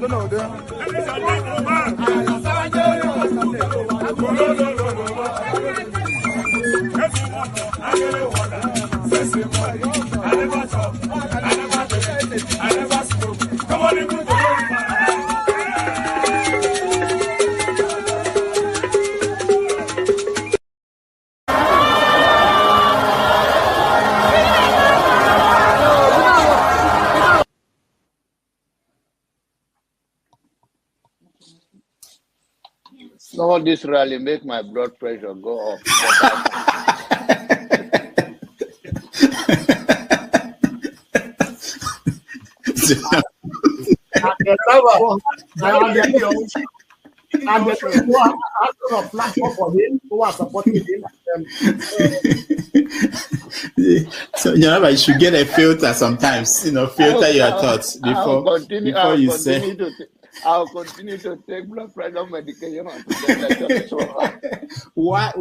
No, this rally make my blood pressure go up. So you should get a filter sometimes, filter your thoughts before you say. I'll continue to take blood pressure medication. Why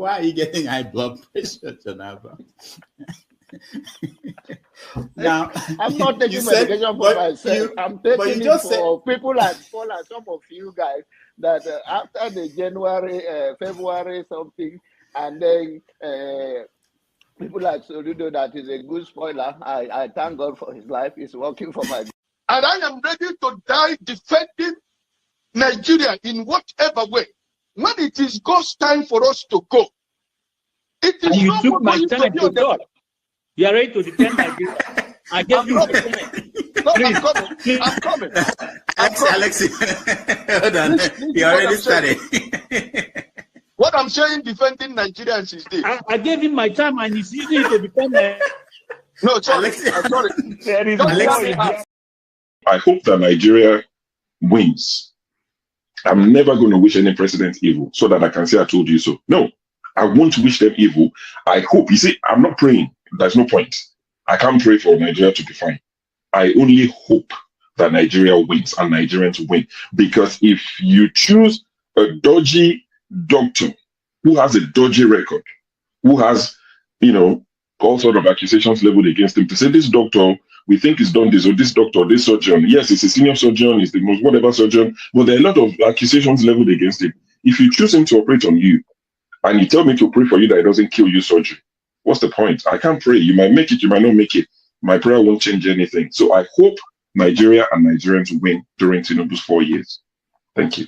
are you getting high blood pressure, Jonava? Now, I'm not taking medication for myself. I'm taking it for people like some of you guys that after the January, February something, and then people like Soludo, that is a good spoiler. I thank God for his life. He's working for my. And I am ready to die defending Nigeria in whatever way. When it is God's time for us to go, it is. And you took my time to God. You are ready to defend Nigeria. I gave you my time. No, I'm coming. Alexi, hold on. You already started. What I'm saying, defending Nigerians is this. I gave him my time and he's using it to defend me. No, sorry. I'm sorry. Alexi. I hope that Nigeria wins. I'm never going to wish any president evil so that I can say I told you so. No, I won't wish them evil. I hope. You see, I'm not praying. There's no point. I can't pray for Nigeria to be fine. I only hope that Nigeria wins and Nigerians win. Because if you choose a dodgy doctor who has a dodgy record, who has, all sort of accusations leveled against him, to say this doctor, we think he's done this, or this doctor, this surgeon, yes, he's a senior surgeon, he's the most whatever surgeon, but there are a lot of accusations leveled against him. If you choose him to operate on you, and you tell me to pray for you that it doesn't kill you surgery, what's the point? I can't pray. You might make it, you might not make it. My prayer won't change anything. So I hope Nigeria and Nigerians win during Tinubu's 4 years. Thank you.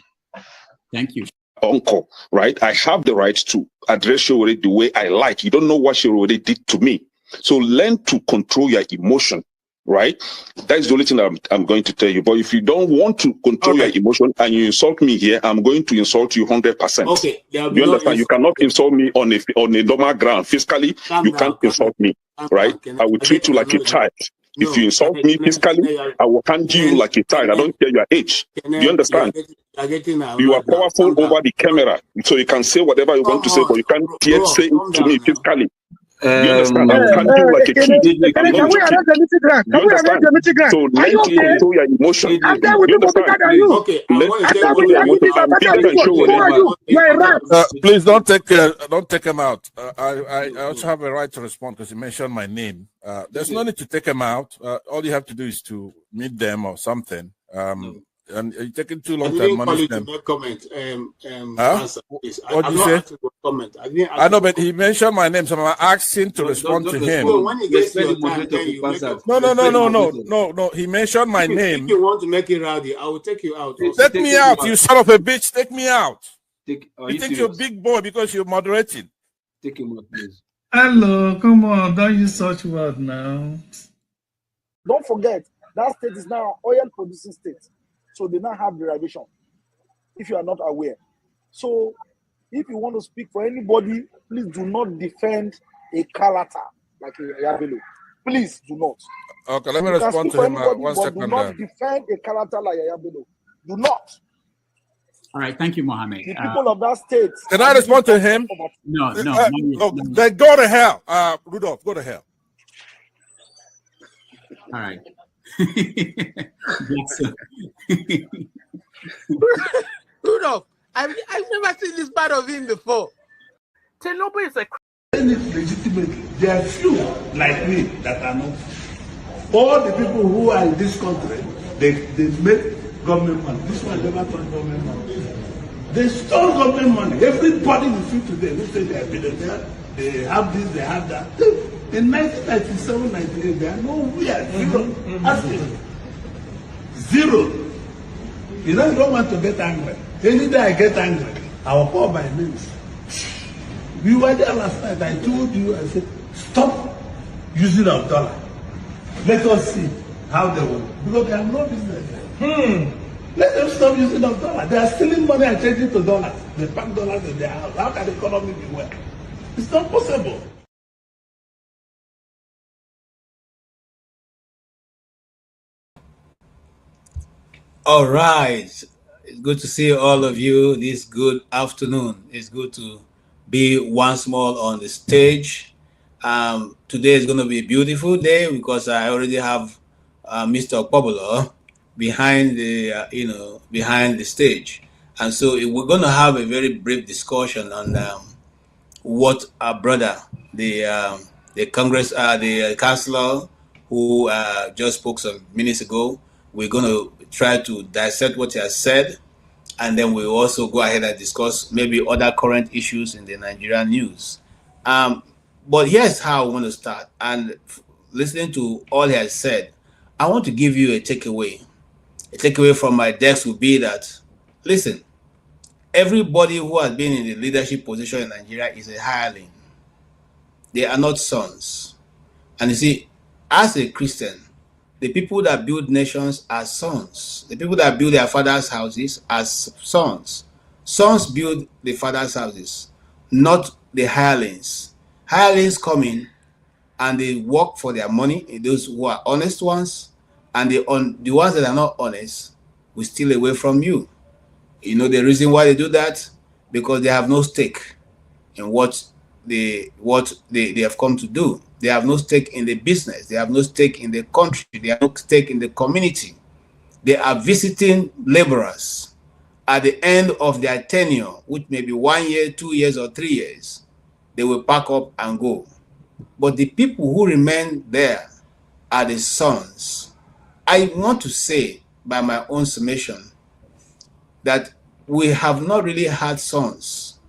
Thank you. Uncle, right? I have the right to address Showore the way I like. You don't know what Showore did to me. So learn to control your emotion, right? That is the only thing that I'm going to tell you. But if you don't want to control your emotion and you insult me here, I'm going to insult you 100%. Okay. You understand? You cannot insult me on a normal ground. Fiscally, you can't insult me, right? I will treat you like a child. If you insult me physically, I will handle you like a child. I don't care your age. Do you understand? You are powerful over the camera, so you can say whatever you want to say, but you can't yet say it to me physically. You understand? I will handle you like a kid. Can we arrange the meeting ground? Can we arrange the meeting ground? So learn to control your emotion. You understand? Okay. Please don't take him out. I also have a right to respond because he mentioned my name. There's no need to take him out. All you have to do is to meet them or something. And you're taking too long to admonish them. Comment. What did you say? Comment. I know, but he mentioned my name, so I'm asking to respond to him. When he gets your time, then you No. He mentioned my name. If you want to make it rowdy, I will take you out. Take me out, you son of a bitch. Take me out. You think you're a big boy because you're moderating. Take him out, please. Hello, come on. Don't use such word now. Don't forget, that state is now an oil-producing state. So they now have derivation, if you are not aware. So if you want to speak for anybody, please do not defend a character like Yabelo. Please do not. Okay, let me respond to him. 1 second. Do not defend a character like Yabelo. Do not. All right, thank you, Mohammed. The people of that state. Can I respond to him? No. Then go to hell. Rudolph, go to hell. All right. Rudolph, I've never seen this part of him before. Tinubu is a legitimately. There are few like me that are not. All the people who are in this country, They make government money. This one never touch government money. They stole government money. Everybody you see today who say they are billionaires, they have this, they have that. In 1997, 98, they are nowhere. Zero. Ask me. Zero. You know, you don't want to get angry. Any day I get angry, I will call my names. We were there last night. I told you, I said, stop using our dollar. Let us see how they will. Because they have no business. Let them stop using our dollar. They are stealing money and changing to dollars. They pack dollars in their house. How can the economy be well? It's not possible. All right. It's good to see all of you this good afternoon. It's good to be once more on the stage. Today is going to be a beautiful day because I already have Mr. Okpobolo behind the behind the stage, and so we're going to have a very brief discussion on what our brother, the councillor who just spoke some minutes ago. We're going to try to dissect what he has said, and then we'll also go ahead and discuss maybe other current issues in the Nigerian news. But here's how I want to start. And listening to all he has said, I want to give you a takeaway. A takeaway from my desk would be that, listen, everybody who has been in the leadership position in Nigeria is a hireling. They are not sons. And you see, as a Christian, the people that build nations are sons. The people that build their father's houses are sons. Sons build the father's houses, not the hirelings. Hirelings come in and they work for their money, those who are honest ones, and the ones that are not honest will steal away from you. You know the reason why they do that? Because they have no stake in what they have come to do. They have no stake in the business. They have no stake in the country. They have no stake in the community. They are visiting laborers at the end of their tenure, which may be 1 year, 2 years, or 3 years. They will pack up and go. But the people who remain there are the sons. I want to say, by my own summation, that we have not really had sons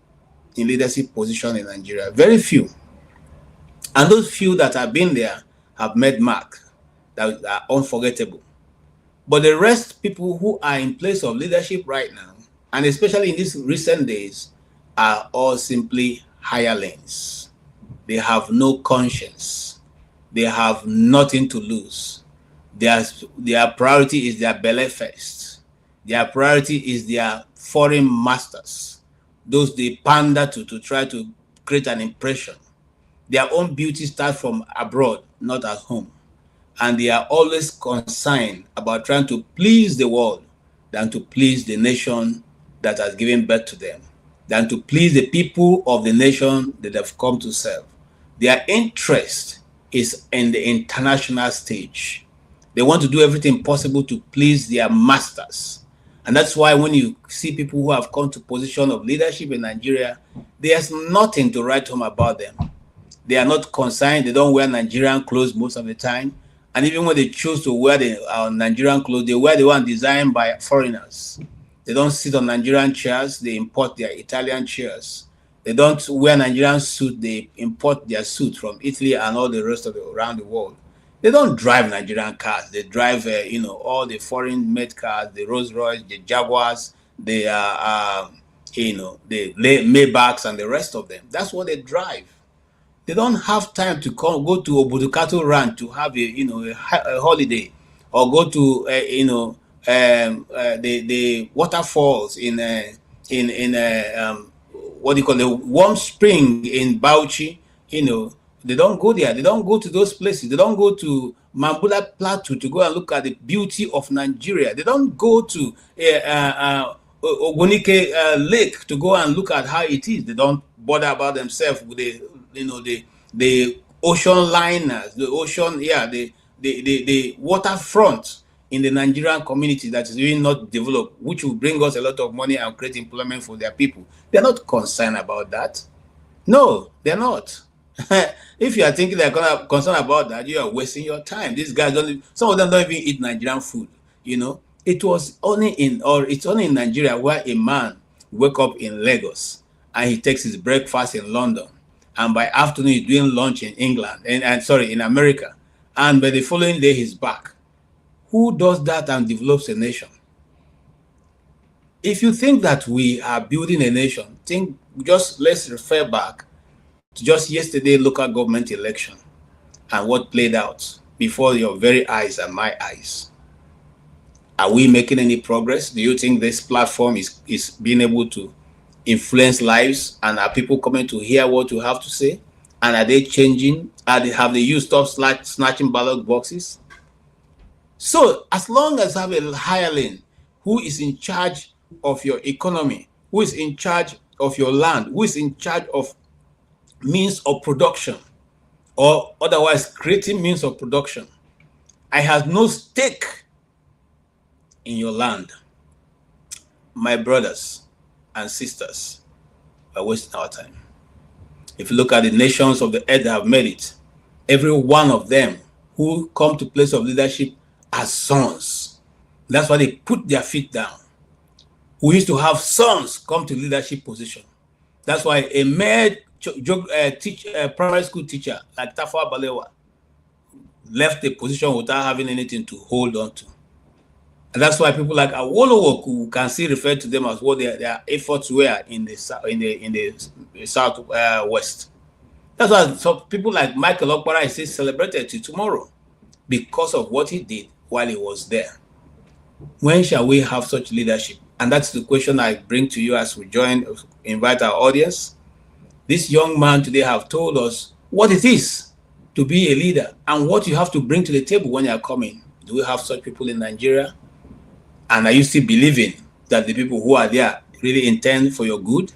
in leadership position in Nigeria. Very few. And those few that have been there have made mark that are unforgettable. But the rest, people who are in place of leadership right now, and especially in these recent days, are all simply hirelings. They have no conscience. They have nothing to lose. Their priority is their belly first. Their priority is their foreign masters. Those they pander to try to create an impression. Their own beauty starts from abroad, not at home. And they are always concerned about trying to please the world than to please the nation that has given birth to them, than to please the people of the nation that have come to serve. Their interest is in the international stage. They want to do everything possible to please their masters. And that's why when you see people who have come to position of leadership in Nigeria, there's nothing to write home about them. They are not concerned. They don't wear Nigerian clothes most of the time. And even when they choose to wear the Nigerian clothes, they wear the one designed by foreigners. They don't sit on Nigerian chairs. They import their Italian chairs. They don't wear Nigerian suit. They import their suit from Italy and all the rest of around the world. They don't drive Nigerian cars. They drive, all the foreign-made cars, the Rolls-Royce, the Jaguars, the Maybachs, and the rest of them. That's what they drive. They don't have time to go to Obudukato Ranch to have a holiday, or go to the waterfalls in what do you call the warm spring in Bauchi. They don't go there. They don't go to those places. They don't go to Mambula Plateau to go and look at the beauty of Nigeria. They don't go to Ogunike Lake to go and look at how it is. They don't bother about themselves with the ocean liners, the waterfront in the Nigerian community that is really not developed, which will bring us a lot of money and create employment for their people. They're not concerned about that. No, they're not. If you are thinking they're concerned about that, you are wasting your time. These guys some of them don't even eat Nigerian food. You know, it's only in Nigeria where a man wake up in Lagos and he takes his breakfast in London, and by afternoon he's doing lunch in England and sorry, in America, and by the following day he's back. Who does that and develops a nation? If you think that we are building a nation, let's refer back to just yesterday local government election and what played out before your very eyes and my eyes. Are we making any progress? Do you think this platform is being able to influence lives, and are people coming to hear what you have to say? And are they changing? Have they used stop snatching ballot boxes? So as long as you have a hireling who is in charge of your economy, who is in charge of your land, who is in charge of means of production, or otherwise creating means of production, I have no stake in your land. My brothers and sisters, are wasting our time. If you look at the nations of the earth that have made it, every one of them who come to place of leadership as sons. That's why they put their feet down. We used to have sons come to leadership position. That's why a male primary school teacher like Tafawa Balewa left the position without having anything to hold on to. And that's why people like Awolowo, who can still refer to them as what their efforts were in the southwest. That's why some people like Michael Okpara is still celebrated to tomorrow because of what he did while he was there. When shall we have such leadership? And that's the question I bring to you as we invite our audience. This young man today have told us what it is to be a leader and what you have to bring to the table when you are coming. Do we have such people in Nigeria? And are you still believing that the people who are there really intend for your good?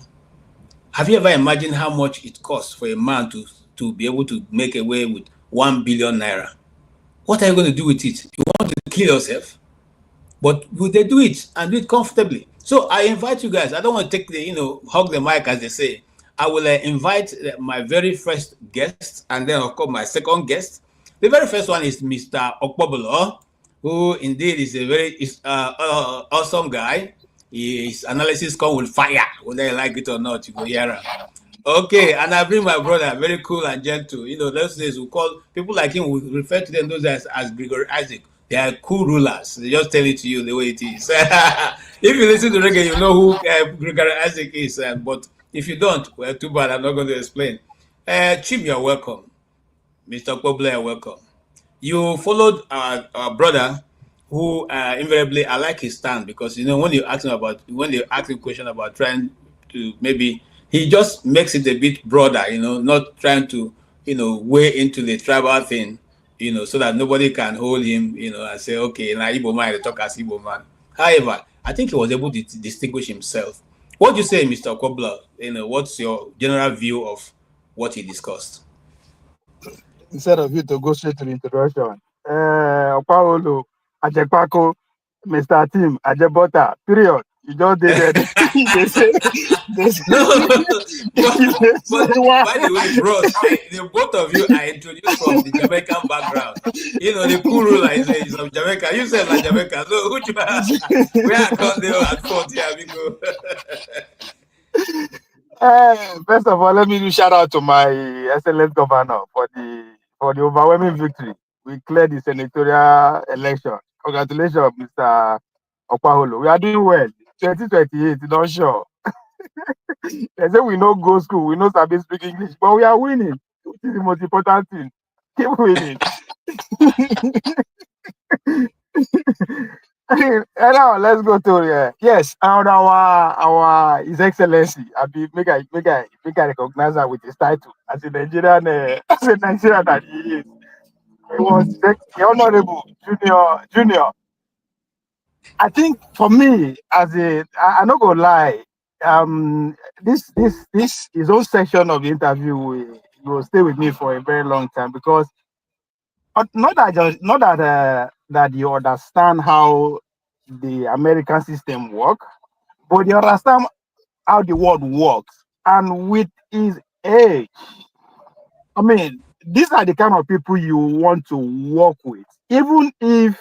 Have you ever imagined how much it costs for a man to be able to make away with 1 billion naira? What are you going to do with it? You want to kill yourself? But will they do it and do it comfortably? So I invite you guys. I don't want to take hug the mic, as they say. I will invite my very first guest, and then of course my second guest. The very first one is Mr. Okpobolo, who indeed is a very awesome guy. His analysis come with fire, whether you like it or not. You go hear him. Okay, and I bring my brother, very cool and gentle. Those days we call people like him, we refer to them those days as Gregory Isaac. They are cool rulers. They just tell it to you the way it is. If you listen to reggae, you know who Gregory Isaac is. But if you don't, well, too bad. I'm not going to explain. Chim, you're welcome. Mr. Kobler, you're welcome. You followed our brother, who invariably I like his stand, because when they ask him question about trying to maybe he just makes it a bit broader, not trying to weigh into the tribal thing. So that nobody can hold him, and say, okay, now Igbo man, they talk as Igbo man. However, I think he was able to distinguish himself. What do you say, Mr. Kobler? What's your general view of what he discussed? Instead of you to go straight to the introduction, Paolo, Ajepako, Mr. Tim, Ajebota, period. You just did it. But by the way, bros, the both of you are introduced from the Jamaican background. The cool ruler is of Jamaica. You said like Jamaica. So which one? Where I come there at 40, amigo. First of all, let me do shout out to my excellent governor for the overwhelming victory. We cleared the senatorial election. Congratulations, Mr. Okpaholo. We are doing well. 2028, not sure. They say we know go school, we know Sabi speak English, but we are winning, which is the most important thing. Keep winning. And now let's go to yes, and our His Excellency. Make I recognize her with his title as a Nigerian that he is. It was the Honorable Junior. I think for me, I'm not gonna lie, this his own section of the interview will stay with me for a very long time, because not that you understand how the American system works, but you understand how the world works. And with his age, I mean, these are the kind of people you want to work with, even if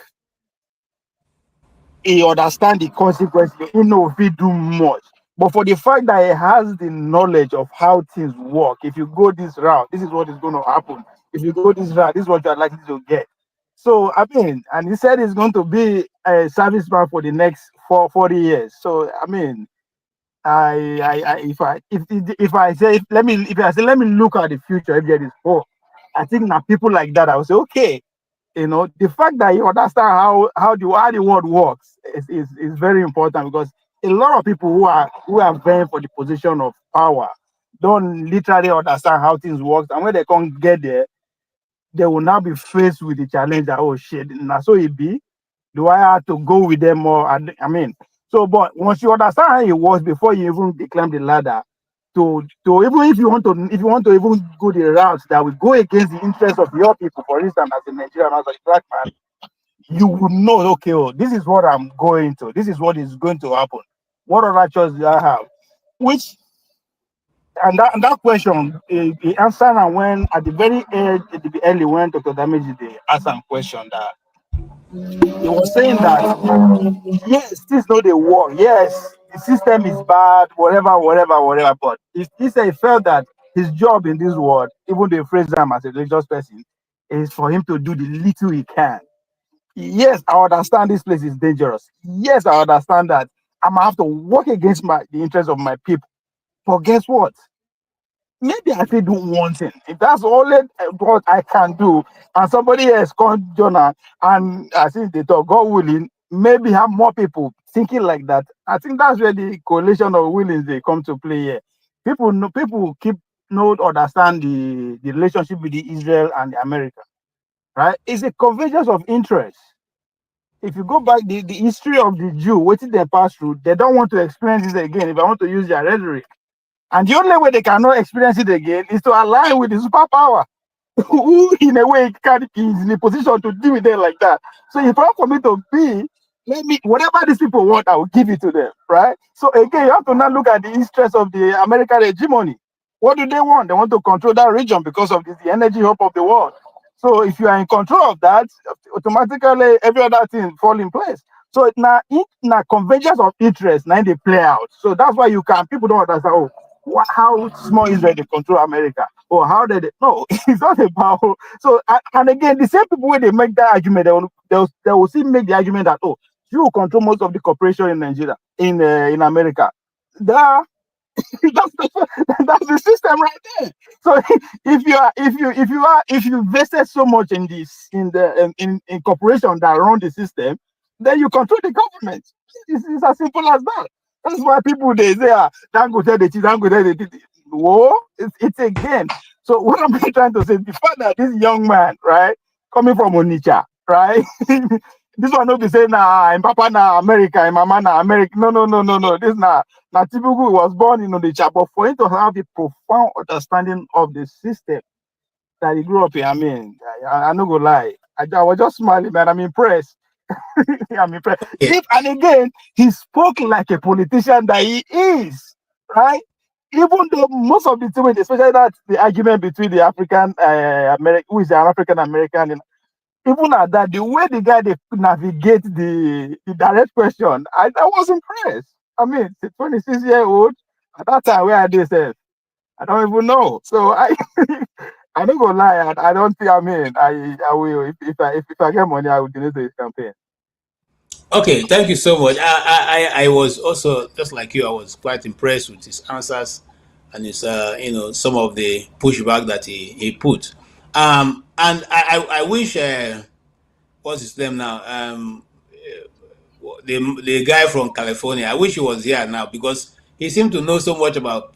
he understand the consequences, he know if he do much. But for the fact that he has the knowledge of how things work, if you go this route, this is what is going to happen. If you go this route, this is what you are likely to get. So I mean, and he said he's going to be a serviceman for the next 40 years. So I mean, if I say let me look at the future if there is hope, I think now people like that I will say okay, the fact that you understand how the world works is very important, because a lot of people who are vying for the position of power don't literally understand how things work, and when they can't get there, they will now be faced with the challenge that, oh shit, now so it be. Do I have to go with them more? I mean, so but once you understand how it works before you even climb the ladder, to even if you want to even go the route that will go against the interest of your people, for instance, as a Nigerian, as a black man, you would know, okay, oh, this is what I'm going to, this is what is going to happen. What other choice do I have? Which and that question, the answer, and when at the very end, at the early when Dr. Damage they asked a question that he was saying that yes, this is not a war. Yes, the system is bad, whatever. But he said he felt that his job in this world, even the phrase him as a religious person, is for him to do the little he can. Yes, I understand this place is dangerous. Yes, I understand that I'm gonna have to work against the interests of my people. But guess what? Maybe I still do one thing. If that's all what I can do, and somebody else called Jonah, and I think they talk, God willing, maybe have more people thinking like that. I think that's where the coalition of willings they come to play here. People keep not understand the relationship with the Israel and the America, right? It's a convergence of interest. If you go back the history of the Jew, what did they pass through? They don't want to experience this again. If I want to use their rhetoric. And the only way they cannot experience it again is to align with the superpower, who in a way is in a position to deal with them like that. So if I for me to be, whatever these people want, I will give it to them, right? So again, you have to now look at the interest of the American hegemony. What do they want? They want to control that region because of the energy hub of the world. So if you are in control of that, automatically every other thing fall in place. So now convergence of interest, now they play out. So that's why people don't understand, oh, how small Israel they control America, or how they no, it's not about. So and again, the same people when they make that argument, they will still make the argument that, oh, you control most of the corporation in Nigeria, in America. That's the system right there. So if you invested so much in this in corporation that run the system, then you control the government. It's as simple as that. That's why people they say, don't go tell the teeth. Whoa, it's again. So what I'm trying to say, the fact that this young man, right, coming from Onitsha, right, this one not be saying, I'm Papa na America, I'm Mama na America. No. This na Tibugu was born in Onitsha, but for him to have a profound understanding of the system that he grew up in, I mean, I'm not gonna lie, I was just smiling, man. I'm impressed. I'm impressed. And again, he spoke like a politician that he is, right? Even though most of the time, especially that the argument between the African American, who is an African American, even at that, the way the guy they navigate the direct question, I was impressed. I mean, the 26-year-old at that time where I did say, I don't even know. So I don't gonna lie. I don't think. I mean, I will if I get money, I will donate to his campaign. Okay, thank you so much. I was also just like you. I was quite impressed with his answers and his some of the pushback that he put. And I wish what's his name now? The guy from California. I wish he was here now because he seemed to know so much about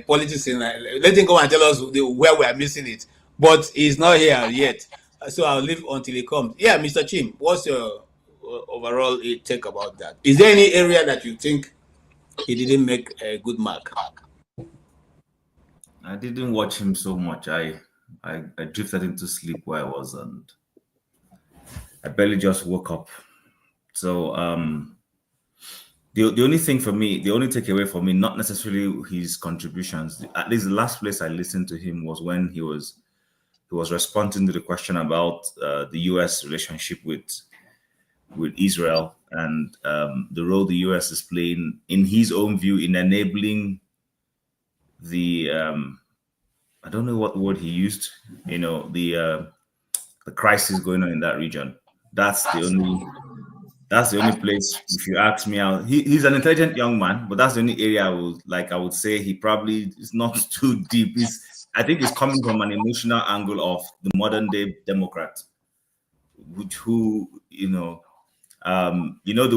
politics. Let him come and tell us where we are missing it. But he's not here yet, so I'll leave until he comes. Yeah, Mr. Chim, what's your overall take about that? Is there any area that you think he didn't make a good mark? I didn't watch him so much. I drifted into sleep where I was, and I barely just woke up. So the only thing for me, the only takeaway for me, not necessarily his contributions. At least the last place I listened to him was when he was responding to the question about the U.S. relationship with with Israel and the role the US is playing, in his own view, in enabling the I don't know what word he used, the crisis going on in that region. That's the only place, if you ask me out. He's an intelligent young man, but that's the only area I would say he probably is not too deep. I think it's coming from an emotional angle of the modern day Democrat, who the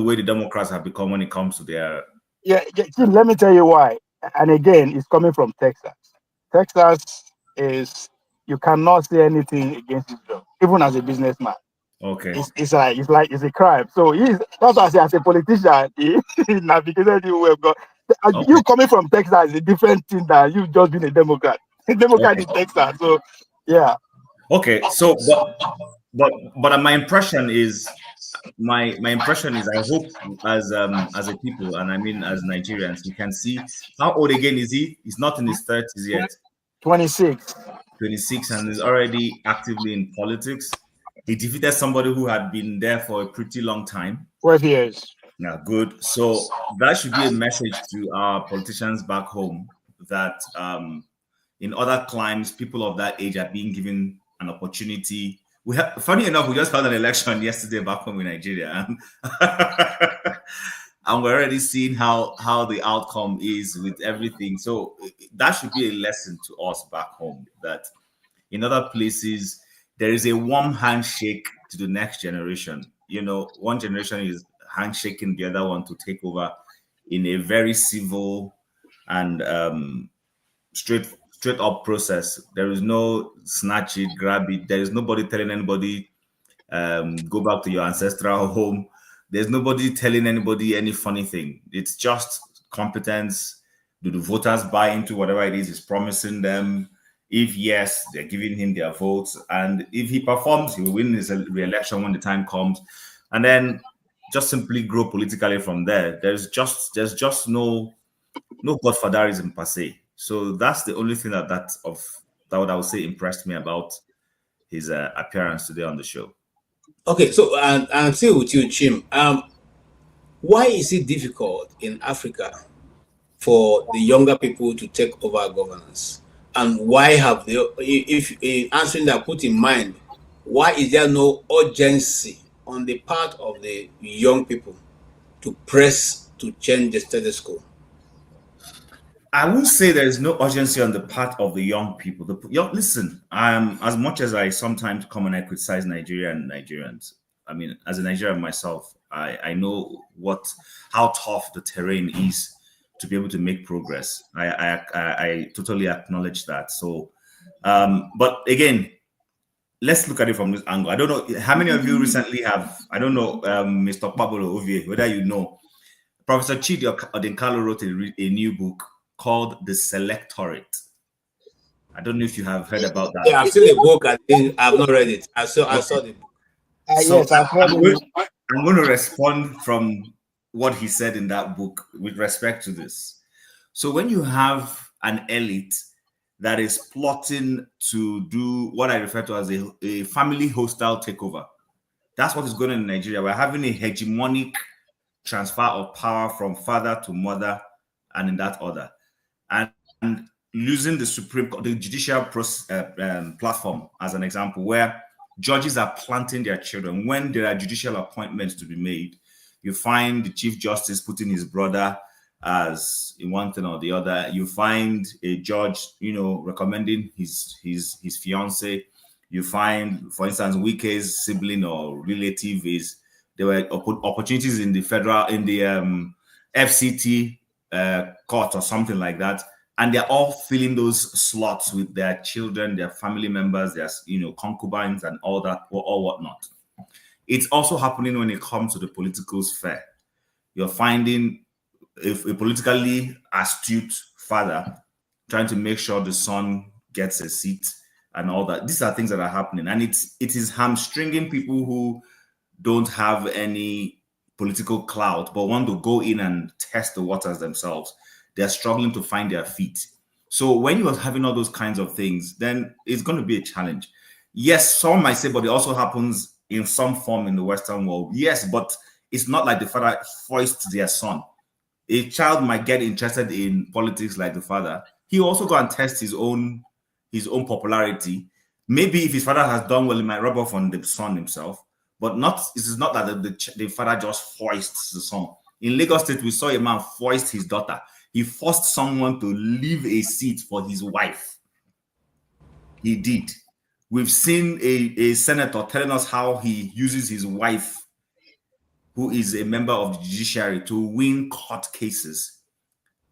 way the Democrats have become when it comes to their let me tell you why. And again, it's coming from Texas. Texas is, you cannot say anything against Israel, even as a businessman. Okay. It's a crime. So that's why I say, as a politician, he navigated you well. Okay. You coming from Texas is a different thing than you just being a Democrat. A Democrat in Texas. So yeah. Okay. So but my impression is I hope as a people, and I mean as Nigerians, we can see how old again is he? He's not in his 30s yet. 26. 26, and is already actively in politics. He defeated somebody who had been there for a pretty long time. 12 years. Yeah, good. So that should be a message to our politicians back home that in other climes, people of that age are being given an opportunity. Funny enough, we just had an election yesterday back home in Nigeria, and we're already seeing how the outcome is with everything. So that should be a lesson to us back home, that in other places, there is a warm handshake to the next generation. One generation is handshaking the other one to take over in a very civil and straight up process. There is no snatch it, grab it. There is nobody telling anybody, go back to your ancestral home. There's nobody telling anybody any funny thing. It's just competence. Do the voters buy into whatever it is promising them? If yes, they're giving him their votes. And if he performs, he will win his re-election when the time comes. And then just simply grow politically from there. There's just no godfatherism per se. So that's the only thing that I would say impressed me about his appearance today on the show. Okay, so I'm still with you, Chim. Why is it difficult in Africa for the younger people to take over governance? And why have they, if in answering that, put in mind, why is there no urgency on the part of the young people to press to change the status quo? I would say there is no urgency on the part of the young people. Listen, as much as I sometimes come and I criticize Nigeria and Nigerians, I mean, as a Nigerian myself, I know how tough the terrain is to be able to make progress. I totally acknowledge that. So, but again, let's look at it from this angle. I don't know how many of you recently have, I don't know, Mr. Pablo Ovie, whether you know, Professor Chidi Odinkalo wrote a new book called The Selectorate. I don't know if you have heard about that. Yeah, I've seen the book. I've not read it. I saw the book. So yes, I'm going to respond from what he said in that book with respect to this. So when you have an elite that is plotting to do what I refer to as a family hostile takeover, that's what is going on in Nigeria. We're having a hegemonic transfer of power from father to mother and in that order. And using the judicial platform as an example, where judges are planting their children. When there are judicial appointments to be made, you find the Chief Justice putting his brother as in one thing or the other. You find a judge, recommending his fiance. You find, for instance, Wike's sibling or relative there were opportunities in the FCT court or something like that, and they're all filling those slots with their children, their family members, their concubines, and all that or whatnot. It's also happening when it comes to the political sphere. You're finding a politically astute father trying to make sure the son gets a seat and all that. These are things that are happening, and it is hamstringing people who don't have any political clout but want to go in and test the waters themselves. They're struggling to find their feet. So when you're having all those kinds of things, then it's going to be a challenge. Yes, some might say, but it also happens in some form in the Western world. Yes, but it's not like the father foists their son. A child might get interested in politics like the father. He also go and test his own popularity. Maybe if his father has done well, he might rub off on the son himself. But this is not that the father just foists the son. In Lagos State, we saw a man foist his daughter. He forced someone to leave a seat for his wife. He did. We've seen a senator telling us how he uses his wife, who is a member of the judiciary, to win court cases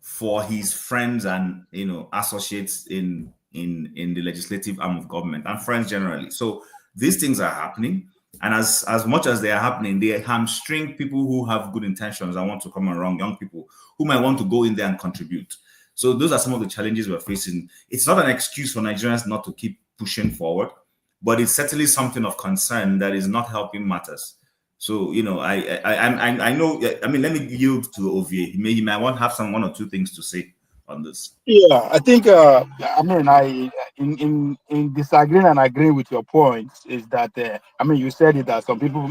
for his friends and associates in the legislative arm of government and friends generally. So these things are happening, and as much as they are happening, they hamstring people who have good intentions and want to come around, young people who might want to go in there and contribute. So those are some of the challenges we're facing. It's not an excuse for Nigerians not to keep pushing forward, but it's certainly something of concern that is not helping matters. So, I know, let me yield to Ovie. He might want to have one or two things to say on this. Yeah, I think, in disagreeing and agreeing with your points is that, you said it that some people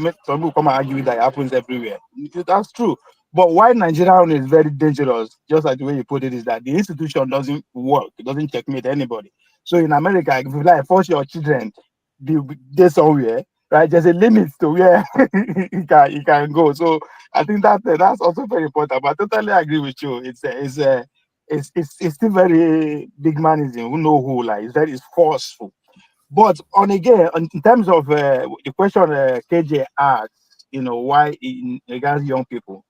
come and argue that it happens everywhere. That's true. But why Nigeria is very dangerous, just like the way you put it, is that the institution doesn't work. It doesn't checkmate anybody. So in America, if you force your children to somewhere, right, there's a limit to where you can go. So I think that's also very important. But I totally agree with you. It's still very big manism. Who know who? Like it's forceful. But in terms of the question KJ asked, why in regards young people.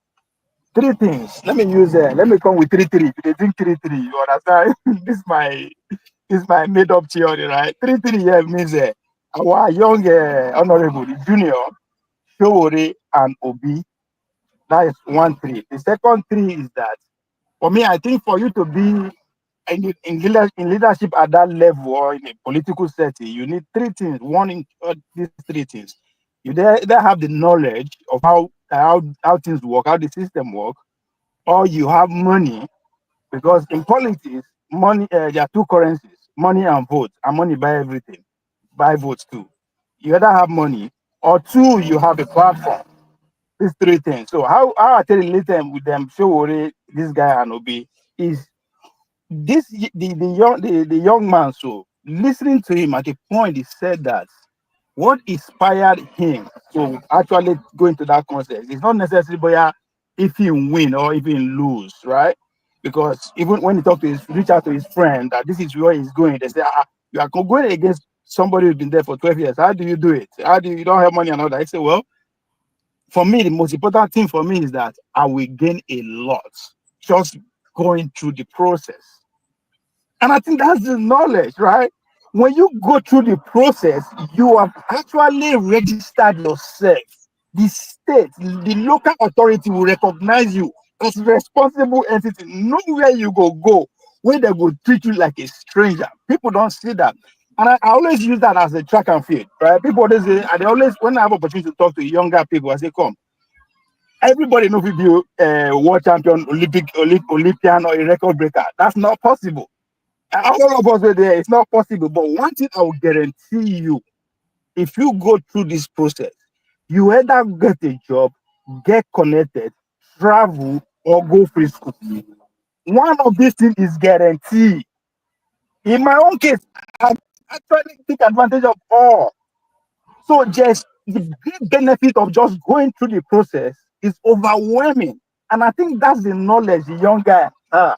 3 things. Let me come with 3. If they think 3, you understand? This is my made up theory, right? 3 here means our young honorable junior, Showore and Obi. That is 1 3. The second 3 is that for me, I think for you to be in leadership at that level or in a political setting, you need 3 things. One in these 3 things. You either have the knowledge of how things work, how the system works, or you have money, because in politics, money there are 2 currencies: money and vote. And money buy everything, buy votes too. You either have money, or 2, you have a platform. These 3 things. So how I tell you later with them, Showore, this guy and Obi, is this the young man. So listening to him at a point, he said that what inspired him to actually go into that contest is not necessarily if he win or if he lose, right? Because even when he reach out to his friend that this is where he's going, they say, you are going against somebody who's been there for 12 years. How do you do it? You don't have money and all that? I say, well, for me, the most important thing for me is that I will gain a lot just going through the process. And I think that's the knowledge, right? When you go through the process, you have actually registered yourself. The state, the local authority will recognize you as a responsible entity. Nowhere you go, where they will treat you like a stranger. People don't see that. And I always use that as a track and field, right? People always say, when I have opportunity to talk to younger people, I say, come. Everybody knows if you world champion, Olympian, or a record breaker. That's not possible. All of us were there. It's not possible. But one thing I will guarantee you, if you go through this process, you either get a job, get connected, travel, or go free school. One of these things is guaranteed. In my own case, I actually take advantage of all. So just the great benefit of just going through the process is overwhelming. And I think that's the knowledge the young guy has.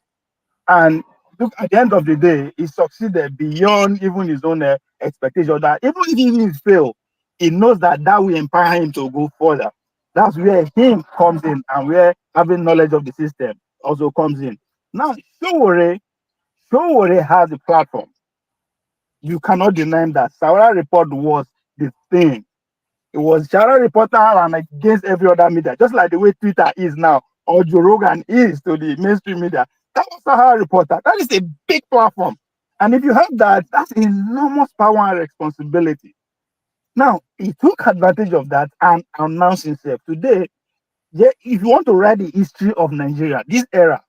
And look, at the end of the day, he succeeded beyond even his own expectation. That even if he fails, he knows that will empower him to go further. That's where him comes in, and where having knowledge of the system also comes in. Now, Showore has a platform. You cannot deny that. Sawara Report was the thing. It was Sahara Reporter and against every other media, just like the way Twitter is now, or Joe Rogan is to the mainstream media. That was Sahara Reporter. That is a big platform. And if you have that, that's enormous power and responsibility. Now, he took advantage of that and announced himself. Today, if you want to write the history of Nigeria, this era,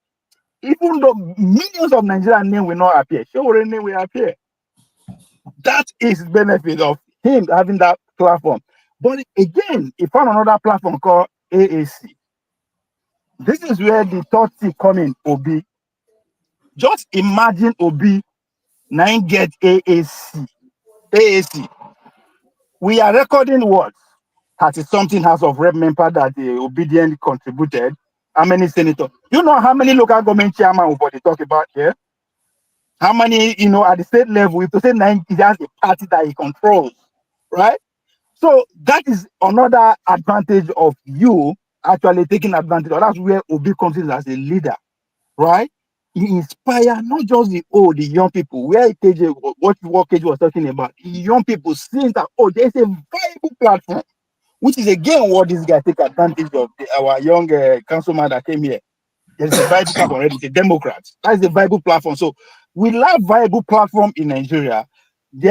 even though millions of Nigerian names will not appear, Showore name will appear. That is the benefit of him having that platform. But again, he found another platform called AAC. This is where the third thing come in, Obi. Just imagine Obi, 9 get AAC. AAC. We are recording what? 30-something House of Rep member that the obedient contributed. How many senators? You know how many local government chairman we talk about here? How many, at the state level, if to say 9, he has a party that he controls, right? So that is another advantage of you actually taking advantage of. That's where Obi comes in as a leader, right? He inspires not just the young people. Where KJ, what KJ was talking about, the young people seeing that, there's a viable platform, which is again what this guy take advantage of. Our young councilman that came here. There's a viable platform already. It's a Democrat. That's a viable platform. So we lack viable platform in Nigeria. We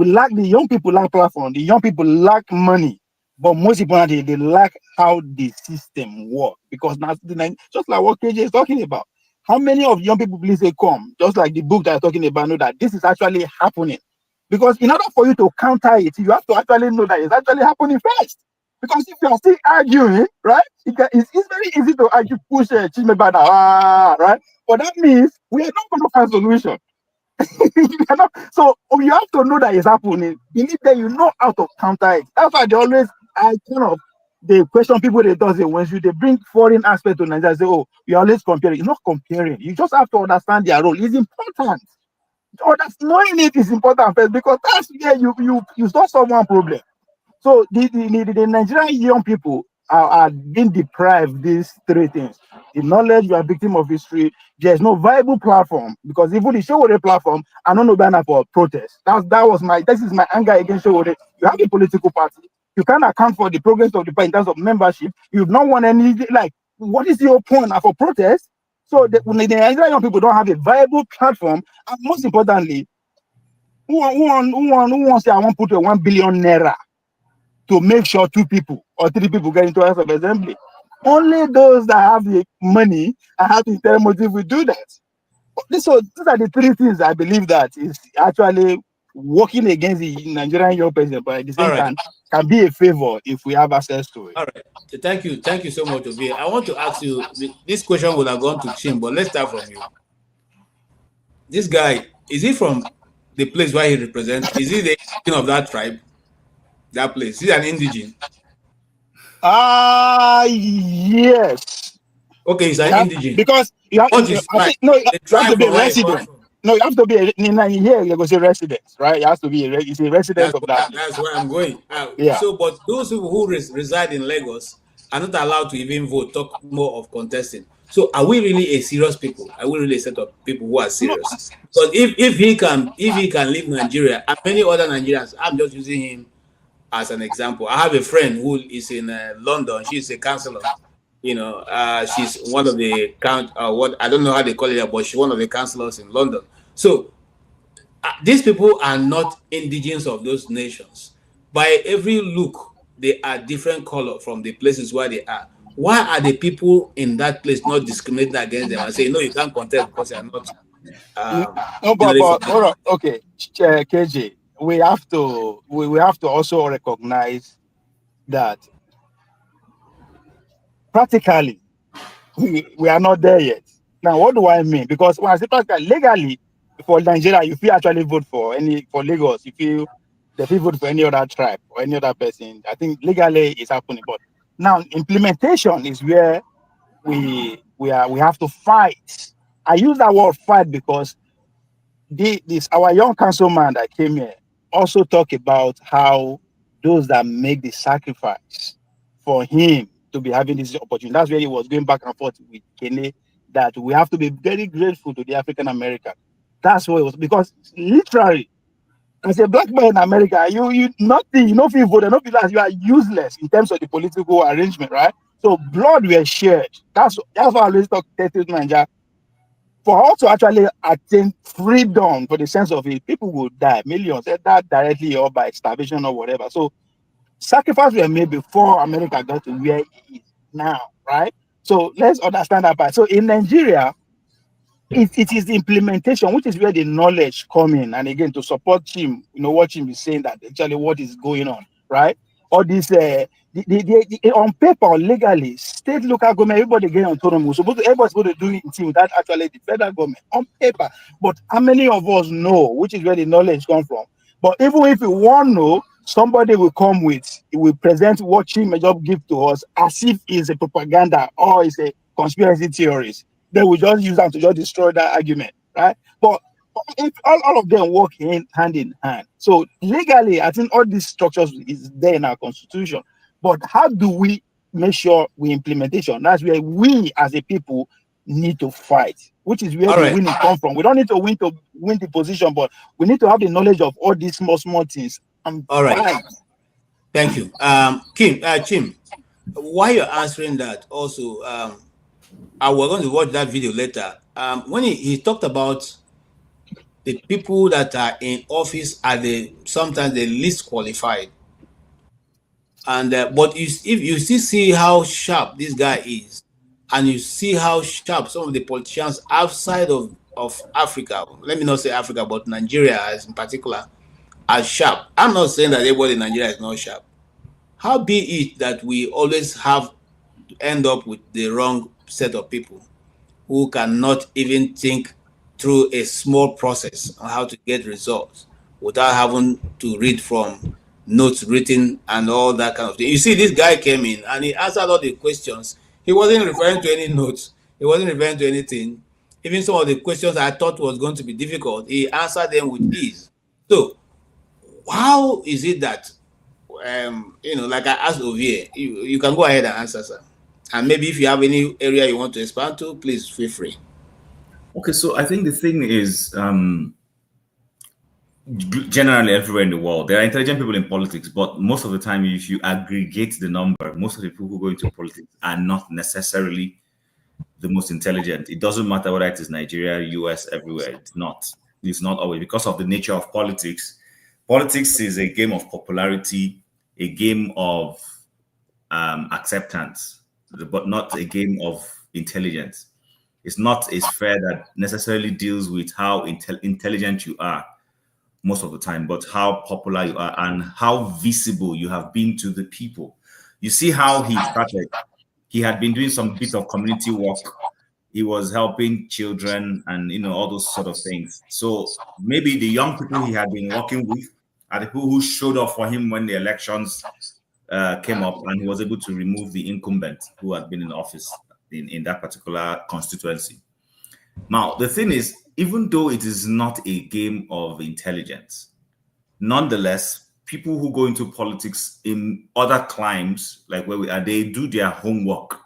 lack the young people lack platform. The young people lack money, but most importantly, they lack how the system works. Because now, just like what KJ is talking about, how many of young people please say come? Just like the book that I'm talking about, know that this is actually happening. Because in order for you to counter it, you have to actually know that it's actually happening first. Because if you are still arguing, right, it's very easy to argue, push right? But that means we are not going to find solution. So you have to know that it's happening. Believe that you know how to counter it. That's why they question people they do say when they bring foreign aspect to Nigeria, say, you're always comparing. You're not comparing. You just have to understand their role. It's important. Knowing it is important first, because that's where you solve someone problem. So the Nigerian young people are being deprived these three things. The knowledge, you are victim of history. There's no viable platform, because even the Showore platform, I don't know banner for protest. This is my anger against Showore. You have a political party. You can't account for the progress of the party in terms of membership. You don't want any, what is your point for protest? So the Nigerian young people don't have a viable platform, and most importantly, who wants to say I want to put a 1 billion naira to make sure 2 people or 3 people get into House of Assembly? Only those that have the money and have the interior motive will do that. So these are the 3 things I believe that is actually working against the Nigerian young person, but at the same time can be a favor if we have access to it. All right. Thank you so much, Obi. I want to ask you, this question would have gone to Chim, but let's start from you. This guy, is he from the place where he represents? Is he the king of that tribe? That place? Is he an indigene? Yes. Okay, he's an indigene. Because you have to be resident. No, you have to be here. You go say residents, right? You have to be a resident of that. That's where I'm going. Yeah. So, but those people who reside in Lagos are not allowed to even vote. Talk more of contesting. So, are we really a serious people? Are we really a set of people who are serious? Because if he can leave Nigeria and many other Nigerians, I'm just using him as an example. I have a friend who is in London. She's a counselor. She's one of the what I don't know how they call it, but she's one of the counselors in London. So these people are not indigenous of those nations. By every look, they are different color from the places where they are. Why are the people in that place not discriminating against them and saying, no, you can't contest because they are not? Okay, KJ, we have to also recognize that practically we are not there yet. Now, what do I mean? Because when I say practically, legally for Nigeria, if you actually vote for Lagos, if you vote for any other tribe or any other person, I think legally it's happening. But now implementation is where we have to fight. I use that word fight because our young councilman that came here also talk about how those that make the sacrifice for him to be having this opportunity. That's where he was going back and forth with Kene, that we have to be very grateful to the African American. That's what it was, because literally, as a black man in America, you nothing, you know, if you vote, you are useless in terms of the political arrangement, right? So blood were shared. That's why I always talk to Nigeria. For us to actually attain freedom, for the sense of it, people will die, millions, either directly or by starvation or whatever. So sacrifices were made before America got to where it is now, right? So let's understand that part. So in Nigeria, it is the implementation, which is where the knowledge come in. And again, to support Chim, what Chim is saying, that actually what is going on, right? all these on paper, legally, state, local government, everybody getting autonomous. Everybody's supposed to do it without actually the federal government on paper. But how many of us know, which is where the knowledge comes from? But even if you want to know, somebody will come with, it will present what Chimejob give to us as if it's a propaganda or it's a conspiracy theories. They will just use that to just destroy that argument, right? But if all of them work hand in hand. So legally, I think all these structures is there in our constitution. But how do we make sure we implementation? That's where we as a people need to fight, which is where the winning come from. We don't need to win the position, but we need to have the knowledge of all these small things. All right. Thank you. Chim, while you're answering that, also, we're going to watch that video later. When he talked about the people that are in office are sometimes the least qualified, and but if you still see how sharp this guy is, and you see how sharp some of the politicians outside of Africa, let me not say Africa, but Nigeria as in particular, are sharp. I'm not saying that everybody in Nigeria is not sharp. How be it that we always have to end up with the wrong set of people who cannot even think through a small process on how to get results without having to read from notes written and all that kind of thing. You see, this guy came in and he answered all the questions. He wasn't referring to any notes. He wasn't referring to anything. Even some of the questions I thought was going to be difficult, he answered them with ease. So how is it that, like I asked Ovie, you can go ahead and answer, sir. And maybe if you have any area you want to expand to, please feel free. Okay, so I think the thing is, generally everywhere in the world, there are intelligent people in politics, but most of the time, if you aggregate the number, most of the people who go into politics are not necessarily the most intelligent. It doesn't matter whether it is Nigeria, US, everywhere. It's not. It's not always because of the nature of politics. Politics is a game of popularity, a game of acceptance, but not a game of intelligence. It's not a sphere that necessarily deals with how intelligent you are most of the time, but how popular you are and how visible you have been to the people. You see how he started. He had been doing some bit of community work. He was helping children and, all those sort of things. So maybe the young people he had been working with are the people who showed up for him when the elections came up, and he was able to remove the incumbent who had been in office in that particular constituency. Now, the thing is, even though it is not a game of intelligence, nonetheless, people who go into politics in other climes, like where we are, they do their homework.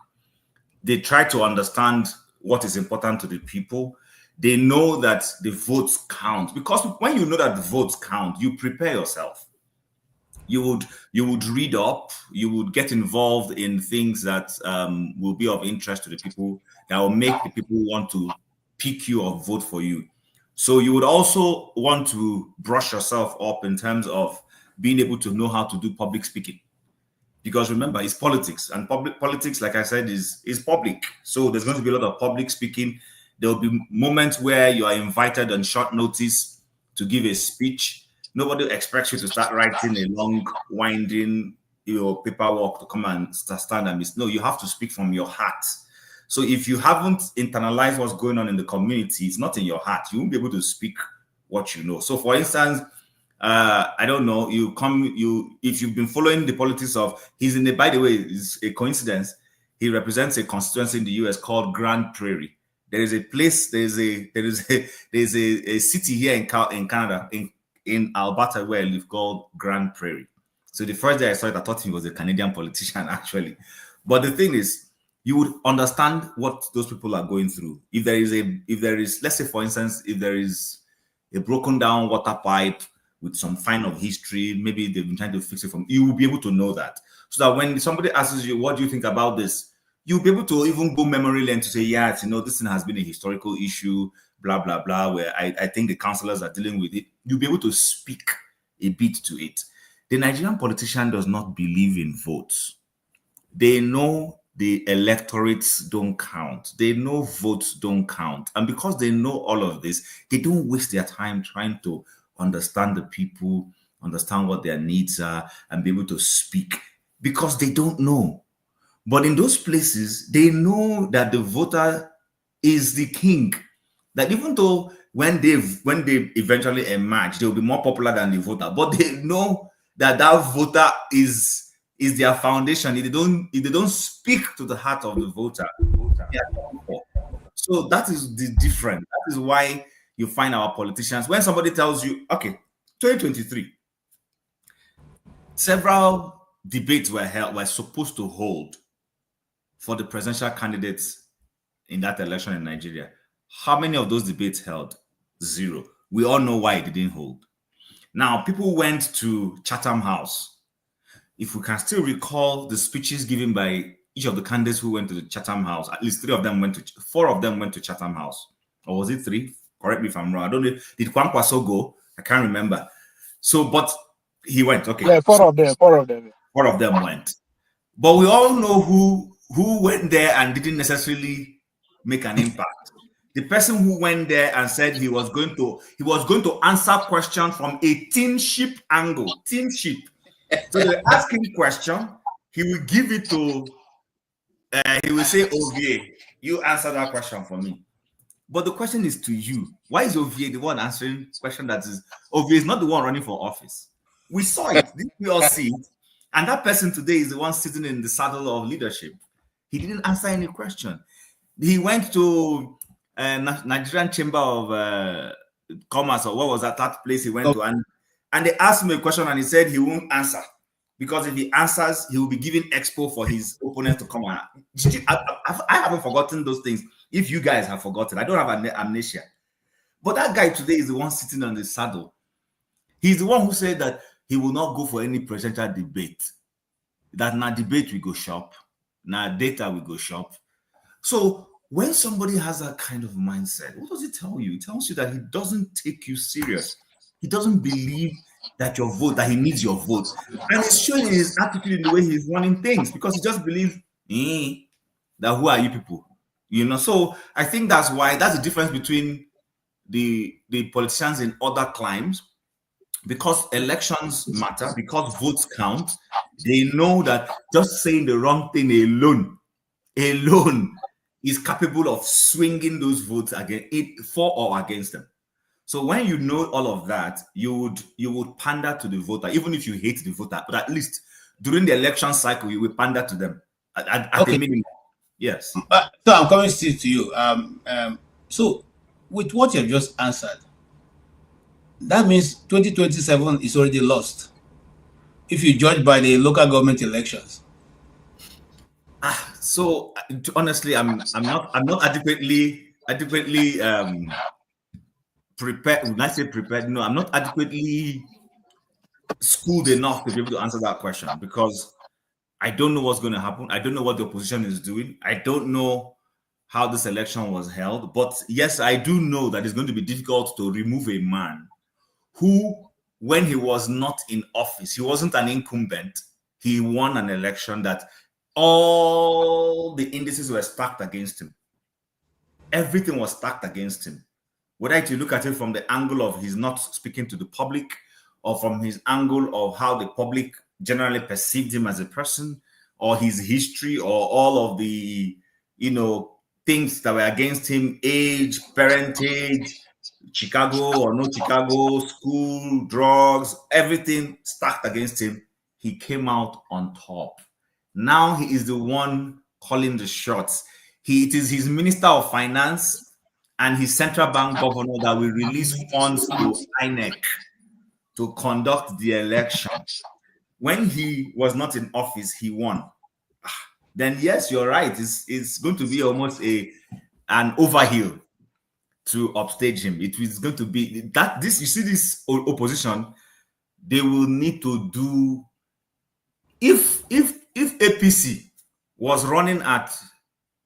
They try to understand what is important to the people. They know that the votes count, because when you know that the votes count, you prepare yourself. You would read up, you would get involved in things that will be of interest to the people, that will make the people want to pick you or vote for you. So you would also want to brush yourself up in terms of being able to know how to do public speaking. Because remember, it's politics, and politics, like I said, is public. So there's going to be a lot of public speaking. There will be moments where you are invited on short notice to give a speech. Nobody expects you to start writing a long, winding, paperwork to come and stand and miss. No, you have to speak from your heart. So if you haven't internalized what's going on in the community, it's not in your heart. You won't be able to speak what you know. So, for instance, I don't know. If you've been following the politics of, by the way, it's a coincidence. He represents a constituency in the US called Grand Prairie. There is a place. There's a city here in Canada, in Alberta, where I live, called Grand Prairie. So the first day I saw it, I thought he was a Canadian politician, actually. But the thing is, you would understand what those people are going through. If there is, let's say, for instance, if there is a broken down water pipe with some sign of history, maybe they've been trying to fix it you will be able to know that. So that when somebody asks you, what do you think about this? You'll be able to even go memory lane to say, yeah, this thing has been a historical issue, blah, blah, blah, where I think the councillors are dealing with it. You'll be able to speak a bit to it. The Nigerian politician does not believe in votes. They know the electorates don't count. They know votes don't count. And because they know all of this, they don't waste their time trying to understand the people, understand what their needs are, and be able to speak, because they don't know. But in those places, they know that the voter is the king. That even though when they eventually emerge, they will be more popular than the voter, but they know that voter is their foundation. If they don't speak to the heart of the voter, they are done for. So that is the difference. That is why you find our politicians, when somebody tells you, okay, 2023, several debates were supposed to hold for the presidential candidates in that election in Nigeria. How many of those debates held? 0. We all know why it didn't hold. Now, people went to Chatham House. If we can still recall the speeches given by each of the candidates who went to the Chatham House, at least 4 of them went to Chatham House. Or was it 3? Correct me if I'm wrong. I don't know. Did Kwankwaso go? I can't remember. So, but he went. Okay. Yeah, 4 of them. 4 of them. 4 of them went. But we all know who went there and didn't necessarily make an impact. The person who went there and said he was going to answer questions from a teamship angle. Teamship. So they ask him question, he will give it to. He will say, "OVA, you answer that question for me." But the question is to you. Why is OVA the one answering question that is OVA is not the one running for office? We saw it. We all see it. And that person today is the one sitting in the saddle of leadership. He didn't answer any question. He went to Nigerian Chamber of Commerce, or what was that place he went to, and they asked him a question and he said he won't answer, because if he answers, he will be giving expo for his opponents to come on. I haven't forgotten those things. If you guys have forgotten, I don't have amnesia. But that guy today is the one sitting on the saddle. He's the one who said that he will not go for any presidential debate. That now debate we go shop, now data we go shop. So when somebody has that kind of mindset, what does it tell you? It tells you that he doesn't take you serious. He doesn't believe that your vote, that he needs your vote. And it's showing in his attitude, in the way he's running things, because he just believes that who are you people? You know, so I think that's the difference between the politicians in other climes, because elections matter, because votes count. They know that just saying the wrong thing alone is capable of swinging those votes for or against them. So when you know all of that, you would pander to the voter, even if you hate the voter. But at least during the election cycle, you will pander to them at the minimum. Yes. So I'm coming still to you. So with what you've just answered, that means 2027 is already lost, if you judge by the local government elections. So honestly, I'm not adequately prepared. When I say prepared, no, I'm not adequately schooled enough to be able to answer that question, because I don't know what's going to happen. I don't know what the opposition is doing. I don't know how this election was held. But yes, I do know that it's going to be difficult to remove a man who, when he was not in office, he wasn't an incumbent. He won an election that all the indices were stacked against him. Everything was stacked against him. Whether you look at it from the angle of he's not speaking to the public, or from his angle of how the public generally perceived him as a person, or his history, or all of the, things that were against him, age, parentage, Chicago or no Chicago, school, drugs, everything stacked against him. He came out on top. Now he is the one calling the shots. It is his Minister of Finance and his central bank governor that will release funds to INEC to conduct the election. When he was not in office, he won. Then yes, you're right. It's going to be almost an overhill to upstage him. It is going to be that you see this opposition, they will need to do, if APC was running at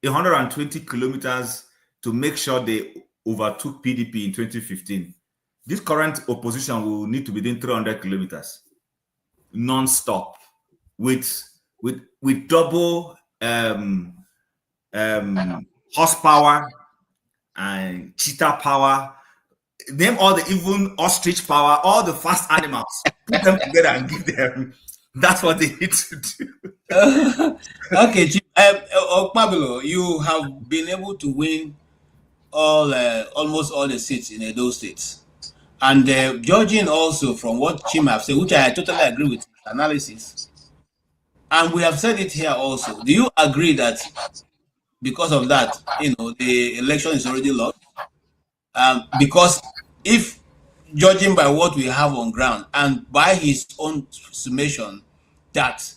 120 kilometers to make sure they overtook PDP in 2015, this current opposition will need to be doing 300 kilometers non-stop with double horsepower and cheetah power, name all the even ostrich power, all the fast animals put them together and give them. That's what they need to do. Okay, Chief. Okpabilo, you have been able to win almost all the seats in those states. And judging also from what Chim have said, which I totally agree with his analysis, and we have said it here also, do you agree that because of that, the election is already lost? Because if judging by what we have on ground and by his own summation, that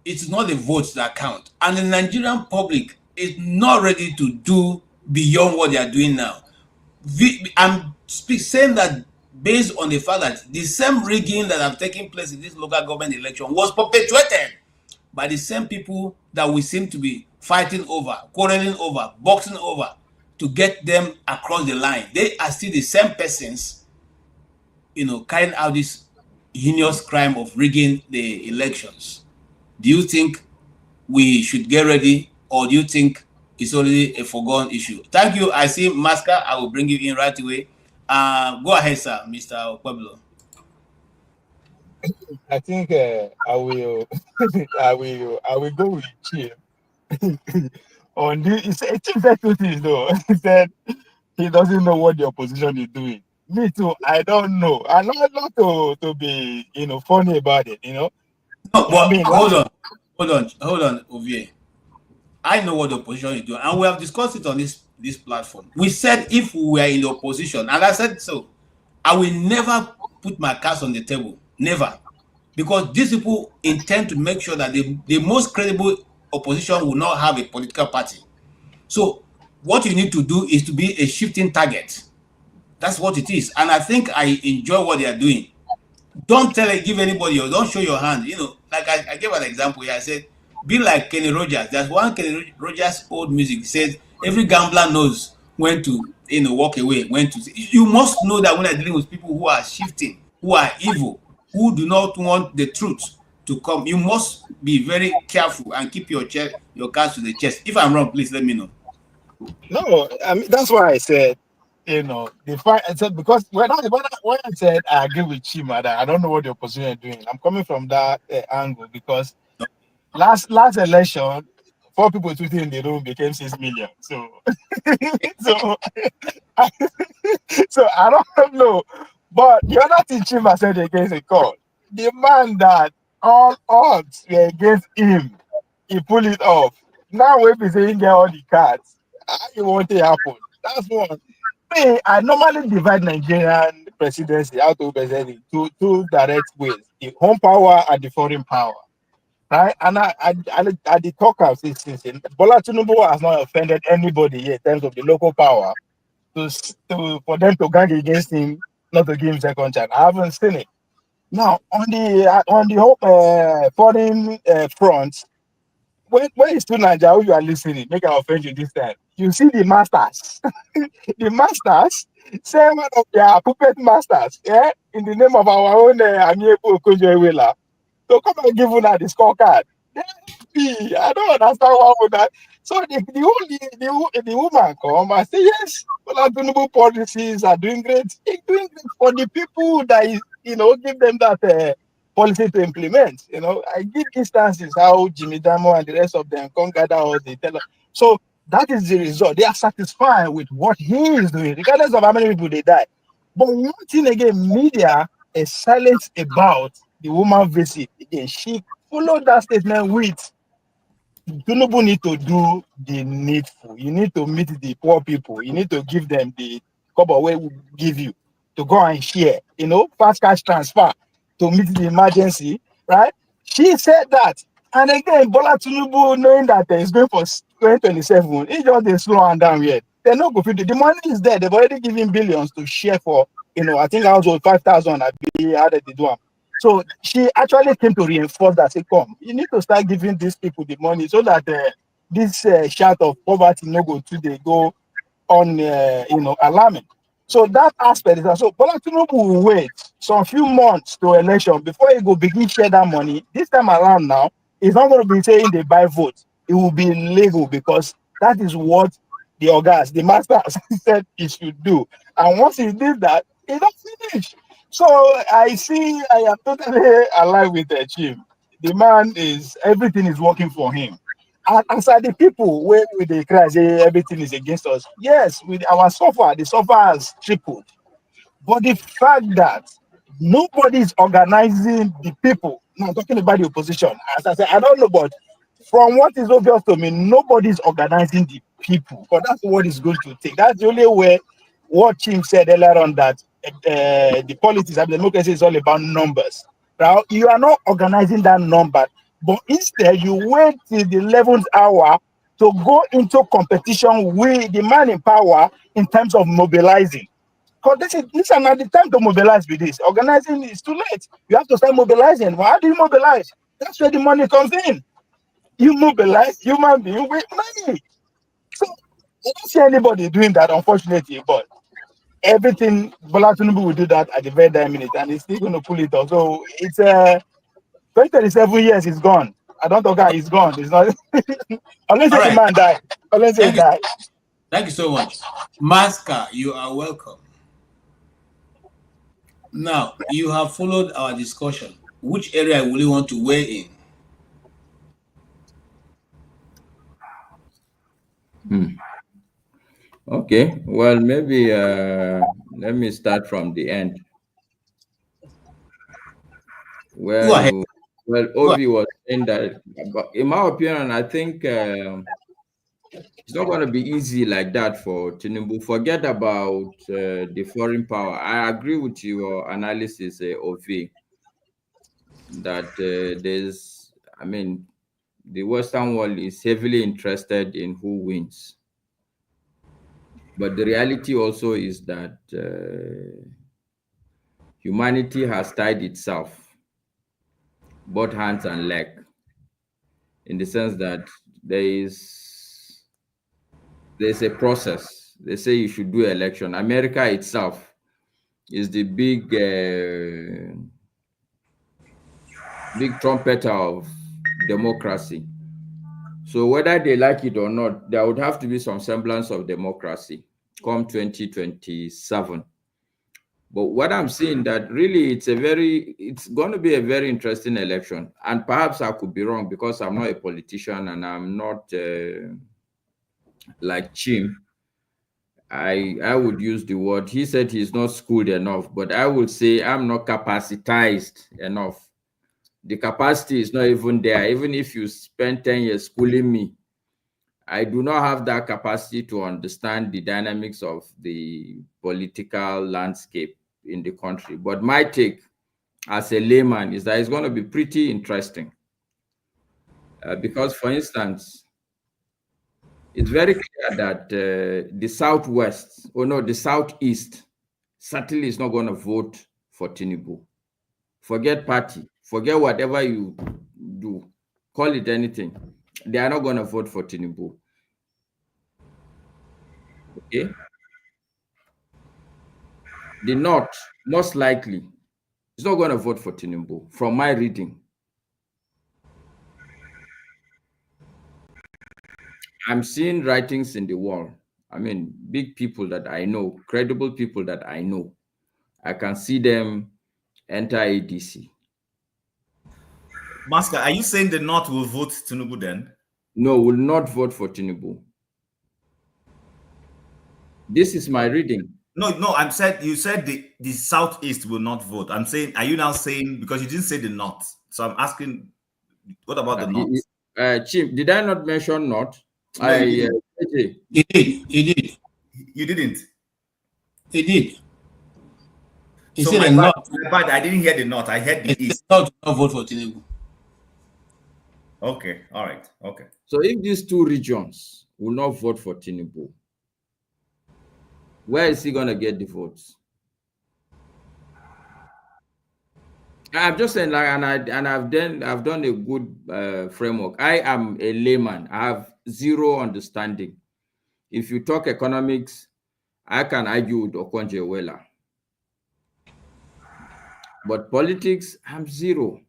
it's not the votes that count, and the Nigerian public is not ready to do beyond what they are doing now. I'm saying that based on the fact that the same rigging that have taken place in this local government election was perpetuated by the same people that we seem to be fighting over, quarreling over, boxing over to get them across the line. They are still the same persons, carrying out this heinous crime of rigging the elections. Do you think we should get ready, or do you think it's already a foregone issue? Thank you. I see Masca. I will bring you in right away. Go ahead, sir, Mr. Pueblo. I think I will I will go with Chief. On this, Chief said two things though. He said he doesn't know what the opposition is doing. Me too. I don't know. I'm not to be funny about it. No, but I mean, hold on, Ovie. I know what the opposition is doing, and we have discussed it on this platform. We said if we were in the opposition, and I said so, I will never put my cards on the table. Never. Because these people intend to make sure that the most credible opposition will not have a political party. So what you need to do is to be a shifting target. That's what it is. And I think I enjoy what they are doing. Don't give anybody, or don't show your hand. Like I gave an example here. I said, be like Kenny Rogers. There's one Kenny Rogers old music. It says, every gambler knows when to walk away, when to. You must know that when you're dealing with people who are shifting, who are evil, who do not want the truth to come, you must be very careful and keep your cards to the chest. If I'm wrong, please let me know. No, I mean that's why I said, the fight. I said because when I said I agree with Chima that I don't know what the opposition is doing. I'm coming from that angle because last election, 4 people tweeting in the room became 6 million. So, so I don't know. But the other thing Chima said against the call, the man that all odds were against him, he pulled it off. Now if he's saying get all the cards, you want it happen. That's one. Me, I normally divide Nigerian presidency out of two direct ways: the home power and the foreign power. Right? And I the talk of this since Bola Tinubu has not offended anybody here in terms of the local power for them to gang against him, not to give him second chance. I haven't seen it. Now on the whole foreign front, when it's to Nigeria, you are listening, make an offend you this time. You see the masters, the masters say one of their puppet masters, in the name of our own Amiable Kojoewela. So come and give una the scorecard. I don't understand why would that. So the woman come and say yes, well, Tinubu policies are doing great. It's doing great for the people that is, give them that policy to implement. I give instances how Jimmy Damo and the rest of them come gather all the tell. So that is the result. They are satisfied with what he is doing, regardless of how many people they die. But one thing again, media is silent about the woman visit. Again, she followed that statement with Tinubu need to do the needful. You need to meet the poor people. You need to give them the cover we will give you to go and share, fast cash transfer to meet the emergency, right? She said that. And again, Bola Tinubu, knowing that it's going for 2027, it's just a slow and down yet. They're not going to. The money is there. They've already given billions to share for, I think I was 5,000. I added the one. So she actually came to reinforce that. Say, come, you need to start giving these people the money so that this shout of poverty no go to they go on, alarming. So that aspect is also Bola Tinubu will wait some few months to election before he go begin share that money. This time around now, it's not going to be saying they buy votes. It will be legal because that is what the masters said he should do. And once he did that, it don't finish. So I am totally aligned with the chief. The man everything is working for him. And as are the people where with the cry say everything is against us. Yes, with our suffer, the suffer has tripled. But the fact that nobody is organizing the people, now I'm talking about the opposition. As I said, I don't know, but from what is obvious to me, nobody is organizing the people. But that's what it's going to take. That's the only way. What Chim said earlier on that the politics of democracy is all about numbers. Now you are not organizing that number, but instead you wait till the 11th hour to go into competition with the man in power in terms of mobilizing. Because this is not the time to mobilize with this. Organizing is too late. You have to start mobilizing. Well, how do you mobilize? That's where the money comes in. You mobilize human beings with money. So I don't see anybody doing that, unfortunately, but everything Bola Tinubu will do that at the very damn minute, and he's still going to pull it off. So it's 27 years is gone. I don't think he's gone. It's not unless the man die. Unless he die. Thank you so much. Maska, you are welcome. Now, you have followed our discussion. Which area will you want to weigh in? Okay, well, maybe let me start from the end. Well, Ovi was saying that, in my opinion, I think it's not going to be easy like that for Tinubu. Forget about the foreign power. I agree with your analysis, Ovi, that the Western world is heavily interested in who wins. But the reality also is that humanity has tied itself, both hands and leg, in the sense that there's a process. They say you should do election. America itself is the big trumpeter of democracy. So whether they like it or not, there would have to be some semblance of democracy come 2027. But what I'm seeing that really it's going to be a very interesting election. And perhaps I could be wrong because I'm not a politician and I'm not like Chim. I would use the word, he said he's not schooled enough, but I would say I'm not capacitized enough. The capacity is not even there. Even if you spend 10 years schooling me, I do not have that capacity to understand the dynamics of the political landscape in the country. But my take as a layman is that it's going to be pretty interesting. Because, for instance, it's very clear that the Southeast certainly is not going to vote for Tinubu. Forget party, forget whatever you do, call it anything. They are not going to vote for Tinubu. Okay? The North, most likely, is not going to vote for Tinubu, from my reading. I'm seeing writings in the wall. I mean, big people that I know, credible people that I know. I can see them enter ADC. Maska, are you saying the North will vote Tinubu then? No, will not vote for Tinubu. This is my reading. No, you said the Southeast will not vote. I'm saying, are you now saying, because you didn't say the North? So I'm asking, what about the North? Chief, did I not mention North? No, you did. You didn't. He did. He so said my the North. bad, I didn't hear the North. I heard the East. Not vote for Tinubu. Okay, all right, okay. So if these two regions will not vote for Tinubu, where is he going to get the votes? I'm just saying, like, I've done a good framework. I am a layman. I have zero understanding. If you talk economics, I can argue with Okonjo-Iweala. But politics, I'm zero.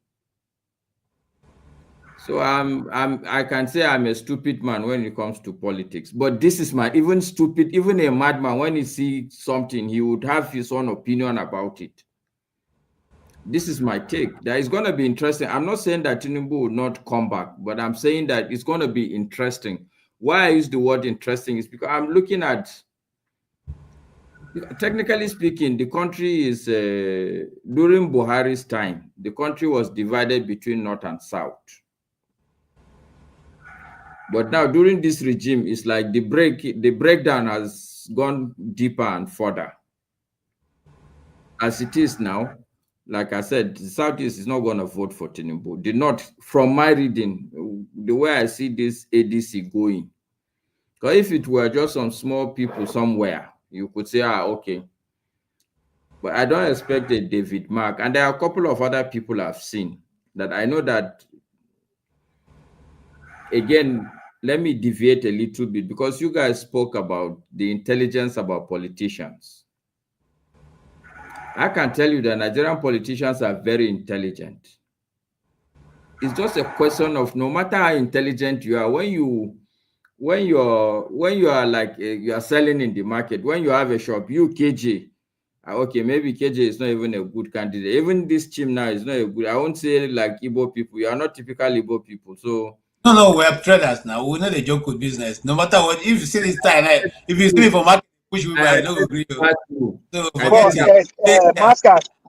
So I can say I'm a stupid man when it comes to politics. But this is even a madman, when he sees something, he would have his own opinion about it. This is my take. That is going to be interesting. I'm not saying that Tinubu will not come back, but I'm saying that it's going to be interesting. Why I use the word interesting is because I'm looking at, technically speaking, the country is, during Buhari's time, the country was divided between North and South. But now during this regime, it's like the breakdown has gone deeper and further. As it is now, like I said, the Southeast is not going to vote for Tinubu. The North, from my reading, the way I see this ADC going, because if it were just some small people somewhere, you could say, okay. But I don't expect a David Mark. And there are a couple of other people I've seen that I know that, again, let me deviate a little bit, because you guys spoke about the intelligence about politicians. I can tell you that Nigerian politicians are very intelligent. It's just a question of, no matter how intelligent you are, when you are like you are selling in the market, when you have a shop, you KJ, okay, maybe KJ is not even a good candidate. Even this team now is not a good. I won't say like Igbo people. You are not typical Igbo people, so. No, we are traders now. We know the joke with business. No matter what, if you see this time, if you see it for market, push we buy, no agree. So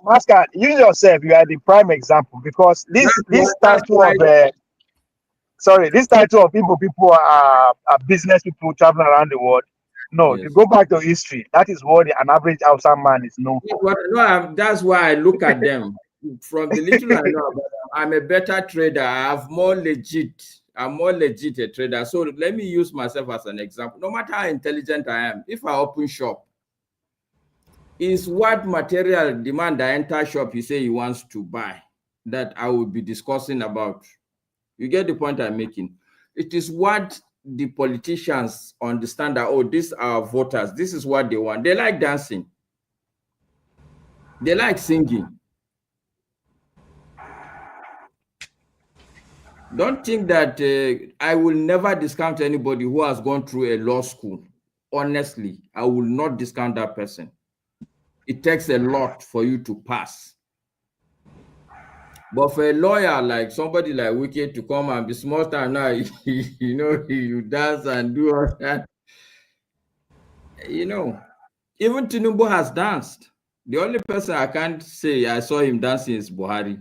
Mascot, you yourself, you are the prime example, because this title of people are business people traveling around the world. No, yes. To go back to history, that is what an average Hausa man is known for. No, that's why I look at them. From the little I know about them, I'm a better trader. I'm more legit a trader. So let me use myself as an example. No matter how intelligent I am, if I open shop, is what material demand I enter shop he say he wants to buy that I will be discussing about. You get the point I'm making? It is what the politicians understand that, oh, these are voters. This is what they want. They like dancing. They like singing. Don't think that I will never discount anybody who has gone through a law school. Honestly, I will not discount that person. It takes a lot for you to pass. But for a lawyer, like somebody like Wike to come and be small time now, you know, you dance and do all that. You know, even Tinubu has danced. The only person I can't say I saw him dancing is Buhari.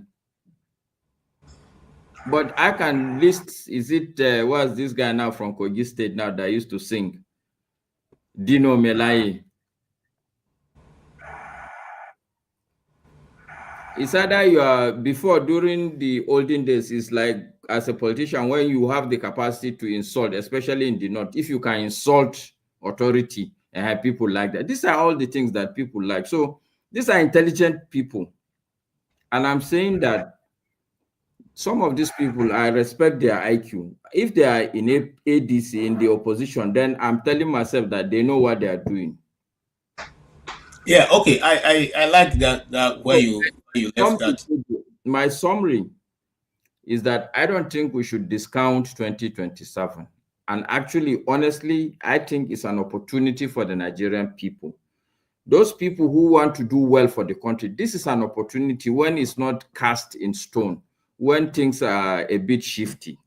But I can list, is it, what's this guy now from Kogi State now that used to sing? Dino Melaye. It's either you are, before, during the olden days, it's like, as a politician, when you have the capacity to insult, especially in the North, if you can insult authority and have people like that. These are all the things that people like. So these are intelligent people. And I'm saying that some of these people, I respect their IQ. If they are in ADC, in the opposition, then I'm telling myself that they know what they are doing. Yeah, okay. I like that where you left that. My summary is that I don't think we should discount 2027. And actually, honestly, I think it's an opportunity for the Nigerian people. Those people who want to do well for the country, this is an opportunity when it's not cast in stone, when things are a bit shifty.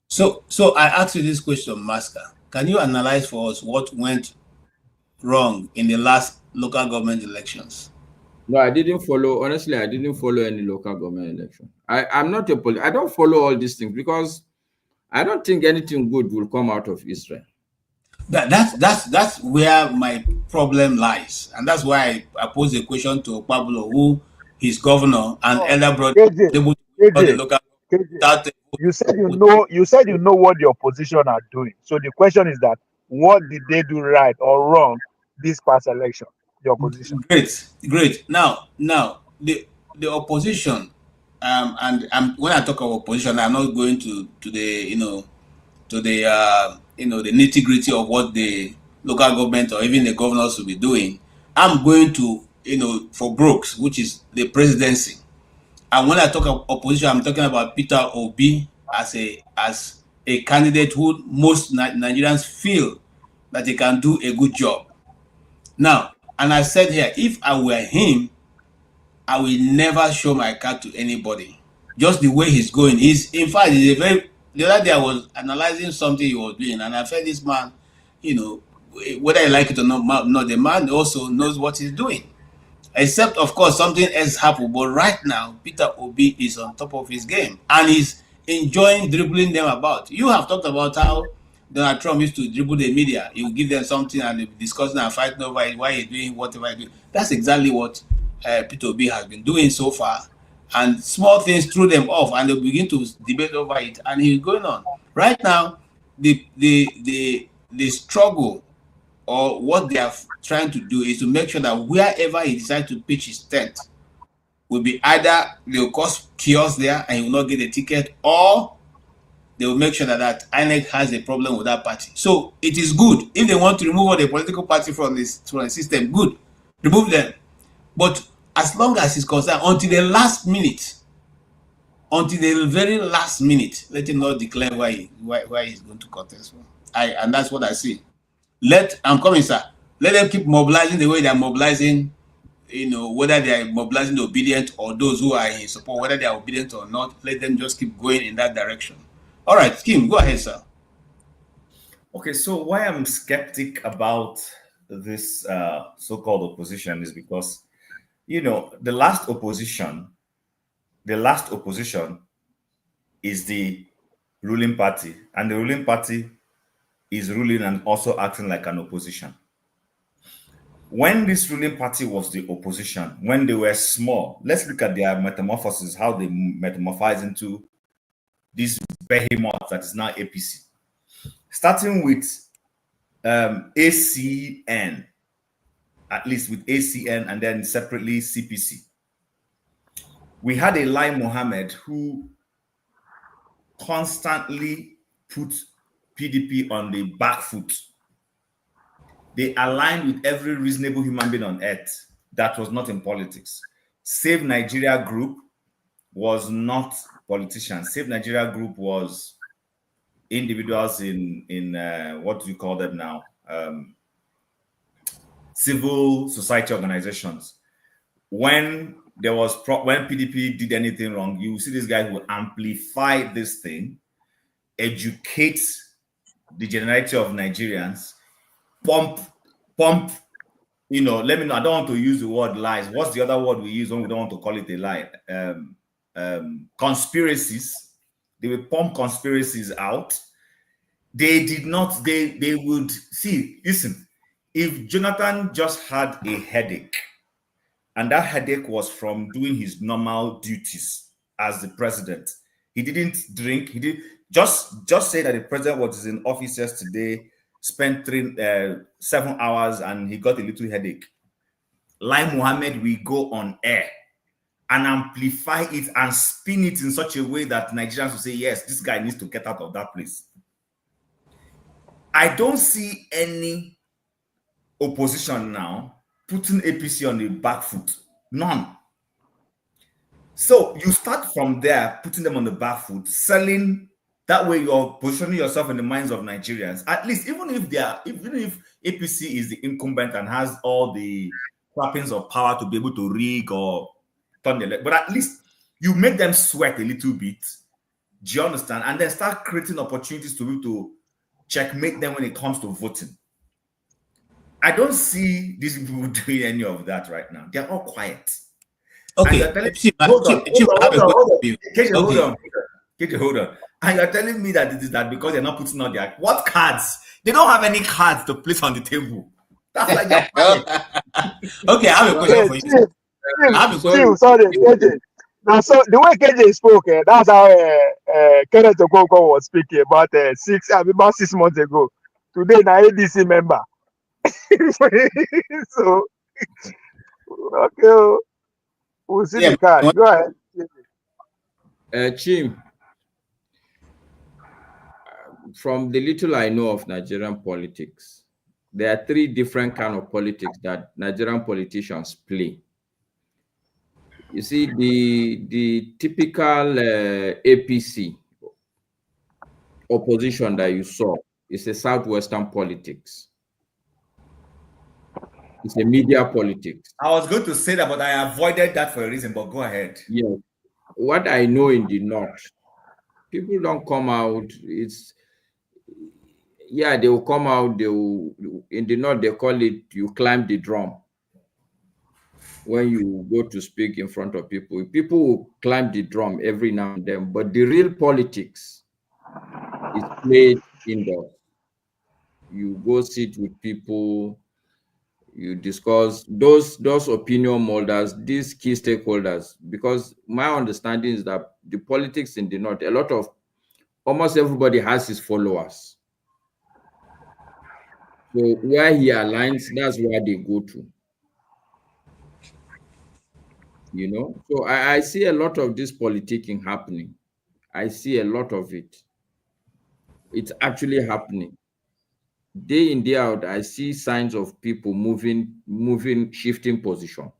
So I asked you this question, Maska. Can you analyze for us what went wrong in the last local government elections? No, I didn't follow. Honestly, I didn't follow any local government election. I'm not a I don't follow all these things because I don't think anything good will come out of Israel. That's where my problem lies, and that's why I posed a question to Pablo, who his governor and elder brother. You said you know what the opposition are doing. So the question is that what did they do right or wrong this past election? The opposition. Great. Now the opposition, and when I talk about opposition, I'm not going to the the nitty-gritty of what the local government or even the governors will be doing. I'm going to for Brooks, which is the presidency. And when I talk about opposition, I'm talking about Peter Obi as a candidate who most Nigerians feel that he can do a good job. Now, and I said here, if I were him, I will never show my card to anybody. Just the way he's going. In fact, he's a very. The other day I was analyzing something he was doing, and I felt this man, you know, whether I like it or not, the man also knows what he's doing. Except, of course, something else happened. But right now, Peter Obi is on top of his game, and he's enjoying dribbling them about. You have talked about how Donald Trump used to dribble the media. He will give them something and they'll be discussing and fighting over it, why he's doing whatever he's doing. That's exactly what Peter Obi has been doing so far. And small things threw them off, and they'll begin to debate over it. And he's going on. Right now, the struggle, or what they are trying to do, is to make sure that wherever he decides to pitch his tent will be either they'll cause chaos there and he will not get a ticket, or they will make sure that INEC has a problem with that party. So it is good. If they want to remove all the political party from the system, good. Remove them. But as long as it's concerned, until the last minute, until the very last minute, let him not declare why he's going to contest. And that's what I see. I'm coming, sir. Let them keep mobilizing the way they're mobilizing, you know, whether they are mobilizing the obedient or those who are in support, whether they are obedient or not, let them just keep going in that direction. All right, Kim, go ahead, sir. Okay, so why I'm skeptic about this so-called opposition is because, you know, the last opposition is the ruling party, and the ruling party is ruling and also acting like an opposition. When this ruling party was the opposition, when they were small, let's look at their metamorphosis, how they metamorphose into this behemoth that is now APC. Starting with ACN, at least with ACN, and then separately CPC. We had a Lai Mohammed who constantly put PDP on the back foot. They aligned with every reasonable human being on earth that was not in politics. Save Nigeria Group was not politicians. Save Nigeria Group was individuals in what do you call them now? Civil society organizations. When PDP did anything wrong, you see these guys will amplify this thing, educate the generality of Nigerians, pump, you know, let me know. I don't want to use the word lies. What's the other word we use when we don't want to call it a lie? Conspiracies. They will pump conspiracies out. They did not, they would see, listen, if Jonathan just had a headache, and that headache was from doing his normal duties as the president, he didn't drink, he did just say that the president was in office yesterday, spent 7 hours, and he got a little headache. Lai Mohammed will go on air and amplify it and spin it in such a way that Nigerians will say, yes, this guy needs to get out of that place. I don't see any opposition now putting APC on the back foot. None. So you start from there, putting them on the back foot, selling. That way you're positioning yourself in the minds of Nigerians. At least, even if APC is the incumbent and has all the trappings of power to be able to rig or turn the leg, but at least you make them sweat a little bit. Do you understand? And then start creating opportunities to be able to checkmate them when it comes to voting. I don't see these people doing any of that right now. They're all quiet. Okay. Hold on. And you're telling me that it is that because they're not putting on their what cards? They don't have any cards to place on the table. That's like they're quiet. Okay, I have a question for you. Sorry, KJ. Now, so the way KJ spoke, that's how Kenneth Okonkwo was speaking about 6 months ago. Today, now ADC member. So, okay, we'll see the card. Go ahead. Chim, from the little I know of Nigerian politics, there are 3 different kinds of politics that Nigerian politicians play. You see, the typical APC opposition that you saw is a southwestern politics. It's a media politics. I was going to say that, but I avoided that for a reason, but go ahead. Yeah. What I know in the North, people don't come out. They will come out. In the North, they call it, you climb the drum. When you go to speak in front of people will climb the drum every now and then, but the real politics is played indoors. You go sit with people, you discuss those opinion molders, these key stakeholders, because my understanding is that the politics in the North, almost everybody has his followers. So where he aligns, that's where they go to. So I see a lot of this politicking happening. I see a lot of it. It's actually happening. Day in, day out, I see signs of people moving, shifting position.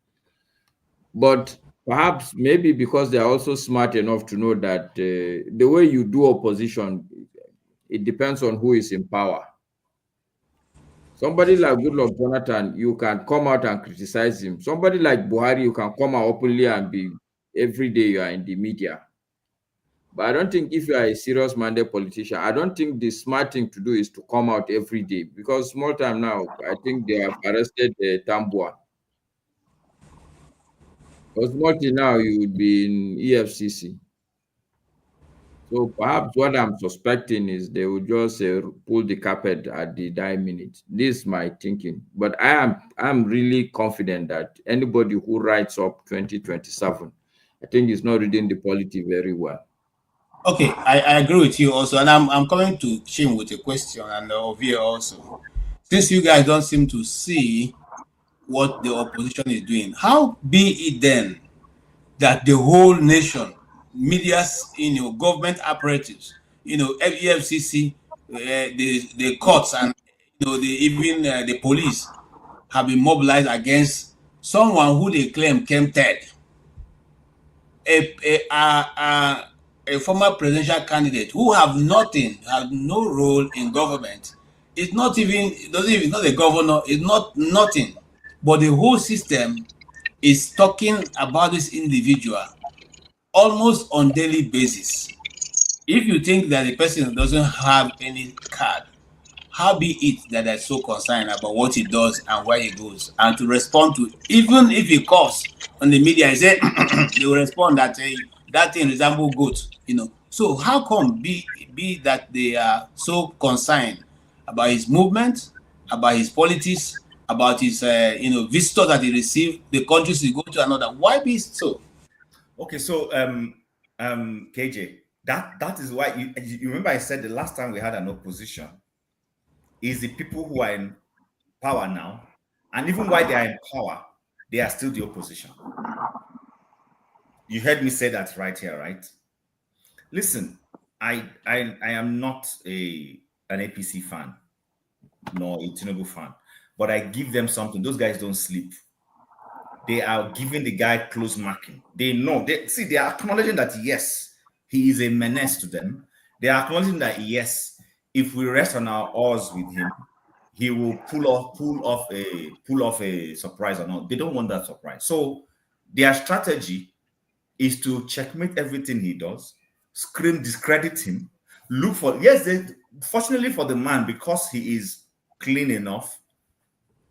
But perhaps maybe because they're also smart enough to know that the way you do opposition, it depends on who is in power. Somebody like Goodluck Jonathan, you can come out and criticize him. Somebody like Buhari, you can come out openly and every day you are in the media. But I don't think if you are a serious-minded politician, I don't think the smart thing to do is to come out every day, because small time now, I think they have arrested Tambua. Because small time now, you would be in EFCC. So perhaps what I'm suspecting is they will just pull the carpet at the dying minute. This is my thinking. But I'm really confident that anybody who writes up 2027, I think is not reading the polity very well. Okay, I agree with you also. And I'm coming to Chim with a question, and Ovie also. Since you guys don't seem to see what the opposition is doing, how be it then that the whole nation, media's, government apparatus, EFCC, the courts, and even the police have been mobilized against someone who they claim came third, a former presidential candidate who have no role in government. It's not a governor. It's nothing, but the whole system is talking about this individual almost on daily basis. If you think that the person doesn't have any card, how be it that they're so concerned about what he does and where he goes, and to respond to, even if he coughs on the media, he said they will respond that that thing resembles goat, So how come be that they are so concerned about his movement, about his politics, about his visitors that he received, the countries he go to, another? Why be so? Okay, so KJ, that is why you remember I said the last time we had an opposition is the people who are in power now, and even while they are in power, they are still the opposition. You heard me say that right here, right? Listen, I am not an APC fan, nor a Tinubu fan, but I give them something. Those guys don't sleep. They are giving the guy close marking. They know. They are acknowledging that, yes, he is a menace to them. They are acknowledging that, yes, if we rest on our oars with him, he will pull off a surprise or not. They don't want that surprise. So their strategy is to checkmate everything he does, discredit him, look for, fortunately for the man, because he is clean enough,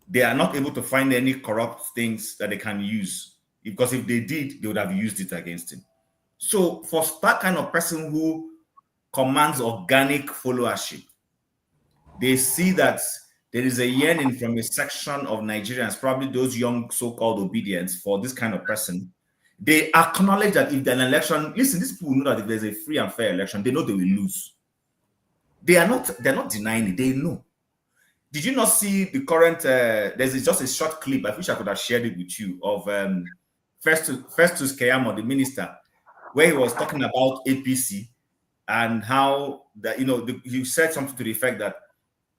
they are not able to find any corrupt things that they can use, because if they did, they would have used it against him. So for that kind of person who commands organic followership, they see that there is a yearning from a section of Nigerians, probably those young so-called obedience, for this kind of person. They acknowledge that if there's an election, listen, these people know that if there's a free and fair election, they know they will lose. They're not denying it, they know. Did you not see the current, there's just a short clip, I wish I could have shared it with you, of Festus Keyamo, the minister, where he was talking about APC and how that, you said something to the effect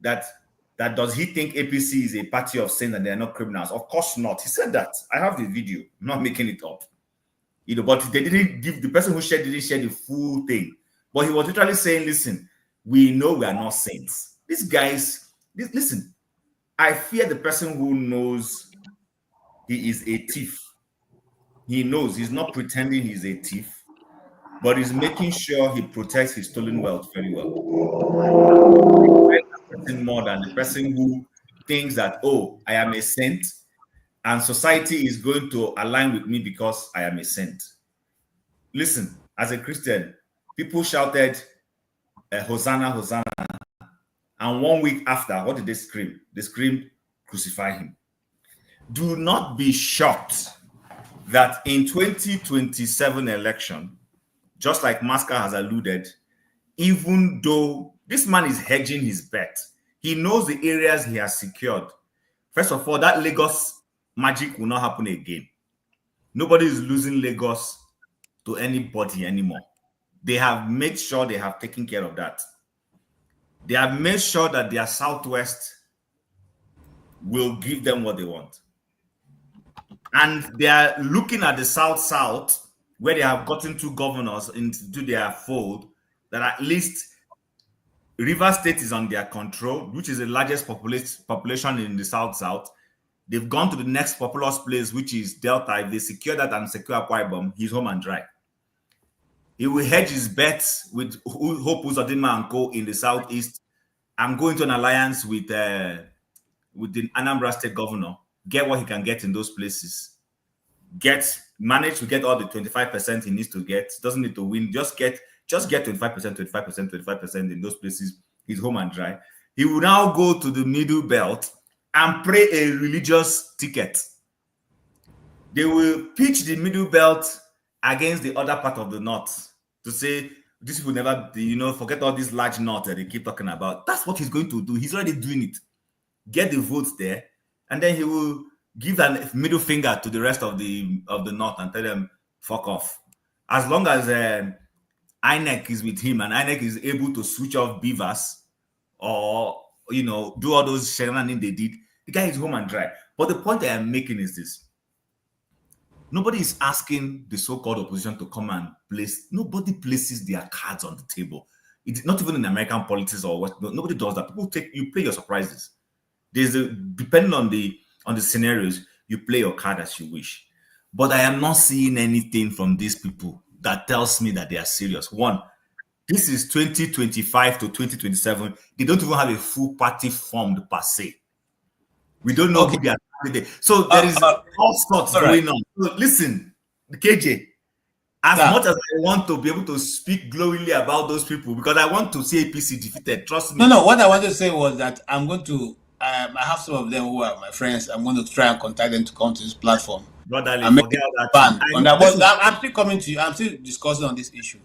that does he think APC is a party of sin and they're not criminals? Of course not. He said that. I have the video. I'm not making it up. But they didn't give, the person who shared didn't share the full thing. But he was literally saying, listen, we know we are not saints. These guys, listen, I fear the person who knows he is a thief. He knows he's not pretending he's a thief, but he's making sure he protects his stolen wealth very well. More than the person who thinks that, oh, I am a saint and society is going to align with me because I am a saint. Listen, as a Christian, people shouted, Hosanna, Hosanna. And 1 week after, what did they scream? They screamed, crucify him. Do not be shocked that in 2027 election, just like Maska has alluded, even though this man is hedging his bet, he knows the areas he has secured. First of all, that Lagos magic will not happen again. Nobody is losing Lagos to anybody anymore. They have made sure they have taken care of that. They have made sure that their Southwest will give them what they want. And they are looking at the South, where they have gotten two governors into their fold, that at least Rivers State is on their control, which is the largest population in the South. They've gone to the next populous place, which is Delta. If they secure that and secure Akwa Ibom, he's home and dry. He will hedge his bets with Hope Uzodinma and Co. in the Southeast. I'm going to an alliance with the Anambra State governor. Get what he can get in those places. Manage to get all the 25% he needs to get. Doesn't need to win. Just get 25% in those places. He's home and dry. He will now go to the middle belt and play a religious ticket. They will pitch the middle belt against the other part of the north to say, these people never, forget all these large north that they keep talking about. That's what he's going to do. He's already doing it. Get the votes there, and then he will give a middle finger to the rest of the north and tell them, fuck off. As long as INEC is with him and INEC is able to switch off beavers or, do all those shenanigans they did, the guy is home and dry. But the point I am making is this. Nobody is asking the so-called opposition to come and place. Nobody places their cards on the table. It's not even in American politics or what. Nobody does that. You play your surprises. Depending on the scenarios, you play your card as you wish. But I am not seeing anything from these people that tells me that they are serious. One, this is 2025 to 2027. They don't even have a full party formed per se. We don't know who they are. So there is all sorts going on. So listen, KJ, as much as I want to be able to speak glowingly about those people, because I want to see APC defeated, trust me. No, what I wanted to say was that I'm going to, I have some of them who are my friends. I'm going to try and contact them to come to this platform. Brother, I'm still coming to you. I'm still discussing on this issue.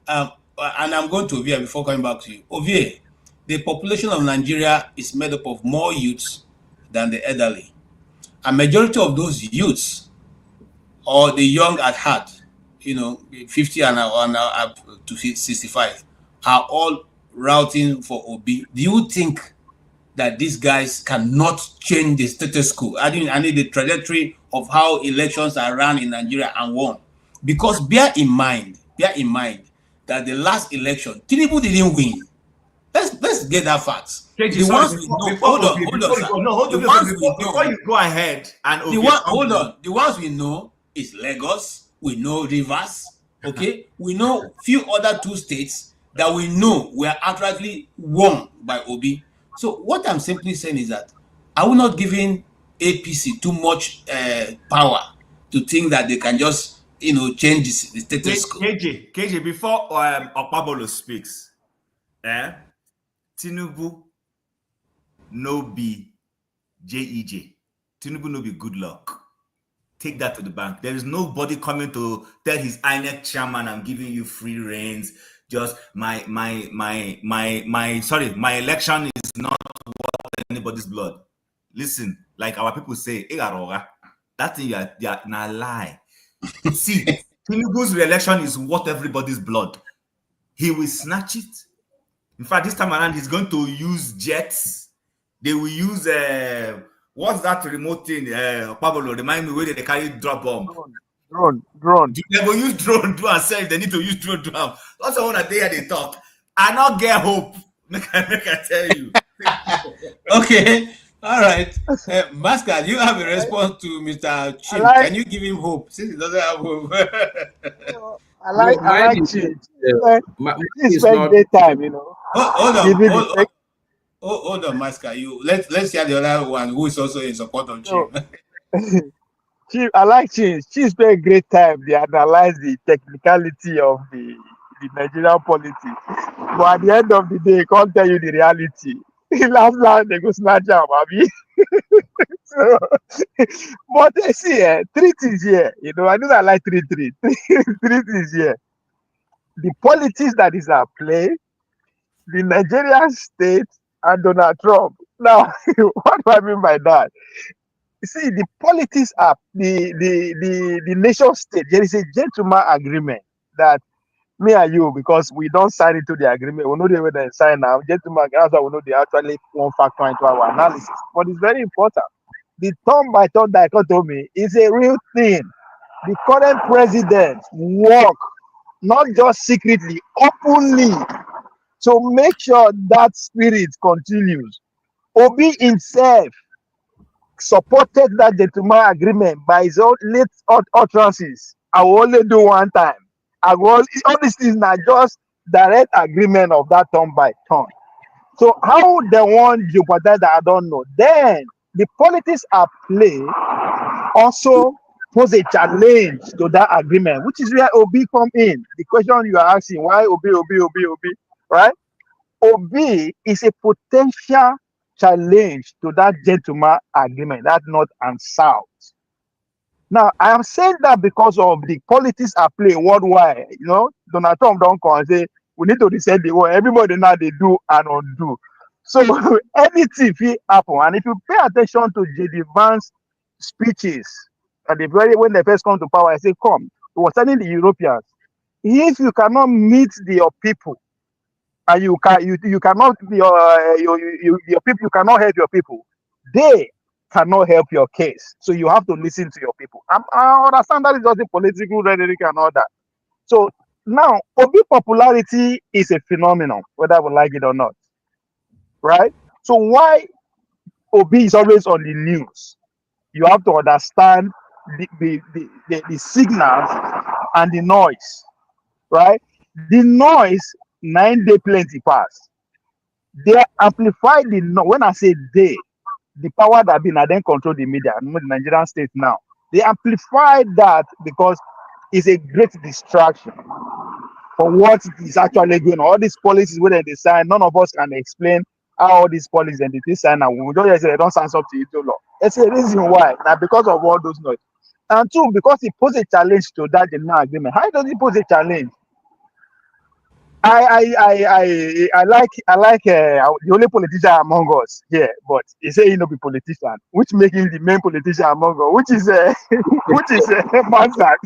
And I'm going to Ovie before coming back to you. Ovie, the population of Nigeria is made up of more youths than the elderly. A majority of those youths, or the young at heart, 50 and up to 65, are all routing for Obi. Do you think that these guys cannot change the status quo? I need the trajectory of how elections are run in Nigeria and won. Because bear in mind that the last election, Tinubu didn't win. Let's get that fact. Before you go ahead and the ones we know is Lagos, we know Rivers, okay? We know few other two states that we know were outrightly won by Obi. So what I'm simply saying is that are we not giving APC too much power to think that they can just change the status quo? KJ, before Okpabolo speaks, Tinubu no be JEJ. Tinubu no be good luck. Take that to the bank. There is nobody coming to tell his INEC chairman, I'm giving you free reins. Just my election is not worth anybody's blood. Listen, like our people say, that thing you're not lie. See, Tinubu's re-election is worth everybody's blood. He will snatch it. In fact, this time around, he's going to use jets. They will use what's that remote thing? Pablo, remind me where they carry drop bomb. Drone. They will use drone to say if they need to use drone. That's the one that they talk. I not get hope. Make I tell you. Okay. All right. Mascot, you have a response to Mr. Chim. Can you give him hope since he doesn't have hope? I like Chim. It's not great time, you know. Hold on, Mascot. Let's hear the other one who is also in support of Chim. Chim, I like Chim. Chim spent great time. They analyze the technicality of the Nigerian politics. But at the end of the day, he can't tell you the reality. last they go snatch out, baby. So, but see, three things here. You know, I know I like three things here. The politics that is at play, the Nigerian state, and Donald Trump. Now, what do I mean by that? See, the politics are the nation state. There is a gentleman agreement that me and you, because we don't sign into the agreement, we know the way they sign now. Gentleman, that's why we know they actually one factor into our analysis. But it's very important. The turn by turn dichotomy is a real thing. The current president work not just secretly, openly, to make sure that spirit continues. Obi himself supported that gentleman agreement by his own late utterances. I will only do one time. All these things are just direct agreement of that turn by turn. So how they want jeopardize that, I don't know. Then the politics at play also pose a challenge to that agreement, which is where Obi come in. The question you are asking, why Obi, right? Obi is a potential challenge to that gentleman agreement, that North and South. Now, I am saying that because of the politics at play worldwide. You know, Donald Trump don't come and say, we need to reset the world. Everybody now they do and undo. So anything will happen. And if you pay attention to J.D. Vance's speeches, at the when they first come to power, I say, come. He was telling the Europeans, if you cannot meet your people, and you cannot your people, you cannot help your people, they cannot help your case. So you have to listen to your people. I understand that is just a political rhetoric and all that. So now, Obi popularity is a phenomenon, whether we like it or not, right? So why Obi is always on the news? You have to understand the signals and the noise, right? The noise 9 day plenty pass. They amplify the when I say they, the power that been then control the media, the Nigerian state now. They amplify that because it's a great distraction for what is actually going on. All these policies where they sign, none of us can explain how all these policies and they sign now. We don't say they don't sign up to it law. It's a reason why. Now because of all those noise. And two, because it poses a challenge to that general agreement. How does it pose a challenge? I like the only politician among us here, but he say he no be politician, which make him the main politician among us, which is Manzak.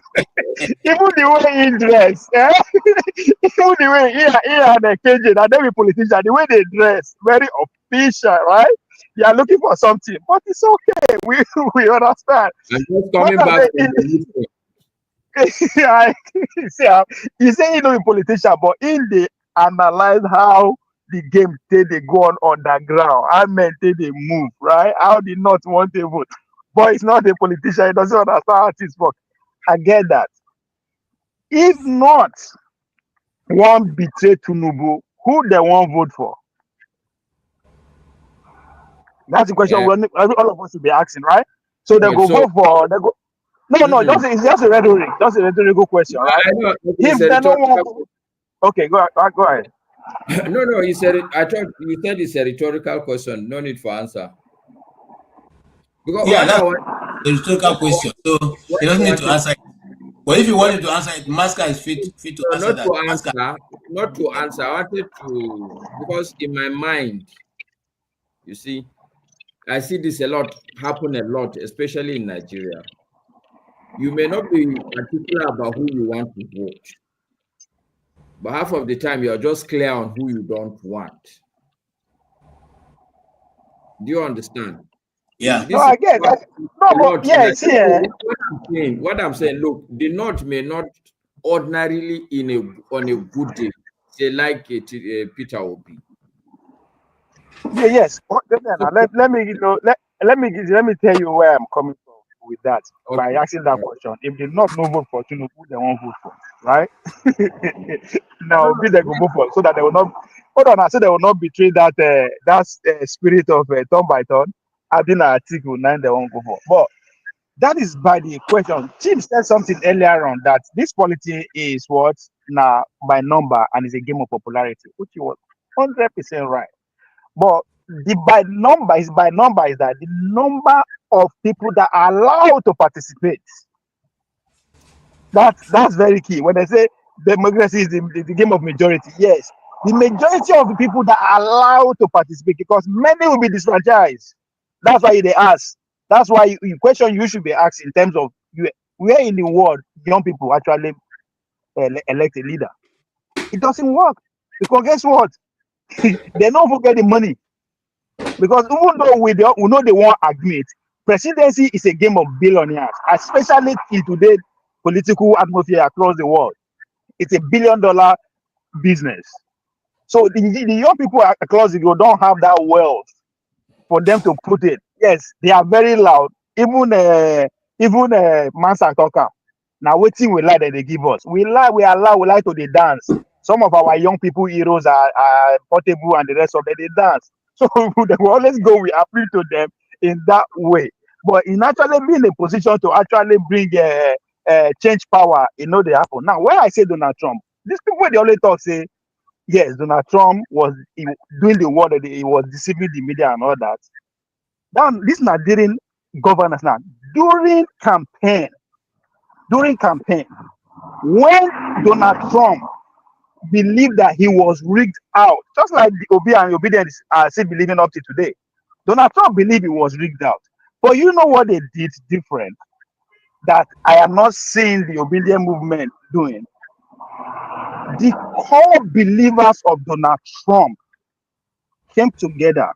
Even the way he dress, even the way he and the KJ, that they be politician, the way they dress, very official, right? You are looking for something, but it's okay. We understand. I'm just coming back. He say he no be politician, but in the analyze how the game they go on underground, how men they move, right? How the not want to vote, but it's not a politician. He doesn't understand how things work. I get that. If not one betray Tinubu, who they won't vote for? That's the question all of us will be asking, right? So they go vote for No, it's just a rhetoric. Just a rhetorical question, right? If they don't want, okay, go ahead. No, you said it. I thought you said it's a rhetorical question. No need for answer. Because that's a rhetorical question. So he doesn't need to answer it. But if you wanted to answer it, Masca is fit to answer that. Not to answer. I wanted to, because in my mind, you see, I see this happen a lot, especially in Nigeria. You may not be particular about who you want to vote, but half of the time you're just clear on who you don't want. Do you understand? Yeah. No, I get that. No, but yeah, what I'm saying, look, the North may not ordinarily on a good day say like Peter Obi. Yes. Let me tell you where I'm coming from with that by asking that question. If they not no vote for Tinubu, who they won't vote for, right? Now be they go vote for so that they will not. Hold on, I said they will not betray that spirit of turn by turn. I think Article 9 they won't go for, but that is by the question. Tim said something earlier on that this polity is what now by number and is a game of popularity, which he was 100% right. But the by number is that the number of people that are allowed to participate. That's very key. When they say democracy is the game of majority, yes, the majority of the people that are allowed to participate, because many will be disfranchised. That's why they ask. That's why the question you should be asked in terms of where in the world young people actually elect a leader. It doesn't work because guess what? They don't forget the money. Because even though we know they won't admit, presidency is a game of billionaires, especially in today's political atmosphere across the world. It's $1 billion business. So the young people across the world don't have that wealth for them to put it. Yes, they are very loud. Even Mansa Toka. Now waiting we lie that they give us. We lie to the dance. Some of our young people heroes are Portable and the rest of them, they dance. So they will always go, we appeal to them in that way. But in actually being in a position to actually bring change power, they happen. Now, when I say Donald Trump, these people, they only talk, say, yes, Donald Trump was doing the work that he was deceiving the media and all that. Now, this Nigerian governance now, during campaign, when Donald Trump believed that he was rigged out, just like the Obi and Obedience are still believing up to today. Donald Trump believed he was rigged out. But you know what they did different that I am not seeing the Obedience movement doing? The core believers of Donald Trump came together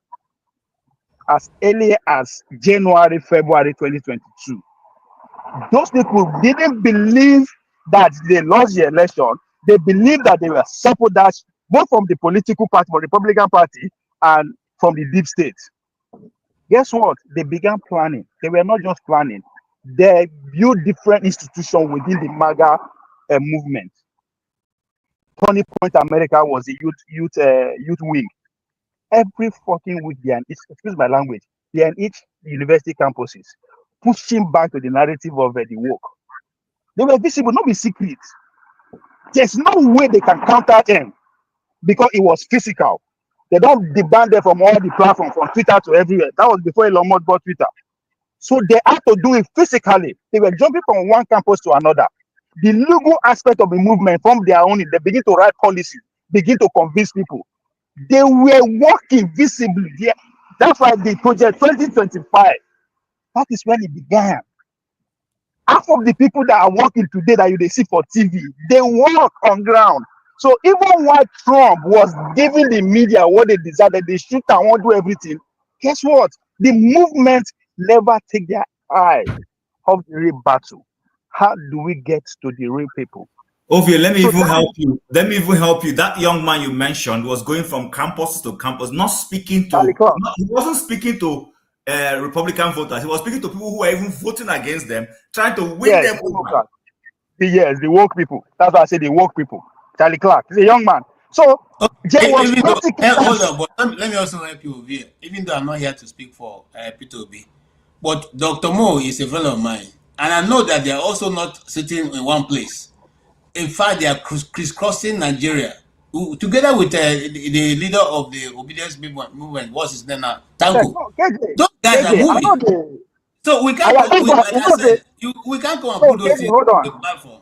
as early as January, February 2022. Those people didn't believe that they lost the election. They believed that they were sabotaged both from the political party, from the Republican Party, and from the deep state. Guess what? They began planning. They were not just planning. They built different institutions within the MAGA movement. Turning Point America was the youth wing. Every fucking week, excuse my language, they are in each university campuses, pushing back to the narrative of the woke. They were visible, not be secret. There's no way they can counter them because it was physical. They don't deban them from all the platforms, from Twitter to everywhere. That was before Elon Musk bought Twitter. So they had to do it physically. They were jumping from one campus to another. The legal aspect of the movement from their own, they begin to write policies, begin to convince people. They were working visibly. That's why the project 2025, that is when it began. Half of the people that are working today that you see for TV, they work on ground. So even while Trump was giving the media what they decided, they shoot and won't do everything. Guess what? The movement never take their eye off the real battle. How do we get to the real people? Ovie, let me even help you. Let me even help you. That young man you mentioned was going from campus to campus, not speaking to. He wasn't speaking to Republican voters. He was speaking to people who were even voting against them, trying to win them over. Yes, the woke people. That's why I say the woke people. Charlie Clark, he's a young man. So there was hold on, but let me also help you over here. Even though I'm not here to speak for P2B, but Dr. Mo is a friend of mine, and I know that they are also not sitting in one place. In fact, they are crisscrossing Nigeria together with the leader of the obedience movement. What's his name now? Tanko. Those guys are moving. So we can't. We can't come and put those things on the platform.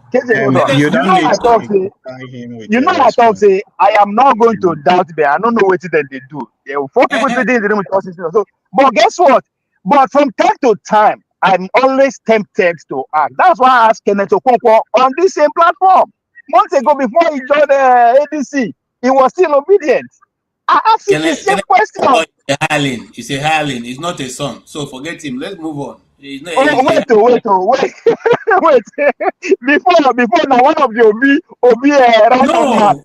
You don't need to tie him with I talk say I am not going to doubt them. I don't know what they do. There were 4 people sitting in the room with us. So, but guess what? But from time to time, I'm always tempted to act. That's why I asked Kenneth Okonkwo on this same platform. Months ago, before he joined ADC, he was still obedient. I asked him the same question. He's a hireling. He's not a son. So forget him. Let's move on. Wait. Before now, one of the Obi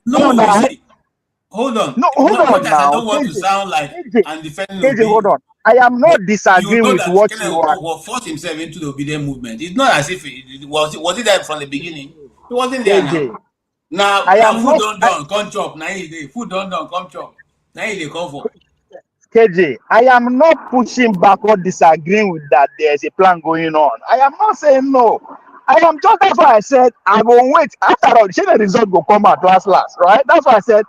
no. hold on. No, hold on now. I don't want to sound like I'm defending KJ, hold on. I am not disagreeing with what you are. Forced himself into the obedient movement. It's not as if it was it there from the beginning. He wasn't there KJ, now. Now food done, come chop. Now food done, come chop. Now they come for. KJ, I am not pushing back or disagreeing with that there's a plan going on. I am not saying no. I am just, that's why I said I will wait. After all, the result will come out last, right? That's why I said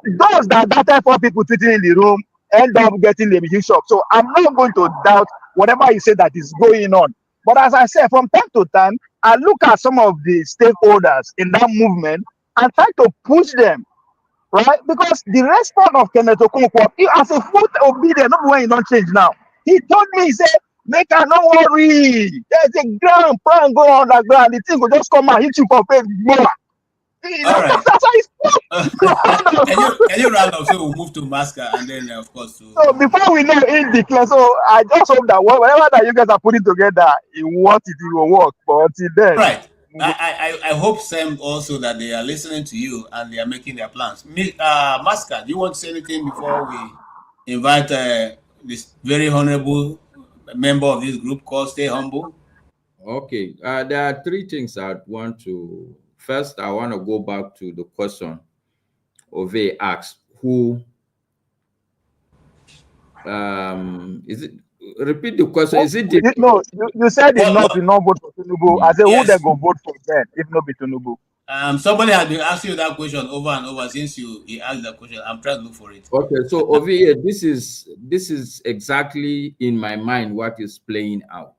those that time for people sitting in the room end up getting the big shock. So I'm not going to doubt whatever you say that is going on. But as I said, from time to time, I look at some of the stakeholders in that movement and try to push them. Right? Because the response of Kenneth Okonkwo, as a full obedient, not when you don't change now. He told me, he said, make her no worry. There's a grand plan going on the ground. The thing will just come and hit you for face. All right. That's how he spoke. Can you round up so we'll move to Masca and then of course so before we know in declare, so I just hope that whatever that you guys are putting together, it will work. But until then. Right. I hope, Sam, also that they are listening to you and they are making their plans. Masca, do you want to say anything before we invite this very honorable member of this group called Stay Humble? Okay. There are three things I want to... First, I want to go back to the question Ove asked, who... is it... Repeat the question. Is it the... No, you said it's not vote for Tinubu. I said, who they go vote for then, if not be Tinubu? Somebody has been asking you that question over and over since he asked that question. I'm trying to look for it. Okay, so over here, this is exactly in my mind what is playing out.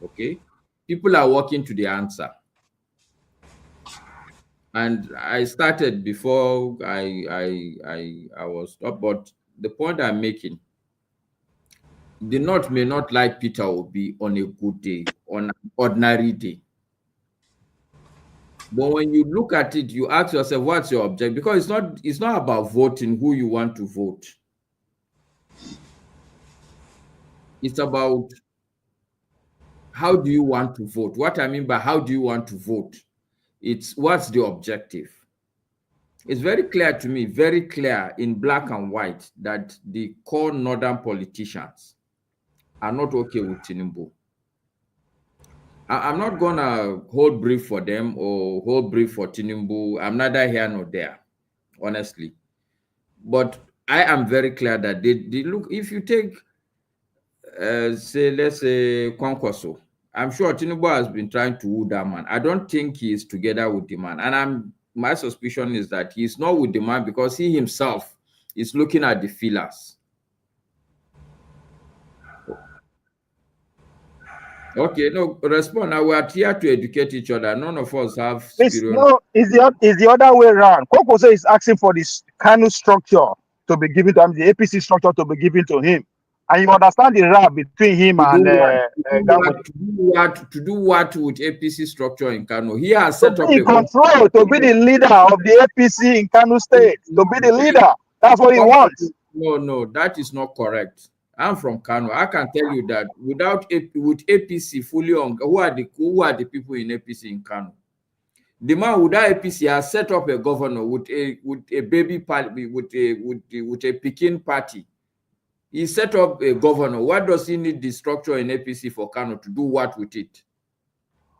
Okay, people are walking to the answer, and I started before I was up, but the point I'm making. The North may not like Peter Obi on a good day, on an ordinary day. But when you look at it, you ask yourself, what's your objective? Because it's not about voting who you want to vote. It's about how do you want to vote? What I mean by how do you want to vote? It's what's the objective? It's very clear to me, very clear in black and white, that the core northern politicians are not okay with Tinubu. I'm not gonna hold brief for them or hold brief for Tinubu. I'm neither here nor there, honestly. But I am very clear that they look. If you take, let's say Kwankwaso, I'm sure Tinubu has been trying to woo that man. I don't think he is together with the man, and my suspicion is that he's not with the man because he himself is looking at the feelers. Okay, no, respond. Now we are here to educate each other. None of us have. It's the other way around. Kwankwaso is asking for this Kanu structure to be given to him, the APC structure to be given to him, and you understand the rap between him and to do what with APC structure in Kanu? He has set up a control to be the leader of the APC in Kanu State. To be the leader, that's what he wants. No, that is not correct. I'm from Kano. I can tell you that with APC fully on, who are the people in APC in Kano? The man without APC has set up a governor with a baby party, with a Peking party. He set up a governor. What does he need the structure in APC for Kano to do what with it?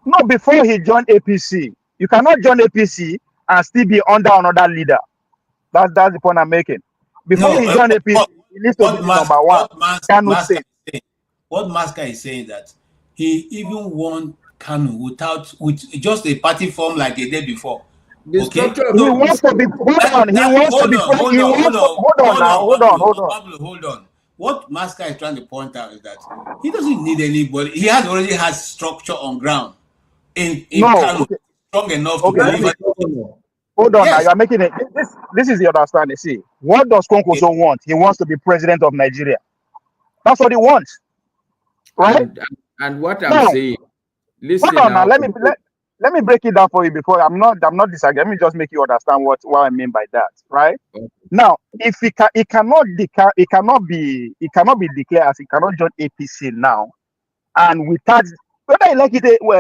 No, before he joined APC, you cannot join APC and still be under another leader. That's the point I'm making. Before he joined APC. He needs to be number one. What Masca is saying that he even won Kanu with just a party form like they did before. Okay? He wants to be. Hold on. What Masca is trying to point out is that he doesn't need anybody. He already has structure on ground in Kanu, strong enough to deliver. Hold on, now you're making it. This is the understanding. See, what does Kwankwaso want? He wants to be president of Nigeria. That's what he wants, right? And what I'm saying, listen. Hold on now. Let me break it down for you before I'm not disagreeing. Let me just make you understand what I mean by that, right? Okay. Now, if he cannot be declared as he cannot join APC now, and without whether you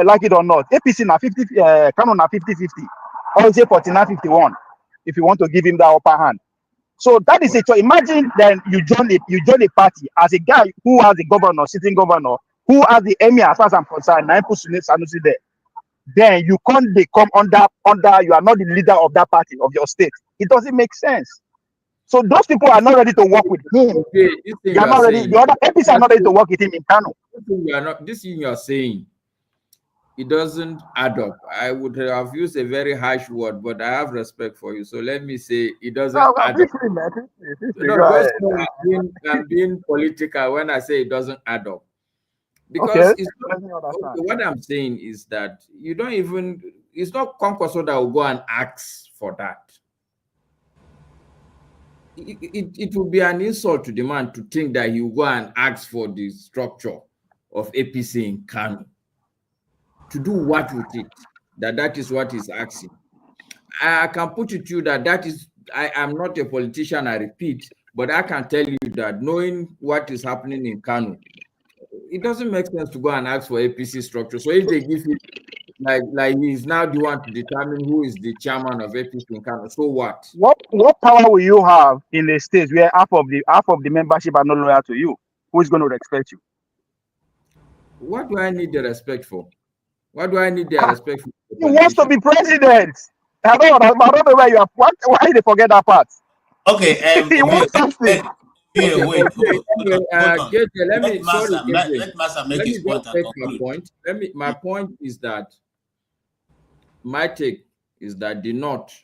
like it or not, APC na 50, Kano na 50-50. Or is it 49-51? if you want to give him that upper hand. So that is it. So imagine then you join a party as a guy who has the governor, sitting governor, who has the emir, as far as I'm concerned, Sanusi there. Then you can't become under, you are not the leader of that party, of your state. It doesn't make sense. So those people are not ready to work with him. Okay, they are not ready. The other MPs are not ready to work with him in Kano. This thing you are saying, it doesn't add up. I would have used a very harsh word, but I have respect for you. So let me say it doesn't add up. I'm being political when I say it doesn't add up. Because what I'm saying is that you don't even, it's not Concourse that will go and ask for that. It would be an insult to the man to think that he will go and ask for the structure of APC in Kano. To do what with it? That is what he's asking. I can put it to you that is, I am not a politician, I repeat, but I can tell you that knowing what is happening in Kano, it doesn't make sense to go and ask for APC structure. So if they give it, like he's now the one to determine who is the chairman of APC in Kano, so what? What power will you have in a state where half of the membership are not loyal to you? Who is going to respect you? What do I need the respect for? What do I need the respect for? He wants to be president. I don't know where you are. Why did they forget that part? Okay, he wants something. Wait. Let Massa make his point and conclude. My point is that my take is that the North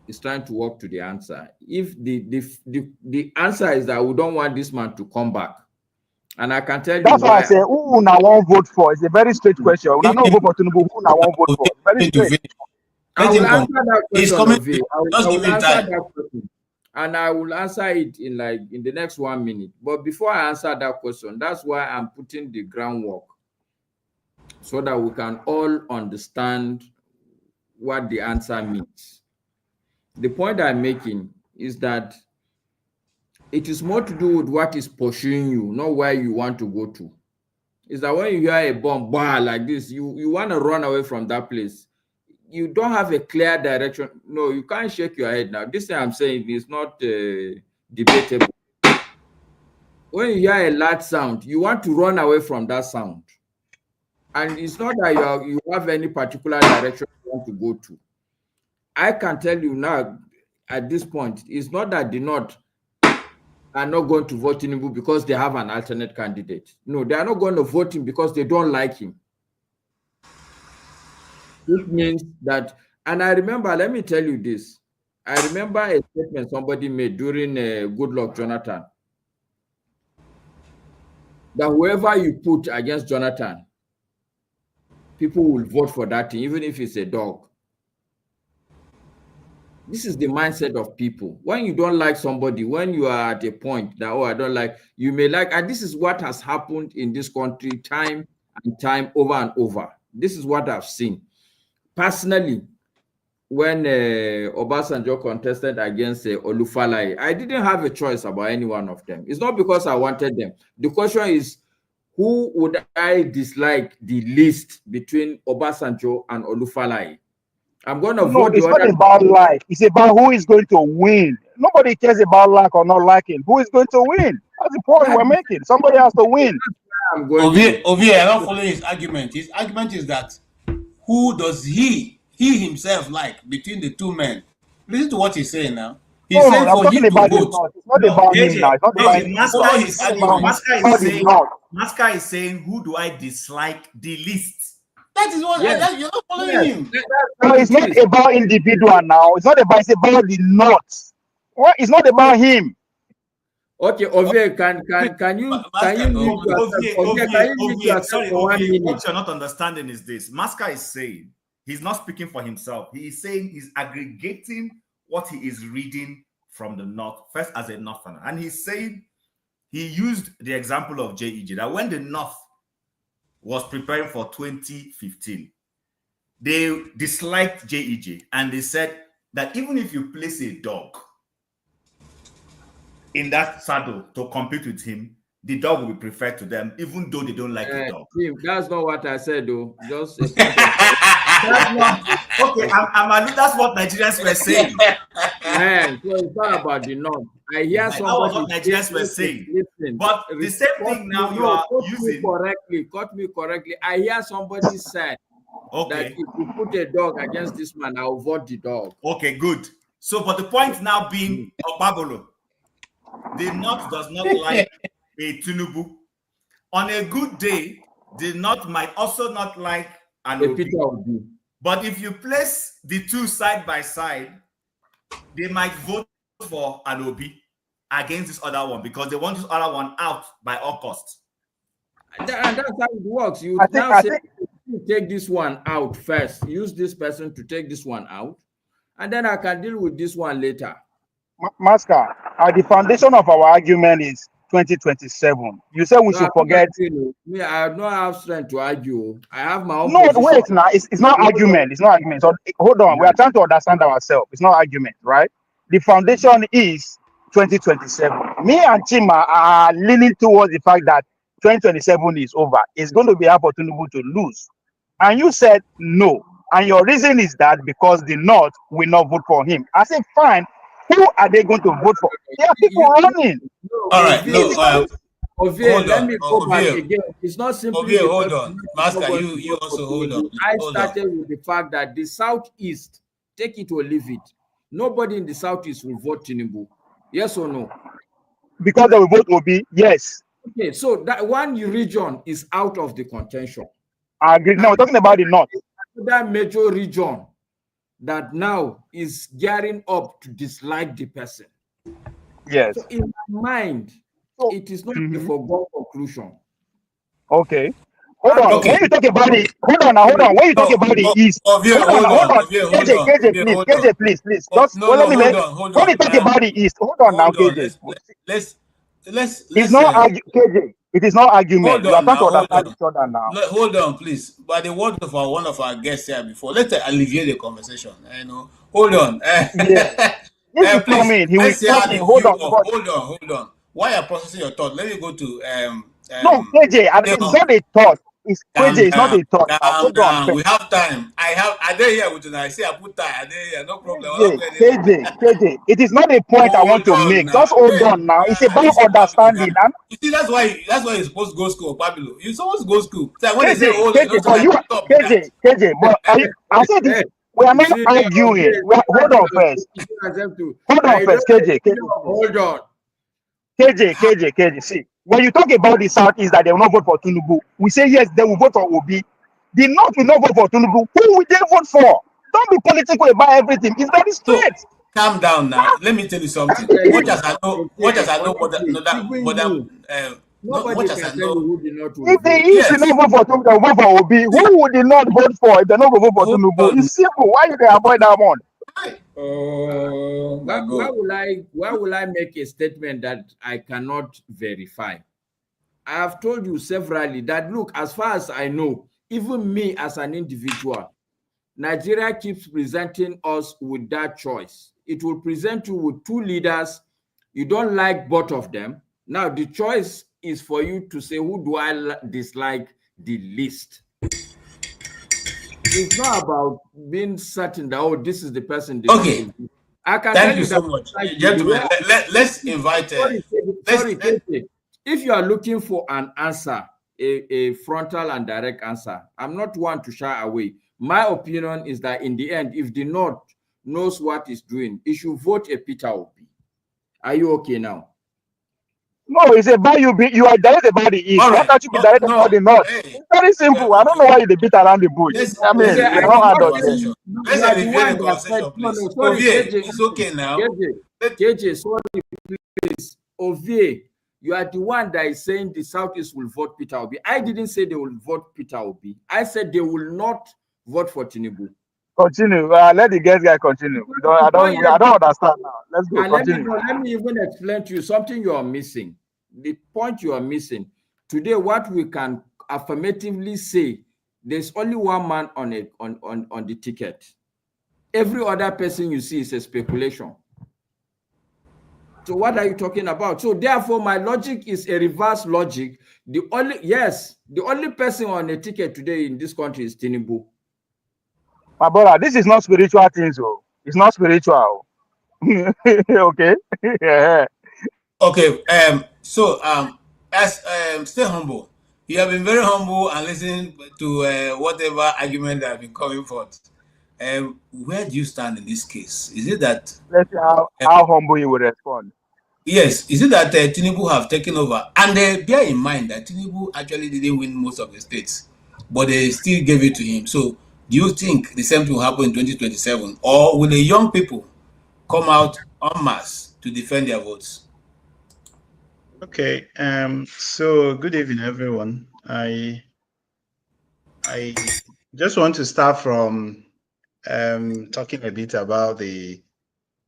is trying to work to the answer. If the answer is that we don't want this man to come back, and I can tell you that's why I say who now won't vote for. It's a very straight question. We don't vote for Tinubu. Who now won't vote for? Very straight. I will answer that question. I will answer that question. And I will answer it in the next 1 minute. But before I answer that question, that's why I'm putting the groundwork so that we can all understand what the answer means. The point I'm making is that it is more to do with what is pursuing you, not where you want to go to. Is that when you hear a bomb like this, you want to run away from that place. You don't have a clear direction. No, you can't shake your head now. This thing I'm saying is not debatable. When you hear a loud sound, you want to run away from that sound. And it's not that you have any particular direction you want to go to. I can tell you now, at this point, it's not that the North are not going to vote Tinubu because they have an alternate candidate. No, they are not going to vote him because they don't like him. Which means that, and I remember, let me tell you this. I remember a statement somebody made during Goodluck Jonathan, that whoever you put against Jonathan, people will vote for that thing, even if it's a dog. This is the mindset of people. When you don't like somebody, when you are at a point that, I don't like, you may like, and this is what has happened in this country time and time over and over. This is what I've seen. Personally, when Obasanjo contested against Olufalaye, I didn't have a choice about any one of them. It's not because I wanted them. The question is, who would I dislike the least between Obasanjo and Olufalaye? I'm going to vote. It's not about like. It's about who is going to win. Nobody cares about like or not liking. Who is going to win? That's the point we're making. Somebody has to win. Ovie, I'm not following his argument. His argument is that who does he himself like between the two men? Listen to what he's saying now. He's saying for him to vote. It's not about him now. It's not about Maska is saying, who do I dislike the least? That is what you're not following him. No, it's not about individual now. It's not about. It's about the North. Well, it's not about him. Okay, Ovie, can you what you're not understanding is this. Maska is saying he's not speaking for himself. He is saying he's aggregating what he is reading from the North, first as a Northerner. And he's saying he used the example of JEJ, that when the North was preparing for 2015, they disliked JEJ, and they said that even if you place a dog in that saddle to compete with him, the dog will be preferred to them, even though they don't like the dog. That's not what I said, though. Just Okay, that's what Nigerians were saying. Man, so it's not about the north. I hear somebody. That was what Nigerians were saying. Listen, but the same thing now you are using. Cut me correctly. I hear somebody say that if you put a dog against this man, I'll vote the dog. Okay, good. So, but the point now being, Obabolo, the North does not like a Tinubu. On a good day, the North might also not like an Obi. But if you place the two side by side, they might vote for an Obi against this other one because they want this other one out by all costs. And that's how it works. You take this one out first. Use this person to take this one out, and then I can deal with this one later. Masker, the foundation of our argument is 2027. You said we should forget. Me, I don't have strength to argue. I have my own. No, wait now. It's not argument. It's not argument. So hold on. We are trying to understand ourselves. It's not argument, right? The foundation is 2027. Me and Chima are leaning towards the fact that 2027 is over. It's going to be an opportunity to lose. And you said no. And your reason is that because the North will not vote for him. I said, fine. Who are they going to vote for? There are people running. All right. Let me go back again. It's not simply. Hold on. Master, you also hold on. I started with the fact that the Southeast, take it or leave it, nobody in the Southeast will vote Tinubu. Yes or no? Because they will vote Obi, yes. Okay, so that one region is out of the contention. I agree. Now we're talking about the North. That major region that now is gearing up to dislike the person. Yes. So in my mind, it is not a foregone conclusion. Okay. Hold on. Okay. When you talk about it, hold on. When you talk about the East, hold on. KJ, please. Just let me make. When you talk about the East, hold on now, KJ. Let's. It's not KJ. It is not argument. You are trying to understand each other now. Hold on, please. By the word of one of our guests here before, let's alleviate the conversation. Hold on. Please. Hold on. While you're processing your thought, let me go to no, KJ. It's not a thought. It's KJ. It's not a thought. Hold on. We have time. I did here with you. I say I put time. I did here. No problem. KJ. It is not a point I want to make. Just hold on now. It's about understanding. You see, that's why you're supposed to go to school, Pablo. You're supposed to go to school. So when KJ, they say, hold on, KJ, but I said this. We are not arguing. Hold on first. KJ. Hold on. KJ. See, when you talk about the Southeast that they will not vote for Tinubu, we say yes, they will vote for Obi. The North will not vote for Tinubu. Who will they vote for? Don't be political about everything. It's very straight. Calm down now. Let me tell you something. What as I know, if the East will not vote for Tinubu, they will vote for Obi. Who would they not vote for if they not vote for Tinubu? It's simple. Why you can avoid that one? Why will I make a statement that I cannot verify? I have told you severally that, look, as far as I know, even me as an individual, Nigeria keeps presenting us with that choice. It will present you with two leaders. You don't like both of them. Now, the choice is for you to say, who do I dislike the least? It's not about being certain that, oh, this is the person. Okay. I can thank you so much. Gentlemen, let's invite... If you are looking for an answer, a frontal and direct answer, I'm not one to shy away. My opinion is that in the end, if the North knows what it's doing, it should vote a Peter Obi. Are you okay now? No, it's about you are direct about the East. Why can't you be direct about the North? It's very simple. I don't know why you beat around the bush. Let's it's okay now. KJ, sorry, please. Ovie, you are the one that is saying the Southeast will vote Peter Obi. I didn't say they will vote Peter Obi. I said they will not vote for Tinubu. Continue. Let the guest guy continue. I don't understand now. Let's go. Let me even explain to you something you are missing. The point you are missing today. What we can affirmatively say, there's only one man on the ticket. Every other person you see is a speculation. So what are you talking about? So therefore, my logic is a reverse logic. The only person on a ticket today in this country is Tinubu. My brother, this is not spiritual things, oh. It's not spiritual. Okay. Yeah. Okay. So as stay humble. You have been very humble and listening to whatever argument that have been coming forth. Where do you stand in this case? Is it that Let's see how humble he will respond. Yes, is it that Tinubu have taken over? And bear in mind that Tinubu actually didn't win most of the states, but they still gave it to him. So do you think the same thing will happen in 2027? Or will the young people come out en masse to defend their votes? Okay, so good evening, everyone. I just want to start from talking a bit about the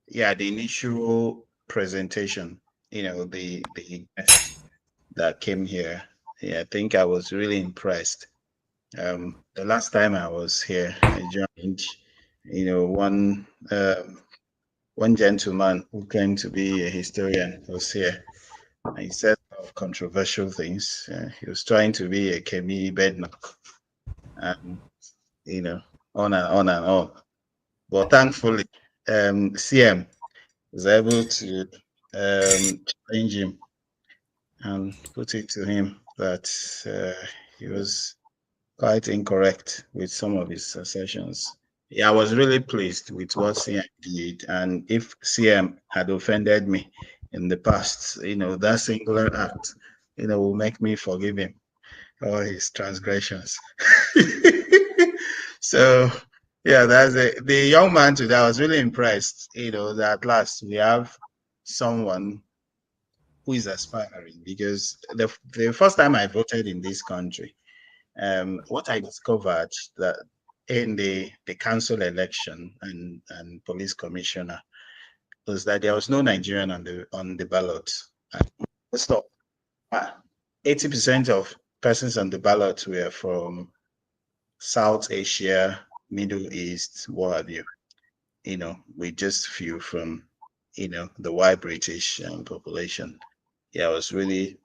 initial presentation, the guest that came here. Yeah, I think I was really impressed. The last time I was here, I joined, one gentleman who claimed to be a historian was here. He said of controversial things. He was trying to be a Kemi Bednock, and on and on and on. But thankfully, CM was able to challenge him and put it to him that he was quite incorrect with some of his assertions. Yeah, I was really pleased with what CM did, and if CM had offended me in the past, that singular act, will make me forgive him all his transgressions. So, yeah, that's it. The young man today, I was really impressed, that at last we have someone who is aspiring, because the first time I voted in this country, what I discovered that in the council election and police commissioner was that there was no Nigerian on the ballot. Stop. 80% of persons on the ballot were from South Asia, Middle East, what have you. We just few from the white British population. Yeah, I was really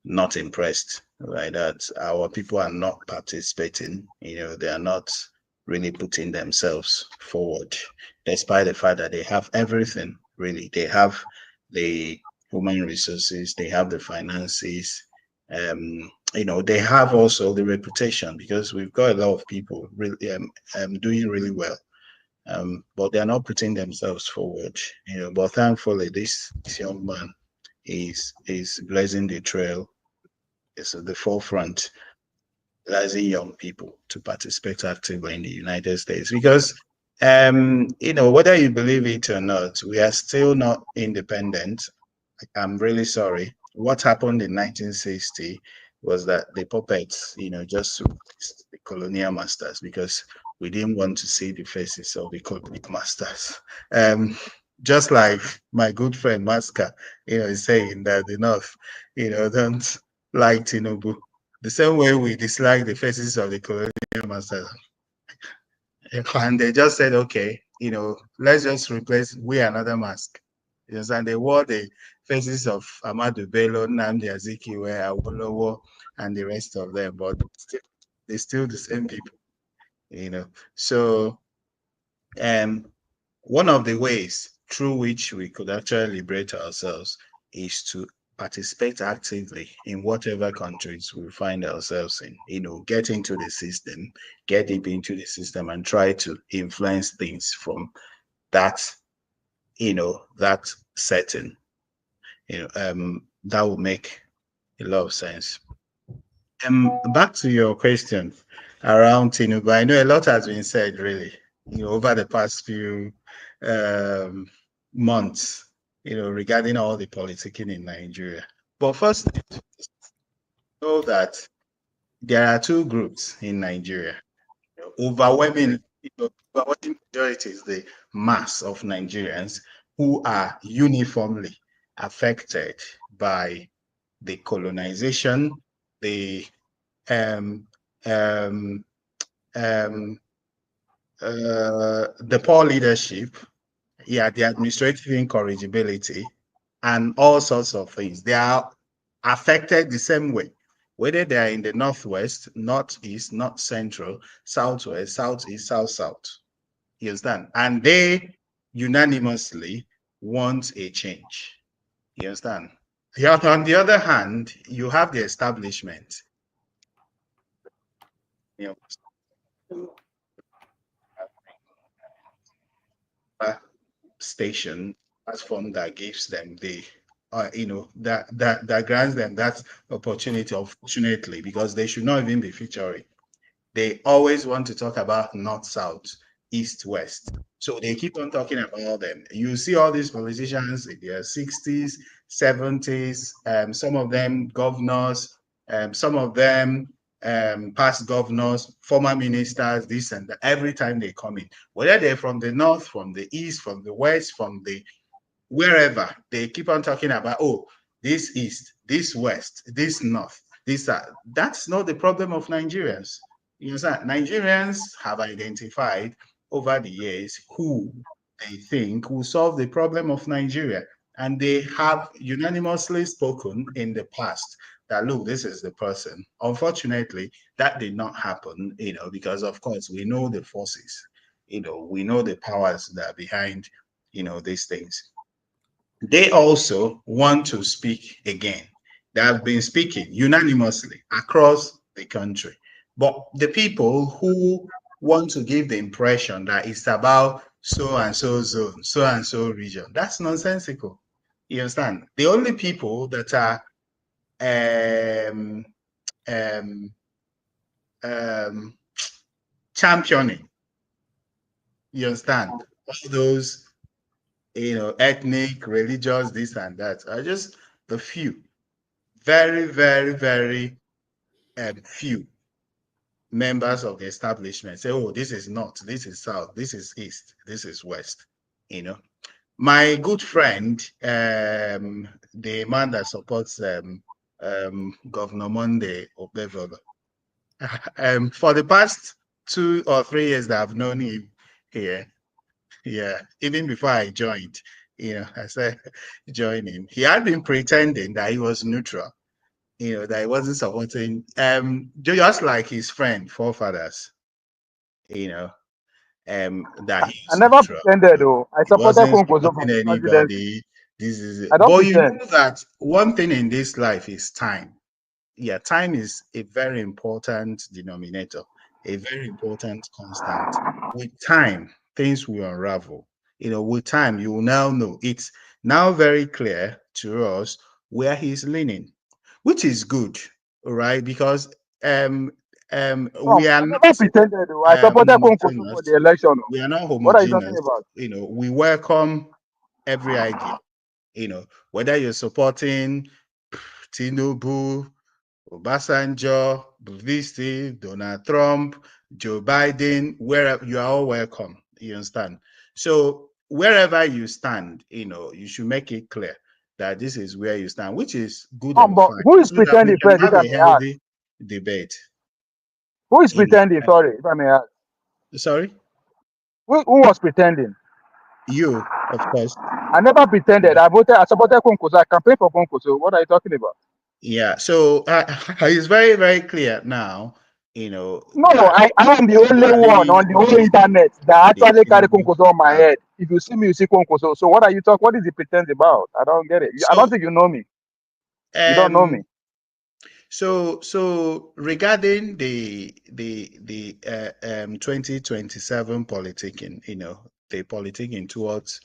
not impressed by that. Our people are not participating. They are not really putting themselves forward, despite the fact that they have everything. Really, they have the human resources, they have the finances. They have also the reputation, because we've got a lot of people really doing really well. But they are not putting themselves forward. But thankfully, this young man is blazing the trail. It's at the forefront, advising young people to participate actively in the United States, because whether you believe it or not, we are still not independent. I'm really sorry. What happened in 1960 was that the puppets, just replaced the colonial masters, because we didn't want to see the faces of the colonial masters. Just like my good friend Maska, is saying that the North, don't like Tinubu. The same way we dislike the faces of the colonial masters. And they just said, okay, let's just replace another mask. And they wore the faces of Ahmadu Bello, Nnamdi Azikiwe, Awolowo, and the rest of them, but they're still the same people, So, one of the ways through which we could actually liberate ourselves is to participate actively in whatever countries we find ourselves in, get into the system, get deep into the system, and try to influence things from that, that setting. That would make a lot of sense. Back to your question around Tinubu, I know a lot has been said really, over the past few months, regarding all the politicking in Nigeria. But first, know that there are two groups in Nigeria. Overwhelming majority is the mass of Nigerians who are uniformly affected by the colonization, the poor leadership, the administrative incorrigibility, and all sorts of things. They are affected the same way, whether they are in the northwest, northeast, north central, southwest, southeast, south. You understand? And they unanimously want a change. You understand? Yeah, on the other hand, you have the establishment. You know, station platform that gives them the that grants them that opportunity, unfortunately, because they should not even be featuring. They always want to talk about north, south, east, west. So they keep on talking about them. You see all these politicians in their 60s, 70s, some of them governors, some of them past governors, former ministers, this and that, every time they come in, whether they're from the north, from the east, from the west, from the wherever, they keep on talking about, oh, this east, this west, this north, this that's not the problem of Nigerians. You know, Nigerians have identified over the years who they think will solve the problem of Nigeria. And they have unanimously spoken in the past that, look, this is the person. Unfortunately, that did not happen, because of course we know the forces, we know the powers that are behind, these things. They also want to speak again. They have been speaking unanimously across the country. But the people who want to give the impression that it's about so and so zone, so and so region, that's nonsensical. You understand? The only people that are championing, you understand, all those ethnic, religious, this and that are just the few, very, very, very few members of the establishment say, oh, this is north, this is south, this is east, this is west. My good friend, the man that supports Governor Monday Obevolo, for the past 2 or 3 years that I've known him here, yeah, even before I joined, I said join him. He had been pretending that he was neutral, that he wasn't supporting, just like his friend, forefathers, that I he's never neutral. pretended though. I He supported wasn't Kunkozo for supporting the presidency. anybody. This is it. I don't But you pretend. know that one thing in this life is time. Yeah, time is a very important denominator, a very important constant. With time, things will unravel. With time, you will now know. It's now very clear to us where he's leaning, which is good, right? Because we are I not never pretended though. I supported Kunkozo for homogeneous. the election. Oh. We are not What are you talking homogeneous. about? We welcome every idea. Whether you're supporting Tinubu, Obasanjo, Buvisti, Donald Trump, Joe Biden, wherever, you are all welcome. You understand? So wherever you stand, you should make it clear that this is where you stand, which is good and But fine, who is so that we pretending can first, if have I a may ask? healthy debate. Who is pretending? Sorry, if I may ask. Sorry? Who was pretending? You, of course. I never pretended. I supported Kunkozo. I campaigned for Kunkozo. What are you talking about? Yeah, so it's very, very clear now, No, I am the only one on the whole internet that actually carry Kunkozo on my head. If you see me, you see Kunkozo. So what are you talking? What is the pretense about? I don't get it. I don't think you know me. You don't know me. So regarding the 2027 politicking, the politicking towards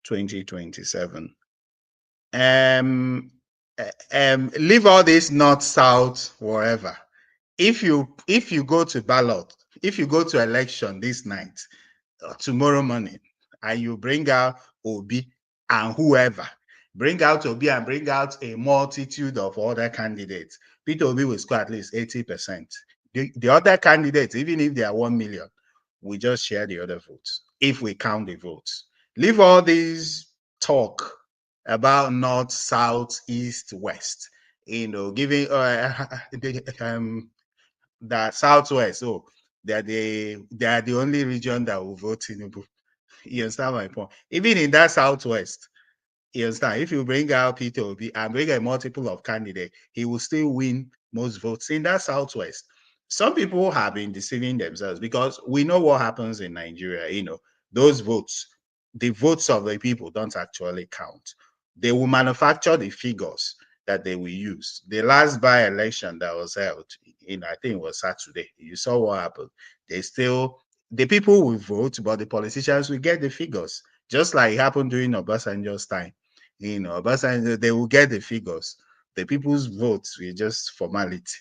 2027, leave all this north, south, wherever. If you go to ballot, if you go to election this night, tomorrow morning, and you bring out Obi and whoever, bring out Obi and bring out a multitude of other candidates, Peter Obi will score at least 80%. The other candidates, even if they are 1 million, we just share the other votes if we count the votes. Leave all these talk about north, south, east, west. Giving that southwest. So they are the only region that will vote Tinubu. You understand my point? Even in that southwest, you understand, if you bring out Peter Obi and bring a multiple of candidates, he will still win most votes in that southwest. Some people have been deceiving themselves because we know what happens in Nigeria. those votes, the votes of the people don't actually count. They will manufacture the figures that they will use. The last by-election that was held in, I think it was Saturday, you saw what happened. The people will vote, but the politicians will get the figures, just like it happened during Obasanjo's time. Obasanjo, they will get the figures. The people's votes will just formality.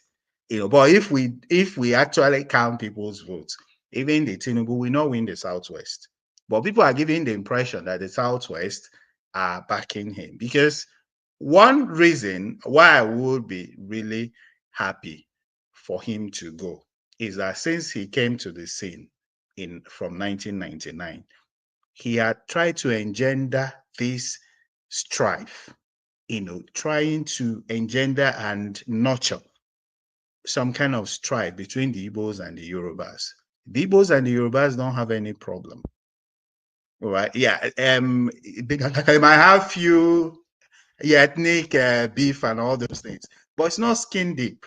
But if we actually count people's votes, even the Tinubu will not win the Southwest. But people are giving the impression that the Southwest are backing him, because one reason why I would be really happy for him to go is that since he came to the scene from 1999, he had tried to engender this strife, trying to engender and nurture some kind of strife between the Igbos and the Yorubas. The Igbos and the Yorubas don't have any problem. All right. Yeah. They might have few ethnic beef and all those things, but it's not skin deep.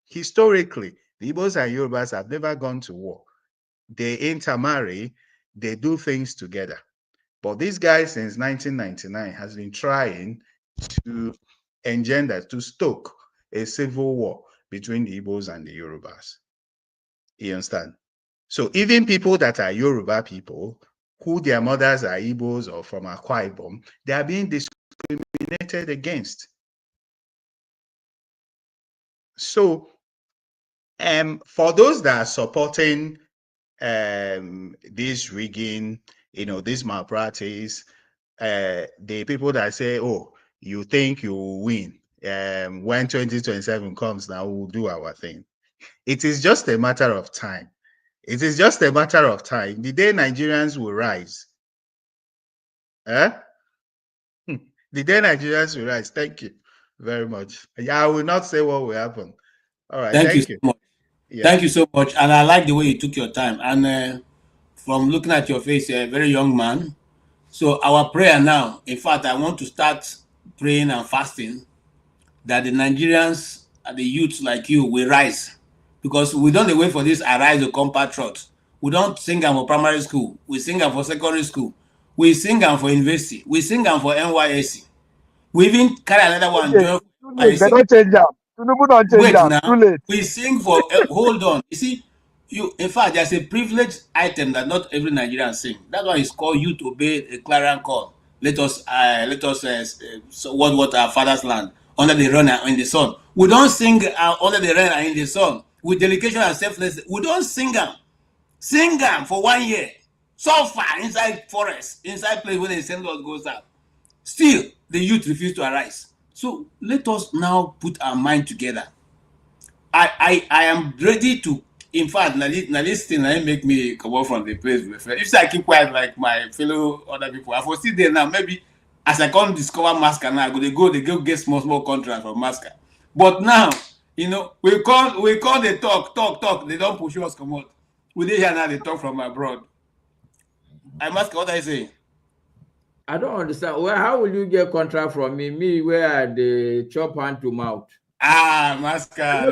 Historically, the Igbos and Yorubas have never gone to war. They intermarry, they do things together. But this guy since 1999 has been trying to engender, to stoke a civil war between the Igbos and the Yorubas. You understand? So even people that are Yoruba people, who their mothers are Igbos or from Akwa Ibom, they are being discriminated against. So for those that are supporting this rigging, this malpractice, the people that say, oh, you think you will win, when 2027 comes, now we'll do our thing. It is just a matter of time. It is just a matter of time. The day Nigerians will rise. The day Nigerians will rise. Thank you very much. I will not say what will happen. All right. Thank you so much. Yeah. Thank you so much. And I like the way you took your time. And from looking at your face, you're a very young man. So our prayer now, in fact, I want to start praying and fasting that the Nigerians, the youths like you, will rise. Because we don't wait for this arise to compatriot. We don't sing them for primary school. We sing them for secondary school. We sing them for university. We sing them for NYSC. We even carry another one. They don't change them. Wait now. We sing for hold on. You see, in fact, there's a privileged item that not every Nigerian sing. That's why it's called "You to Obey a Clarion Call." Let us what our father's land under the rain and in the sun. We don't sing under the rain and in the sun with delegation and selflessness. We don't sing them. Sing them for 1 year. So far inside forest, inside place when the same Lord goes out. Still, the youth refuse to arise. So let us now put our mind together. I am ready to, in fact, now this thing make me come out from the place. If I keep quiet like my fellow other people, I foresee there now, maybe as I can't discover Masca now, they go get small contracts from Masca. But now, we call they talk. They don't push us come out. We did hear now they talk from abroad. I Masca, what I say? I don't understand. Well, how will you get contract from me? Me, where the chop hand to mouth? Masca.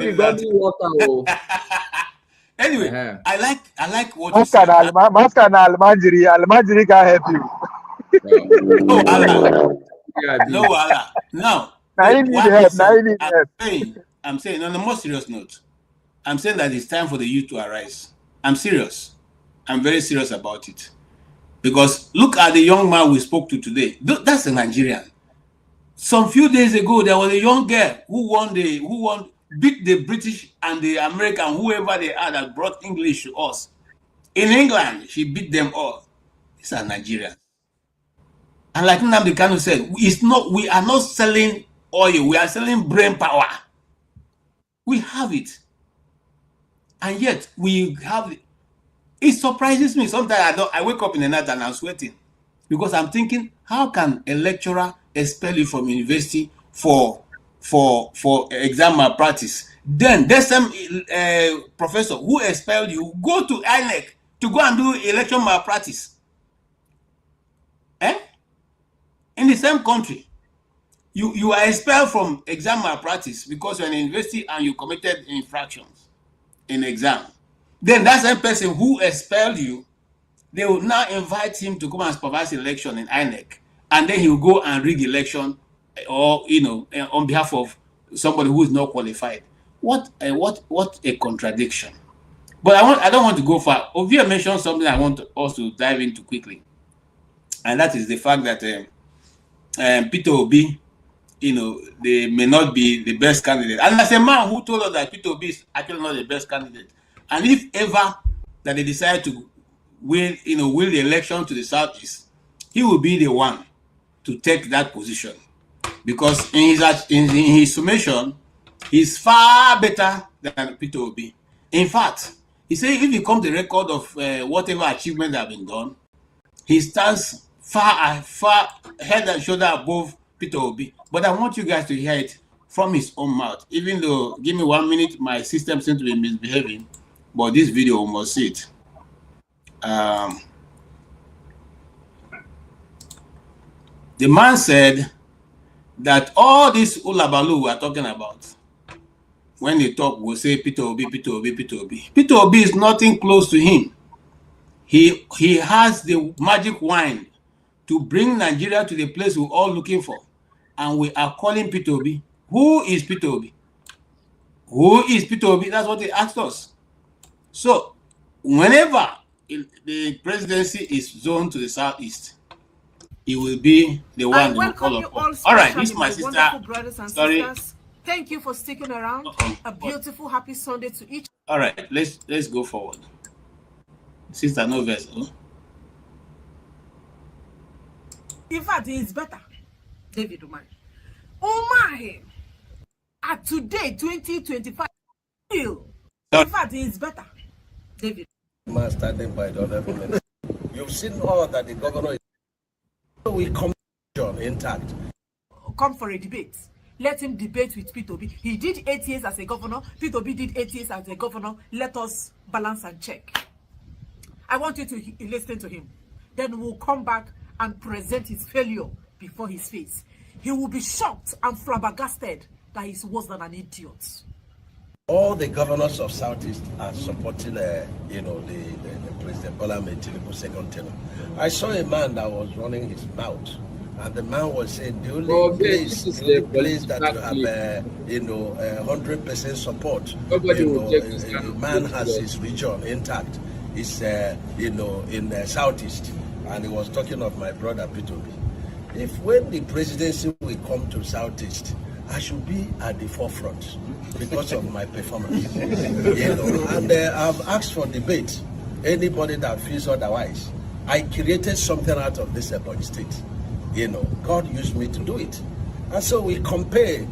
Anyway, I like what you said. Masca na Almajiri can help you. No, Allah. Now, I'm saying on a more serious note, I'm saying that it's time for the youth to arise. I'm serious. I'm very serious about it. Because look at the young man we spoke to today. That's a Nigerian. Some few days ago, there was a young girl who beat the British and the American, whoever they are that brought English to us. In England, she beat them all. These are Nigerians. And like Nnamdi Kanu said, we are not selling oil, we are selling brain power. We have it. And yet, we have it. It surprises me. Sometimes I wake up in the night and I'm sweating. Because I'm thinking, how can a lecturer expel you from university for exam malpractice? Then there's some professor who expelled you, go to INEC to go and do election malpractice. In the same country, you are expelled from exam malpractice because you're in university and you committed infractions in exam. Then that same person who expelled you they will now invite him to come and supervise election in INEC, and then he will go and rig election, or on behalf of somebody who is not qualified. What a contradiction! But I don't want to go far. Ovia mentioned something I want us to dive into quickly, and that is the fact that Peter Obi, they may not be the best candidate. And as a man who told us that Peter Obi is actually not the best candidate, and if ever that they decide to win the election to the Southeast, he will be the one to take that position, because in his summation, he's far better than Peter Obi. In fact, he said if you come to the record of whatever achievement that have been done, he stands far head and shoulder above Peter Obi. But I want you guys to hear it from his own mouth. Even though, give me 1 minute, my system seems to be misbehaving, but this video we must see it. The man said that all this ulabalu we are talking about, when they talk, we'll say Peter Obi, Peter Obi, Peter Obi. Peter Obi is nothing close to him. He has the magic wand to bring Nigeria to the place we're all looking for. And we are calling Peter Obi. Who is Peter Obi? Who is Peter Obi? That's what they asked us. So, whenever the presidency is zoned to the Southeast, he will be the one who will call up. All right, this is my sister. Brothers and Sorry. Sisters. Thank you for sticking around. A beautiful, happy Sunday to each. All right, let's go forward. Sister, no vessel. In fact, it's better. David Umahi. At today, 2025. In fact, it's better. David. Standing by the other women. You've seen all that the governor is. We come intact. Come for a debate. Let him debate with Peter Obi. He did 8 years as a governor. Peter Obi did 8 years as a governor. Let us balance and check. I want you to listen to him. Then we'll come back and present his failure before his face. He will be shocked and flabbergasted that he's worse than an idiot. All the governors of Southeast are supporting, the President Bola Tinubu's second term. I saw a man that was running his mouth, and the man was saying the only place that you have, 100% support. A man has his region intact. Is in the Southeast, and he was talking of my brother Peter Obi. If when the presidency will come to Southeast, I should be at the forefront because of my performance. And I've asked for debate. Anybody that feels otherwise, I created something out of this Ebonyi state. God used me to do it, and so we compare,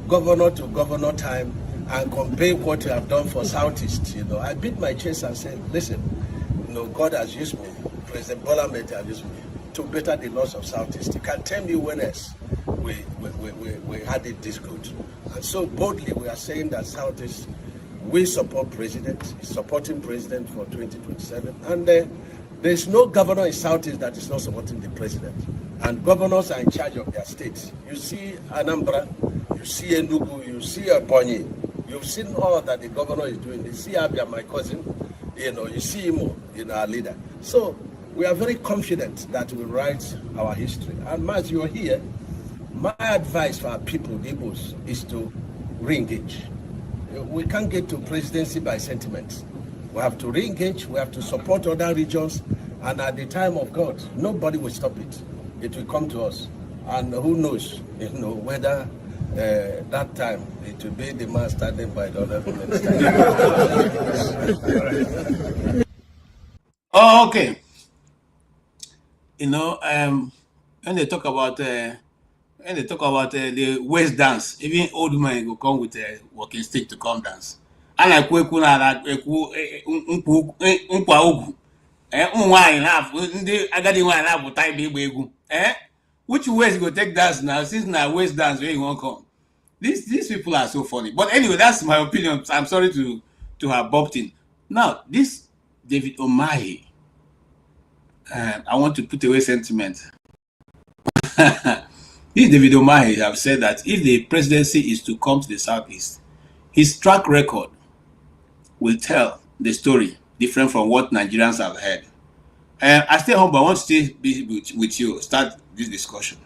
governor to governor time, and compare what we have done for Southeast. I beat my chest and said, listen, God has used me, President Bola has used me to better the laws of Southeast. You can tell me when else we had it this good. And so boldly we are saying that Southeast, we support President, supporting President for 2027. And there's no governor in Southeast that is not supporting the President. And governors are in charge of their states. You see Anambra, you see Enugu, you see Ebonyi. You've seen all that the governor is doing. You see Abia, my cousin, you see Imo, our leader. So we are very confident that we write our history. And as you're here, my advice for our people, the Igbos, is to re-engage. We can't get to presidency by sentiment. We have to re-engage, we have to support other regions, and at the time of God, nobody will stop it. It will come to us. And who knows, whether that time it will be the man standing by the other women. Oh, okay. When they talk about the waist dance, even old men will come with a walking stick to come dance. And like which ways go take dance now? Since now waist dance where you won't come. These people are so funny. But anyway, that's my opinion. I'm sorry to have bumped in. Now, this David Umahi, I want to put away sentiment. This David Umahi have said that if the presidency is to come to the Southeast, his track record will tell the story different from what Nigerians have heard. I stay humble. I want to stay with you. Start this discussion.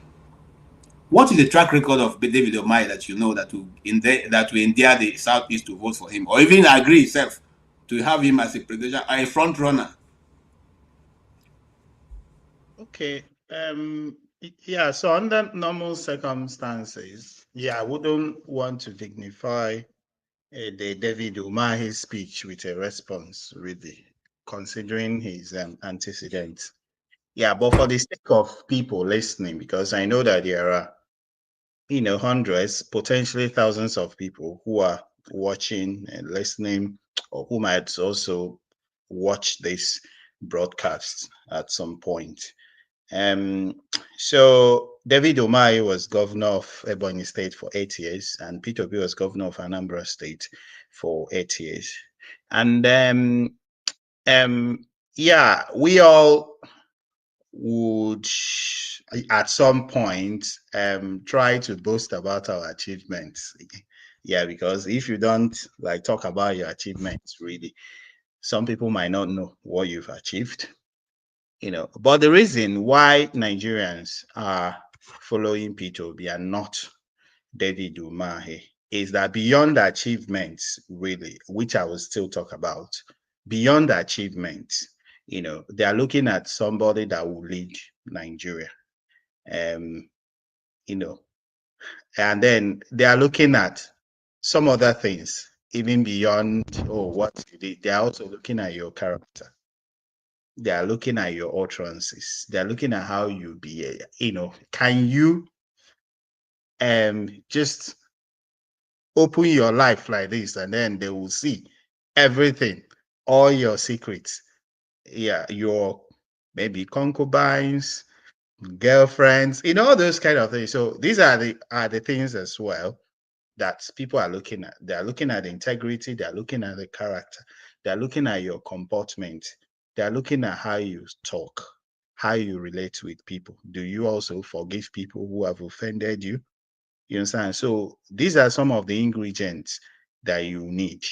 What is the track record of David Omai that you know that will endear the Southeast to vote for him, or even agree itself to have him as a presidential, a front runner? Okay. Yeah. So under normal circumstances, yeah, I wouldn't want to dignify the David Umahi speech with a response, really, considering his antecedents. Yeah, but for the sake of people listening, because I know that there are, hundreds, potentially thousands of people who are watching and listening, or who might also watch this broadcast at some point. So David Umahi was governor of Ebonyi State for 8 years, and Peter Obi was governor of Anambra State for 8 years. And yeah, we all would at some point try to boast about our achievements. Yeah, because if you don't like talk about your achievements, really, some people might not know what you've achieved. But the reason why Nigerians are following Peter Obi and not David Umahi is that beyond the achievements, really, which I will still talk about, beyond the achievements, they are looking at somebody that will lead Nigeria. And then they are looking at some other things, even beyond, what you did. They are also looking at your character. They are looking at your utterances. They are looking at how you behave. Can you just open your life like this, and then they will see everything, all your secrets. Yeah, your maybe concubines, girlfriends, all those kind of things. So these are the things as well that people are looking at. They are looking at the integrity. They are looking at the character. They are looking at your comportment. They are looking at how you talk, how you relate with people. Do you also forgive people who have offended you? You understand? So these are some of the ingredients that you need,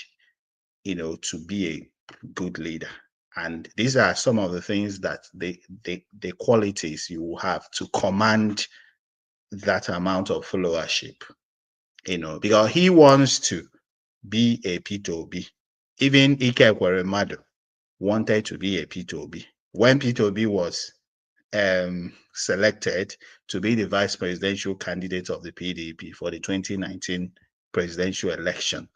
to be a good leader. And these are some of the things that the qualities you will have to command that amount of followership. Because he wants to be a P2B. Even Ike Ekweremadu wanted to be a P2B. When P2B was selected to be the vice presidential candidate of the PDP for the 2019 presidential election,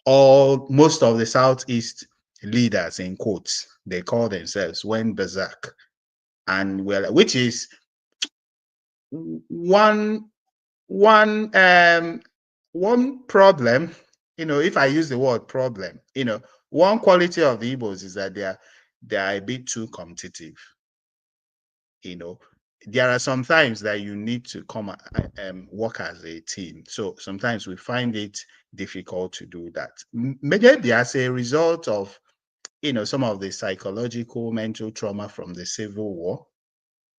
most of the Southeast leaders, in quotes, they call themselves, went berserk. And which is one problem, if I use the word problem, one quality of the Igbos is that they are a bit too competitive. There are some times that you need to come work as a team. So sometimes we find it difficult to do that. Maybe as a result of, some of the psychological, mental trauma from the Civil War,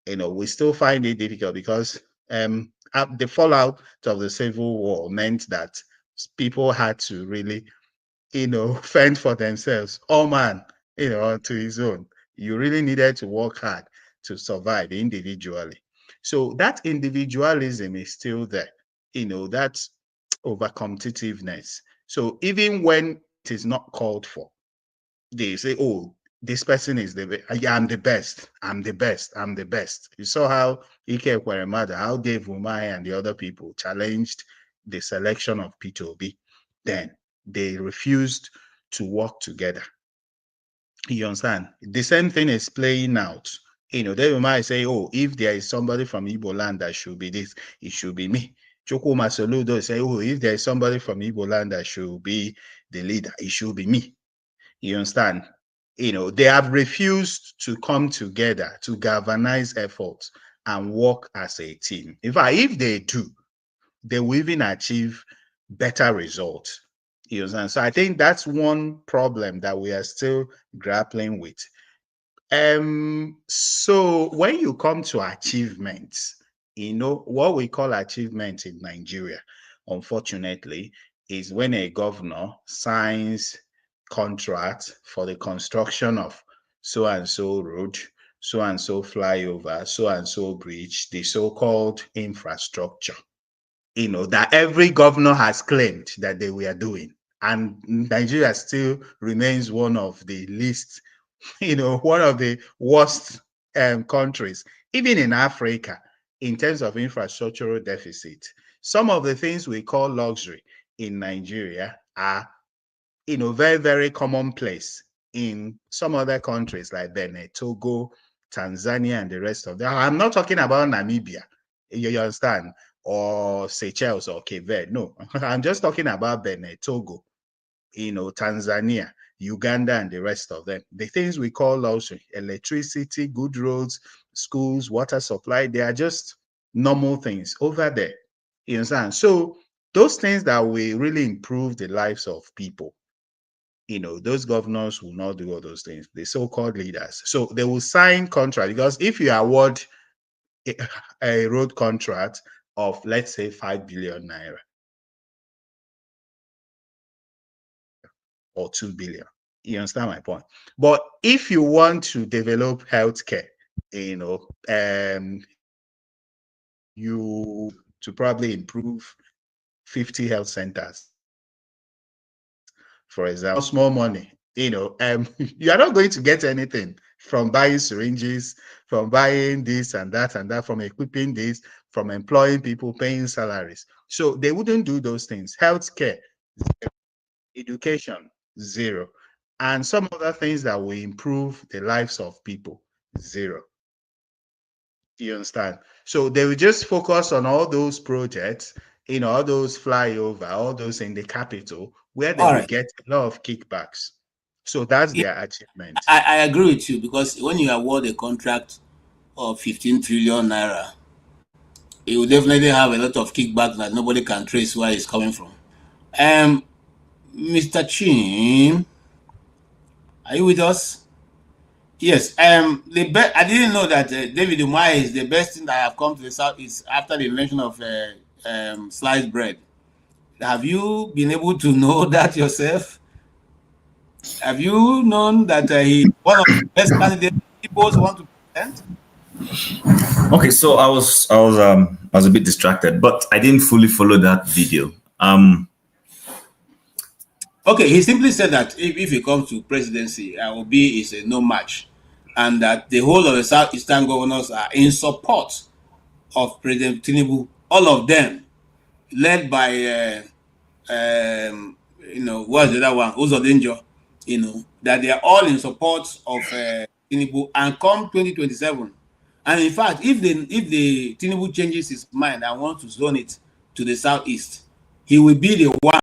we still find it difficult because the fallout of the Civil War meant that people had to really, fend for themselves. All man, to his own. You really needed to work hard to survive individually. So that individualism is still there. That's over competitiveness. So even when it is not called for, they say, "Oh, this person is I'm the best. I'm the best. I'm the best." You saw how Ike Ekweremadu, how Dave Umahi and the other people challenged the selection of P2B. Then they refused to work together. You understand? The same thing is playing out. They might say, "Oh, if there is somebody from Igbo land that should be this, it should be me." Chukwuma Soludo say, "Oh, if there is somebody from Igbo land that should be the leader, it should be me." You understand? They have refused to come together to galvanize efforts and work as a team. In fact, if they do, they will even achieve better results. You understand? So I think that's one problem that we are still grappling with. So when you come to achievements, what we call achievement in Nigeria, unfortunately, is when a governor signs contract for the construction of so and so road, so and so flyover, so and so bridge, the so-called infrastructure, that every governor has claimed that they were doing. And Nigeria still remains one of the least, one of the worst countries, even in Africa, in terms of infrastructural deficit. Some of the things we call luxury in Nigeria are, very, very commonplace in some other countries like Benin, Togo, Tanzania, and the rest of them. I'm not talking about Namibia, you understand, or Seychelles or Cape Verde. No, I'm just talking about Benin, Togo, Tanzania, Uganda, and the rest of them. The things we call luxury, electricity, good roads, schools, water supply, they are just normal things over there. You understand? So those things that will really improve the lives of people, those governors will not do all those things, the so-called leaders. So they will sign contract, because if you award a road contract of, let's say, 5 billion naira or 2 billion, you understand my point? But if you want to develop healthcare, you to probably improve 50 health centers, for example, small money, you are not going to get anything from buying syringes, from buying this and that, from equipping this, from employing people, paying salaries. So they wouldn't do those things. Healthcare, zero. Education, zero. And some other things that will improve the lives of people, zero. You understand? So they will just focus on all those projects, all those flyover, all those in the capital, where they will get a lot of kickbacks. So that's their achievement. I agree with you, because when you award a contract of 15 trillion naira, it will definitely have a lot of kickbacks that nobody can trace where it's coming from. Mr. Chin, are you with us? Yes. I didn't know that David Umar is the best thing that have come to the South is after the invention of sliced bread. Have you been able to know that yourself? Have you known that he one of the best candidates people want to present? Okay, so I was a bit distracted, but I didn't fully follow that video. Okay, he simply said that if he comes to presidency, Obi is a no match, and that the whole of the Southeastern governors are in support of President Tinubu, all of them, led by what's the other one, Uzodinjo, that they are all in support of Tinubu, and come 2027. And in fact, if the Tinubu changes his mind and wants to zone it to the southeast, he will be the one.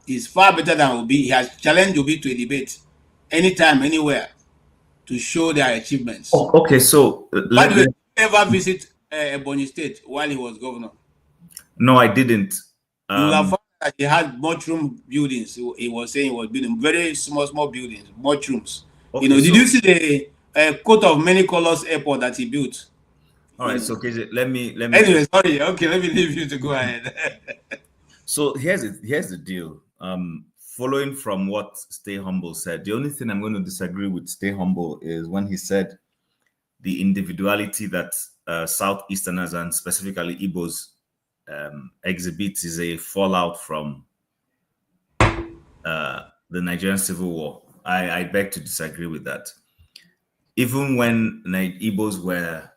He's far better than Obi. He has challenged Obi to a debate anytime, anywhere, to show their achievements. Oh, okay, so By the way, did you ever visit Ebonyi State while he was governor? No, I didn't. You will have found that he had mushroom buildings. He was saying he was building very small buildings, mushrooms. Okay, did you see the coat of many colors airport that he built? All right, so okay, let me. Anyway, sorry. Okay, let me leave you to go ahead. So here's the deal. Following from what Stay Humble said, the only thing I'm going to disagree with Stay Humble is when he said the individuality that Southeasterners and specifically Igbos exhibits is a fallout from the Nigerian Civil War. I beg to disagree with that. Even when Igbos were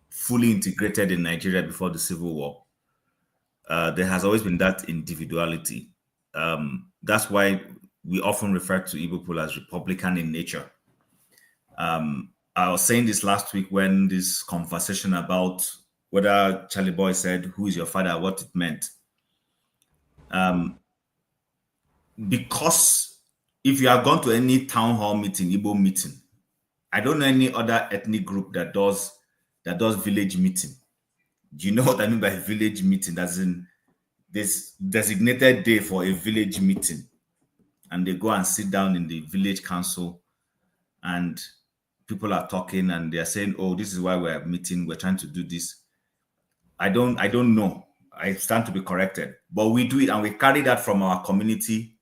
fully integrated in Nigeria before the Civil War, there has always been that individuality. That's why we often refer to Igbo people as Republican in nature. I was saying this last week when this conversation about whether Charlie Boy said, "Who is your father?" what it meant. Because if you have gone to any town hall meeting, Igbo meeting, I don't know any other ethnic group that does village meeting. Do you know what I mean by village meeting? That's in this designated day for a village meeting, and they go and sit down in the village council, and people are talking and they're saying, "Oh, this is why we're meeting. We're trying to do this." I don't know. I stand to be corrected, but we do it, and we carry that from our community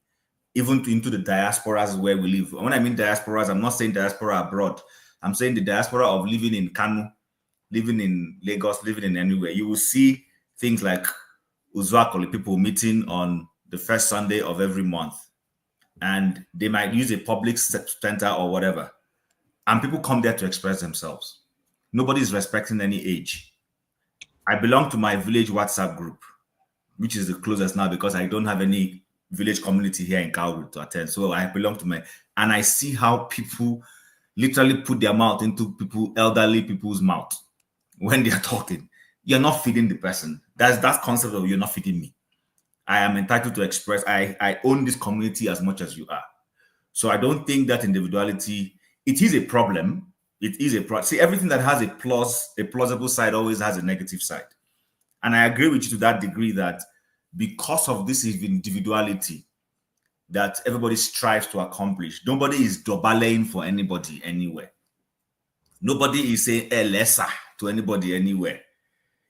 even into the diasporas where we live. When I mean diasporas, I'm not saying diaspora abroad. I'm saying the diaspora of living in Kanu, living in Lagos, living in anywhere. You will see things like Uzuakoli people meeting on the first Sunday of every month. And they might use a public center or whatever. And people come there to express themselves. Nobody is respecting any age. I belong to my village WhatsApp group, which is the closest now because I don't have any village community here in Calgary to attend. So I belong to and I see how people literally put their mouth into elderly people's mouth when they are talking. You're not feeding the person. That's that concept of you're not feeding me. I am entitled to express. I own this community as much as you are. So I don't think that individuality, it is a problem. It is a problem. See, everything that has a plausible side always has a negative side. And I agree with you to that degree that because of this individuality that everybody strives to accomplish, nobody is dobalaying for anybody anywhere. Nobody is saying lesser to anybody anywhere.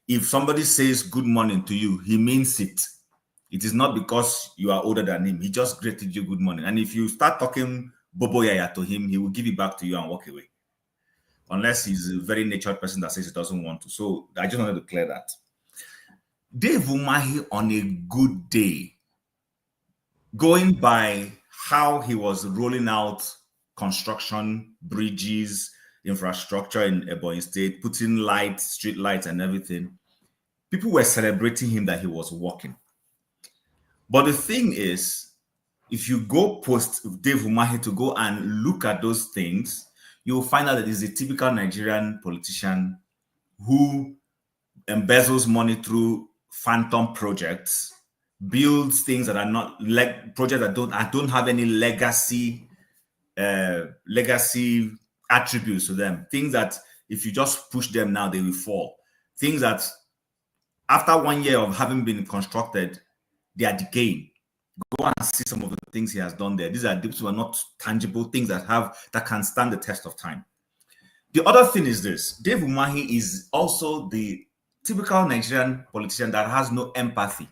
If somebody says good morning to you, he means it. It is not because you are older than him. He just greeted you good morning. And if you start talking bobo yaya to him, he will give it back to you and walk away. Unless he's a very natured person that says he doesn't want to. So I just wanted to clear that. Dave Umahi on a good day, going by how he was rolling out construction, bridges, infrastructure in Ebonyi State, putting lights, street lights and everything, people were celebrating him that he was walking. But the thing is, if you go post Dave Umahi to go and look at those things, you'll find out that he's a typical Nigerian politician who embezzles money through phantom projects, builds things that are not projects that don't have any legacy attributes to them. Things that if you just push them now, they will fall. Things that after 1 year of having been constructed, they are decaying. Go and see some of the things he has done there. These are not tangible things that can stand the test of time. The other thing is this: Dave Umahi is also the typical Nigerian politician that has no empathy.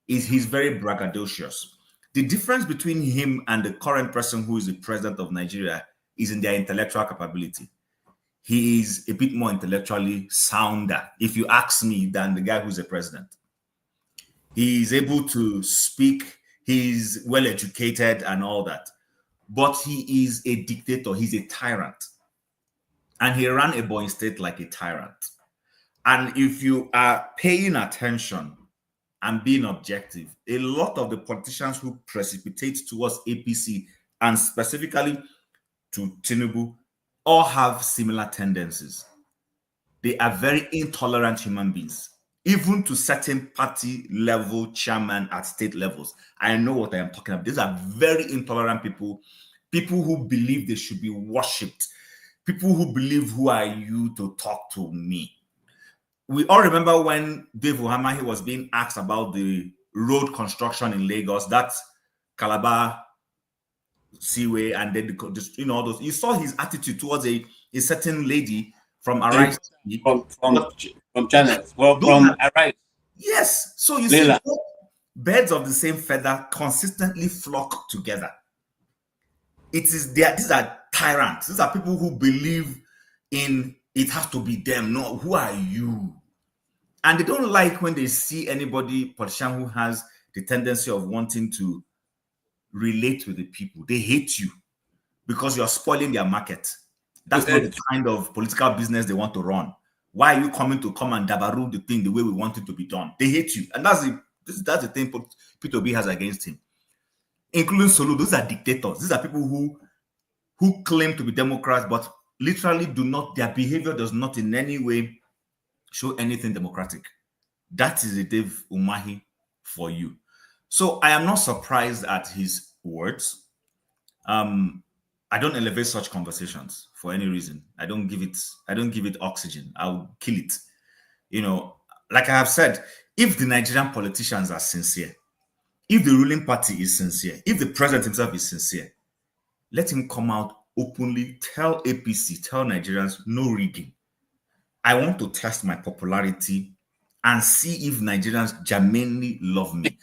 He's very braggadocious. The difference between him and the current person who is the president of Nigeria is in their intellectual capability. He is a bit more intellectually sounder, if you ask me, than the guy who's the president. He is able to speak, he's well educated and all that. But he is a dictator, he's a tyrant. And he ran Ebonyi State like a tyrant. And if you are paying attention and being objective, a lot of the politicians who precipitate towards APC and specifically to Tinubu all have similar tendencies. They are very intolerant human beings. Even to certain party level chairman at state levels. I know what I am talking about. These are very intolerant people, people who believe they should be worshipped, people who believe, who are you to talk to me? We all remember when Dave Umahi was being asked about the road construction in Lagos, that Calabar Seaway, and then those. You saw his attitude towards a certain lady from Arise. From China. Well, from Arise. Yes. So you see, birds of the same feather consistently flock together. These are tyrants. These are people who believe in it has to be them. No, who are you? And they don't like when they see anybody, politician, who has the tendency of wanting to relate with the people. They hate you because you're spoiling their market. That's not the kind of political business they want to run. Why are you coming to come and dabaru the thing the way we want it to be done? They hate you. And that's the thing P2B has against him. Including Solo, those are dictators. These are people who claim to be Democrats, but literally their behavior does not in any way show anything democratic. That is a Dave Umahi for you. So I am not surprised at his words. I don't elevate such conversations for any reason. I don't give it oxygen. I'll kill it. Like I have said, if the Nigerian politicians are sincere, if the ruling party is sincere, if the president himself is sincere, let him come out openly, tell APC, tell Nigerians, no rigging. I want to test my popularity and see if Nigerians genuinely love me.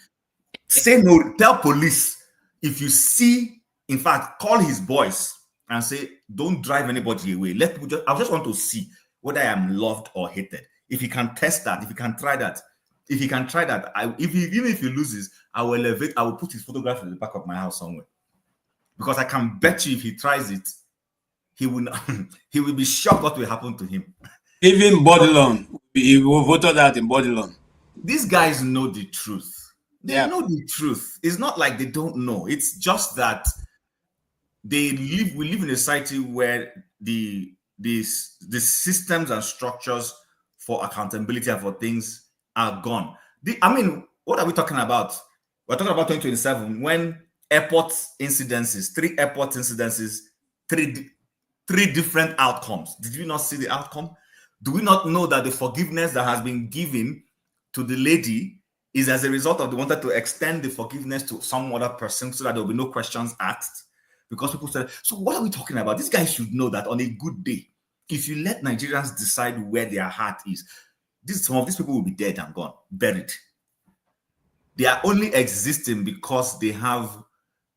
Say no, tell police, if you see, in fact, call his boys and say, don't drive anybody away. Let me I just want to see whether I am loved or hated. If he can test that, if he can try that, even if he loses, I will put his photograph in the back of my house somewhere. Because I can bet you if he tries it, he will not, he will be shocked what will happen to him. Even Bodilon, he will vote that in Bodilon. These guys know the truth. They know the truth. It's not like they don't know. It's just that we live in a society where the systems and structures for accountability and for things are gone. What are we talking about? We're talking about 2027 when airport incidences, 3 airport incidences, three different outcomes. Did you not see the outcome? Do we not know that the forgiveness that has been given to the lady is as a result of they wanted to extend the forgiveness to some other person so that there will be no questions asked? Because people said, so what are we talking about? These guys should know that on a good day, if you let Nigerians decide where their heart is, some of these people will be dead and gone, buried. They are only existing because they have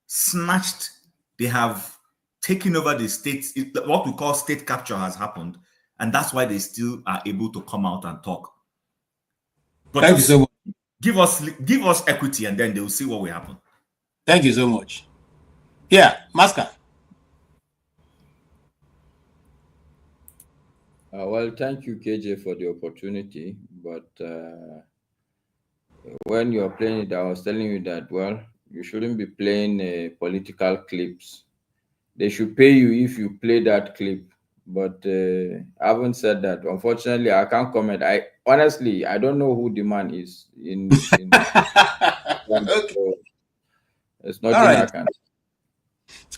snatched, they have taken over the states. What we call state capture has happened, and that's why they still are able to come out and talk. But thank you so much. Give us equity, and then they will see what will happen. Thank you so much. Yeah, Maska. Well, thank you, KJ, for the opportunity. But when you're playing it, I was telling you that, well, you shouldn't be playing political clips. They should pay you if you play that clip. But I haven't said that. Unfortunately, I can't comment. Honestly, I don't know who the man is. So there's nothing I can.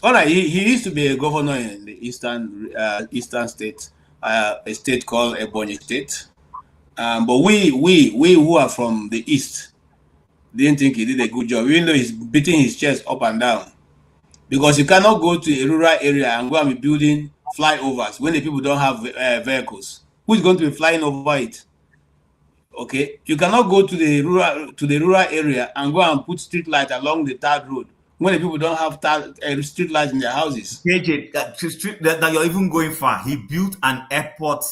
All right, he used to be a governor in the eastern state, a state called Ebonyi State. But we who are from the east didn't think he did a good job, even though he's beating his chest up and down. Because you cannot go to a rural area and go and be building flyovers when the people don't have vehicles. Who's going to be flying over it? Okay, you cannot go to the rural area and go and put street lights along the third road when the people don't have street lights in their houses. KJ, that you're even going far. He built an airport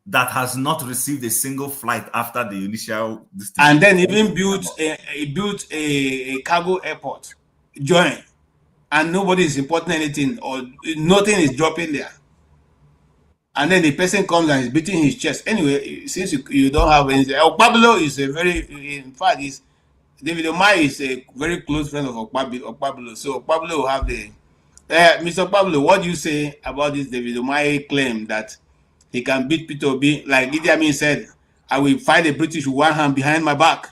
that has not received a single flight after the initial distance. And then even built a cargo airport joint, and nobody is importing anything or nothing is dropping there. And then the person comes and is beating his chest. Anyway, since you don't have anything, Okpabilo is David Omai is a very close friend of Okpabilo. So Okpabilo will have the Mr. Okpabilo, what do you say about this David Omai claim that he can beat Peter Obi? Like Idi Amin said, I will fight the British with one hand behind my back.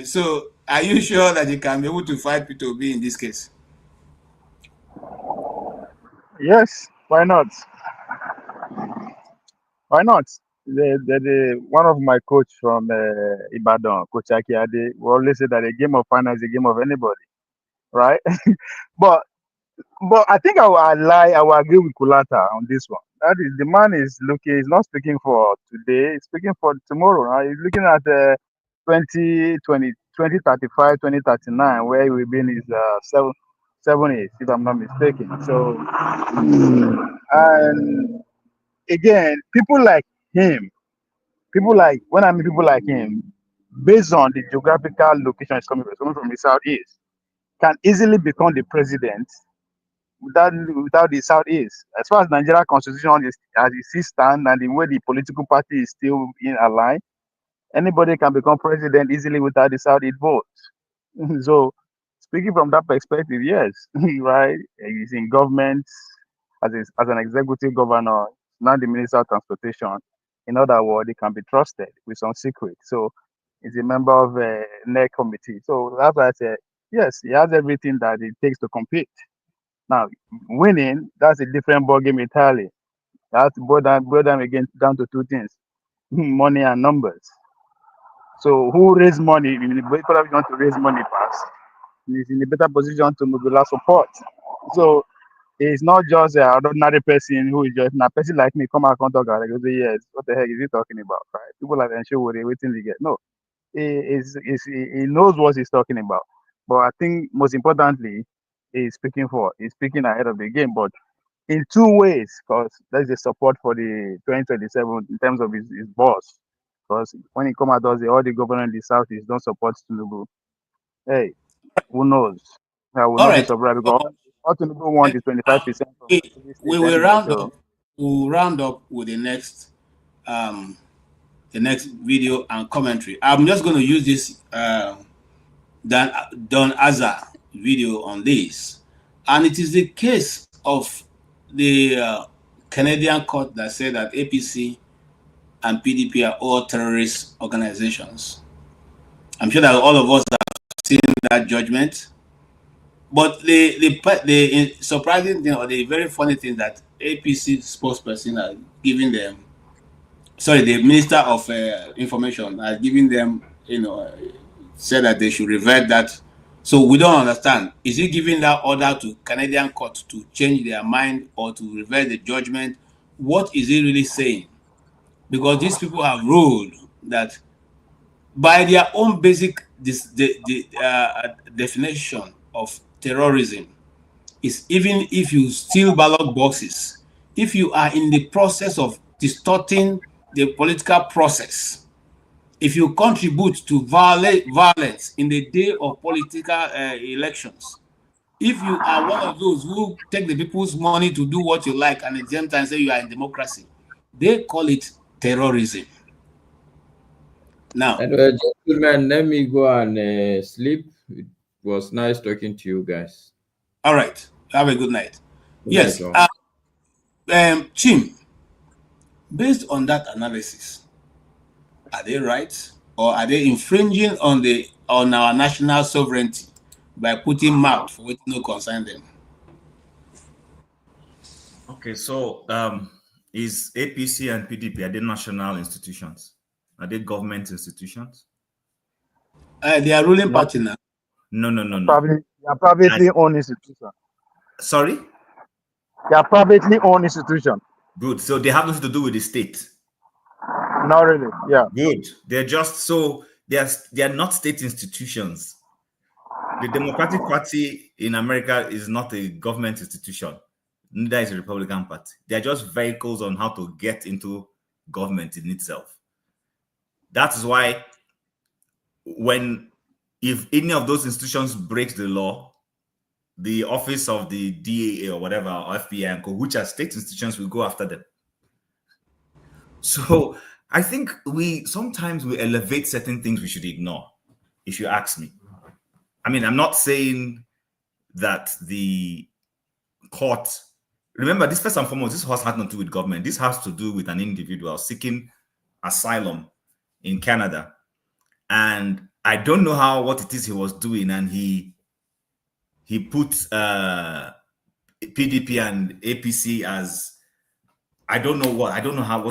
So are you sure that you can be able to fight Peter Obi in this case? Yes, why not? Why not? One of my coach from Ibadan, Coach Akiade, will always say that a game of finance is a game of anybody, right? but I think I will agree with Kulata on this one. That is, the man is looking, he's not speaking for today, he's speaking for tomorrow. Right? He's looking at 2035, 2039, where he will be in his 70s, if I'm not mistaken. So, and again, people like him, when I mean people like him, based on the geographical location he's coming from the southeast, can easily become the president without the southeast. As far as Nigeria constitution is as it stands and the way the political party is still in align, anybody can become president easily without the southeast votes. So speaking from that perspective, yes, right. He's in government as an executive governor, not the Minister of Transportation. In other words, he can be trusted with some secret. So he's a member of a NEC committee. So that's why I said, yes, he has everything that it takes to compete. Now, winning, that's a different ballgame entirely. That's boil them again down to two things: money and numbers. So who raise money? If you want to raise money fast, is in a better position to mobilize support. So it's not just an ordinary person who is just a person like me come out and talk like, yes, what the heck is he talking about? Right? People like sure what they waiting to get. No, he knows what he's talking about. But I think most importantly, he's speaking ahead of the game. But in two ways, because there's the support for the 2027 in terms of his boss. Because when he come out, does all the governor in the Southeast don't support Tinubu. Hey, who knows? I will All not be right. surprised because all Tinubu want is 25% of We, every state we will anyway. round So up. We'll round up with the next video and commentary. I'm just going to use this Don Azar video on this, and it is the case of the Canadian court that said that APC and PDP are all terrorist organizations. I'm sure that all of us have seen that judgment. But the surprising thing, or the very funny thing, that APC spokesperson are giving them, sorry, the Minister of Information are giving them, said that they should revert that. So we don't understand. Is he giving that order to Canadian court to change their mind or to revert the judgment? What is he really saying? Because these people have ruled that by their own basic definition of terrorism is, even if you steal ballot boxes, if you are in the process of distorting the political process, if you contribute to violence in the day of political elections, if you are one of those who take the people's money to do what you like and at the same time say you are in democracy, they call it terrorism. Now, anyway, gentlemen, let me go and sleep. It was nice talking to you guys. All right. Have a good night. Good yes. Night, Chim, based on that analysis, are they right, or are they infringing on our national sovereignty by putting mouth for what no concern them? Okay, so is APC and PDP, are they national institutions? Are they government institutions? They are ruling party now. No. they are privately owned institution. Sorry? They are privately owned institution. Good. So they have nothing to do with the state. Not really. Yeah. Good. They're just they are not state institutions. The Democratic Party in America is not a government institution. Neither is the Republican Party. They are just vehicles on how to get into government in itself. That is why if any of those institutions breaks the law, the office of the DAA or whatever, or FBI, which are state institutions, will go after them. So I think sometimes we elevate certain things we should ignore, if you ask me. I mean, I'm not saying that the court, remember, this first and foremost, this has nothing to do with government. This has to do with an individual seeking asylum in Canada. And I don't know what it is he was doing, and he put PDP and APC as, I don't know what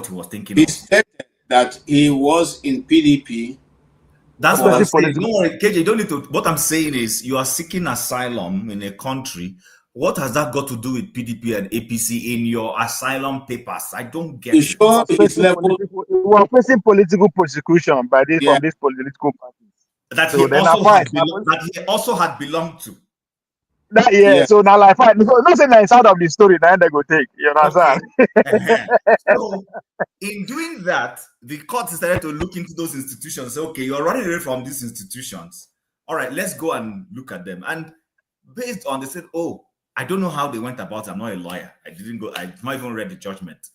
he was thinking. He said that he was in PDP. That's what I'm saying. Don't worry, KJ, you don't need to. What I'm saying is, you are seeking asylum in a country. What has that got to do with PDP and APC in your asylum papers? I don't get it. Sure, we are facing political persecution from these political parties. That he also had belonged to. So now, like, not saying that side of the story that they go take. You understand? Okay. So, in doing that, the court decided to look into those institutions. Say, okay, you're running away from these institutions. All right, let's go and look at them. And based on, they said, oh, I don't know how they went about it. I'm not a lawyer. I've not even read the judgment.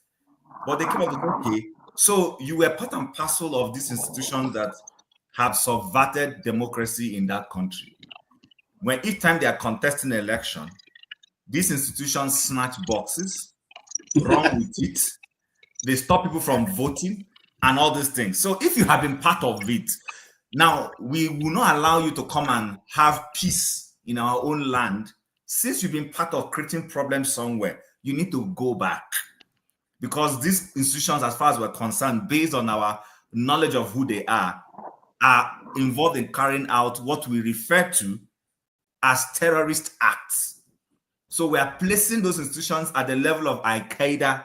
But they came up with, okay, so you were part and parcel of these institutions that have subverted democracy in that country. When each time they are contesting an election, these institutions snatch boxes, run with it, they stop people from voting, and all these things. So if you have been part of it, now we will not allow you to come and have peace in our own land. Since you've been part of creating problems somewhere, you need to go back. Because these institutions, as far as we're concerned, based on our knowledge of who they are involved in carrying out what we refer to as terrorist acts. So we are placing those institutions at the level of Al-Qaeda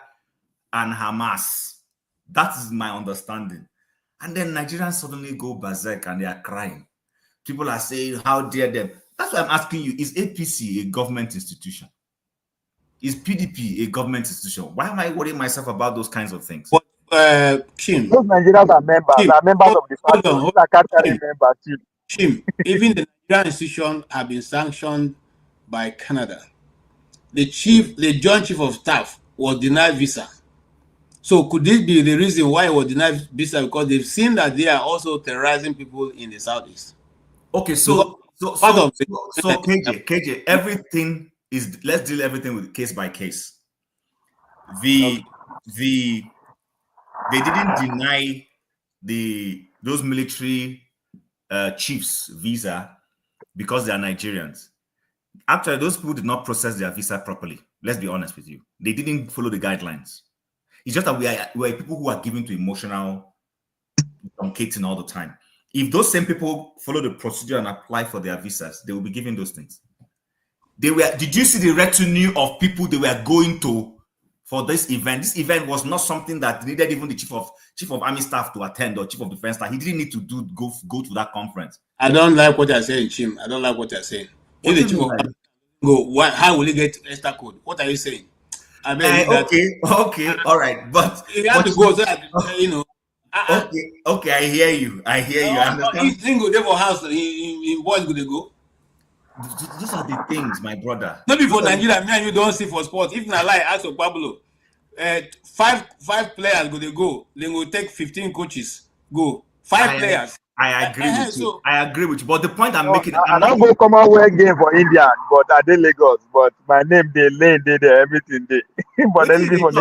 and Hamas. That is my understanding. And then Nigerians suddenly go berserk and they are crying. People are saying, how dare them? That's why I'm asking you, is APC a government institution? Is PDP a government institution? Why am I worrying myself about those kinds of things? But Kim, Those Nigerians are members of the party. hold These are category Kim, members too. Kim, even the Nigerian institution have been sanctioned by Canada. The joint chief of staff was denied visa. So could this be the reason why he was denied visa? Because they've seen that they are also terrorizing people in the southeast. Okay, so KJ, everything is, let's deal everything with case by case. They didn't deny those military chiefs visa because they are Nigerians. Actually, those people did not process their visa properly. Let's be honest with you. They didn't follow the guidelines. It's just that we are people who are given to emotional truncating all the time. If those same people follow the procedure and apply for their visas, they will be given those things. Did you see the retinue of people they were going to for this event? This event was not something that needed even the chief of army staff to attend or chief of defense staff. He didn't need to go to that conference. I don't like what you're saying, Chim. I don't like what you're saying. If the chief of army go, how will he get extra code? What are you saying? I mean, okay, all right, but he had to go so that, you know. Okay, I hear you. I understand. He didn't go there for house. He boys going to go. Those are the things, my brother. Not before Nigeria, me and you don't see for sports. If not lie, ask for Pablo. Five players go to go. Then go take 15 coaches. Go. Five players. I agree with you. I agree with you. But the point I'm making, I don't go Commonwealth game for India, but I did Lagos. But my name, they lane, they everything they. But anything for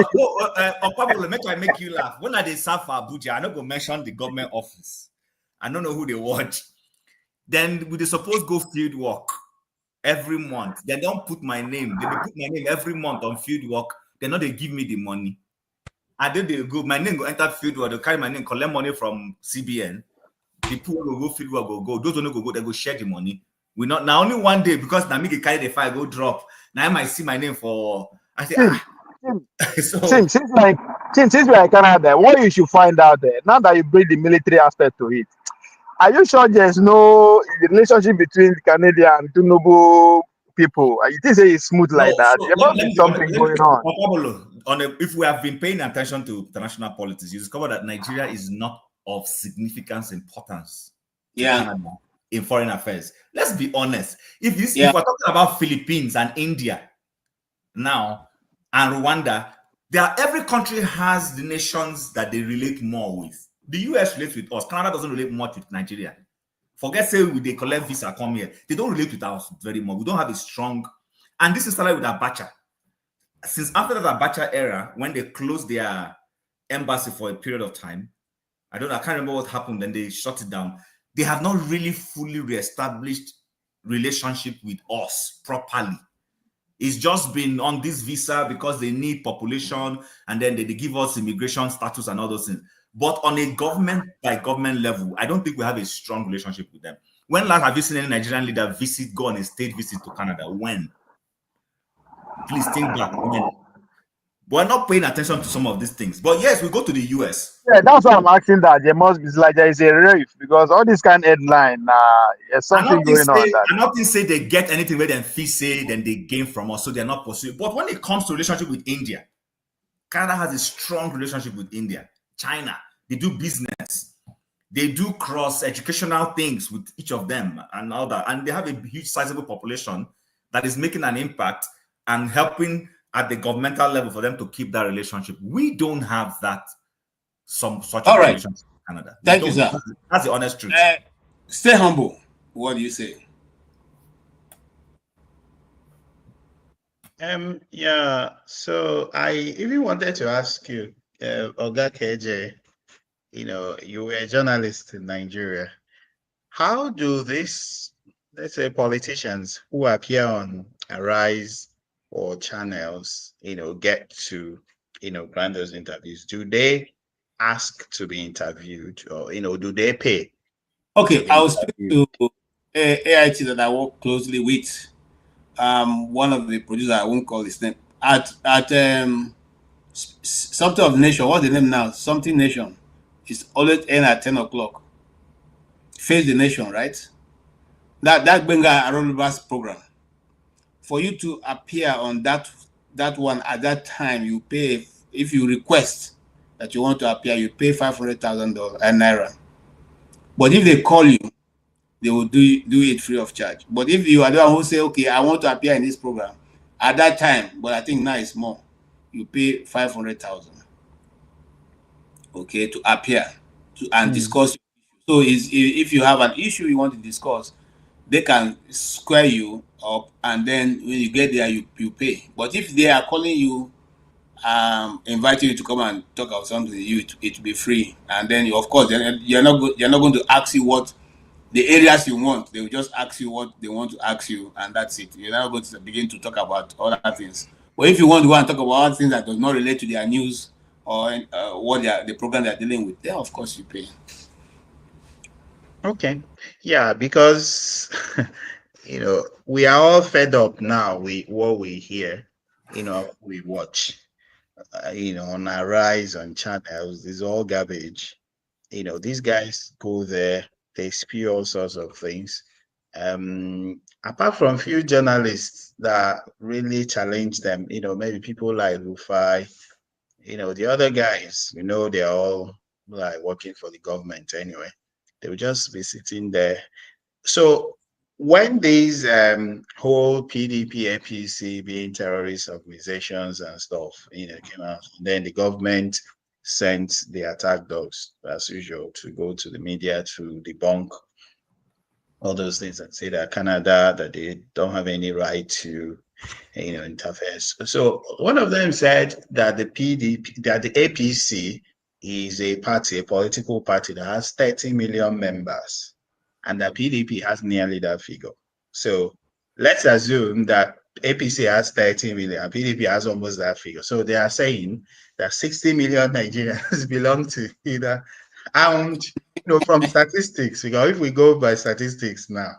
Pablo, make you laugh. When I did serve for Abuja, I'm not gonna mention the government office. I don't know who they watch. Then we supposed to go field work every month. They don't put my name. They put my name every month on field work. They know they give me the money. I did they go. My name go enter field work. They carry my name, collect money from CBN. The people will go field work go. Those don't go. They go share the money. We not now only one day because now me carry the file go drop. Now I might see my name for. I say since we are in Canada, what you should find out there now that you bring the military aspect to it. Are you sure there's no relationship between the Canadian and Tinubu people? You think it's smooth like that? There must be something going on. If we have been paying attention to international politics, you discover that Nigeria is not of significance, importance to Canada in foreign affairs. Let's be honest. If we're talking about Philippines and India now and Rwanda, every country has the nations that they relate more with. The US relates with us. Canada doesn't relate much with Nigeria. Forget say they collect visa, come here. They don't relate with us very much. We don't have a strong, and this is started with Abacha. Since after that Abacha era, when they closed their embassy for a period of time, I can't remember what happened. Then they shut it down. They have not really fully reestablished relationship with us properly. It's just been on this visa because they need population, and then they give us immigration status and all those things. But on a government by government level, I don't think we have a strong relationship with them. When last have you seen any Nigerian leader go on a state visit to Canada? When? Please think back. When? We're not paying attention to some of these things. But yes, we go to the US. Yeah, that's why I'm asking that. There must be like there is a rift because all this kind of headline, there's something going on. I'm not going to say they get anything where they fee say then they gain from us, so they're not pursuing. But when it comes to relationship with India, Canada has a strong relationship with India. China, they do business, they do cross educational things with each of them and all that, and they have a huge sizable population that is making an impact and helping at the governmental level for them to keep that relationship. We don't have that such a relationship with Canada. Thank you, sir. That's the honest truth. Stay humble. What do you say? Yeah. So I even wanted to ask you, Oga KJ, you were a journalist in Nigeria. How do these, let's say, politicians who appear on Arise or channels, get to, grant those interviews? Do they ask to be interviewed, or do they pay? Okay, I was speaking to AIT that I work closely with. One of the producers, I won't call his name, at something of Nation. What's the name now? Something Nation. It's always end at 10 o'clock. Face the Nation, right? That Benga Aroluba's program. For you to appear on that that one at that time you pay, if you request that you want to appear, you pay $500,000 naira. But if they call you, they will do it free of charge. But if you are the one who say, okay, I want to appear in this program at that time, but I think now it's more, you pay 500,000, okay, to appear and discuss. So if you have an issue you want to discuss, they can square you up, and then when you get there, you pay. But if they are calling you, inviting you to come and talk about something, it will be free. And then of course you're not going to ask you what the areas you want. They will just ask you what they want to ask you, and that's it. You're not going to begin to talk about other things. But if you want to go and talk about other things that does not relate to their news or what the program they're dealing with, then of course you pay. Okay. Yeah, because we are all fed up now with what we hear, we watch, on our rise on channels. It's all garbage. These guys go there, they spew all sorts of things. Apart from few journalists that really challenge them, maybe people like Rufai, the other guys, they're all like working for the government anyway. They will just be sitting there. So when these whole PDP, APC being terrorist organizations and stuff, came out, then the government sent the attack dogs, as usual, to go to the media to debunk all those things and say that Canada, that they don't have any right to, interfere. So one of them said that the PDP, that the APC is a party, a political party that has 30 million members, and the PDP has nearly that figure. So let's assume that APC has 30 million and PDP has almost that figure. So they are saying that 60 million Nigerians belong to either, and from statistics, because if we go by statistics now,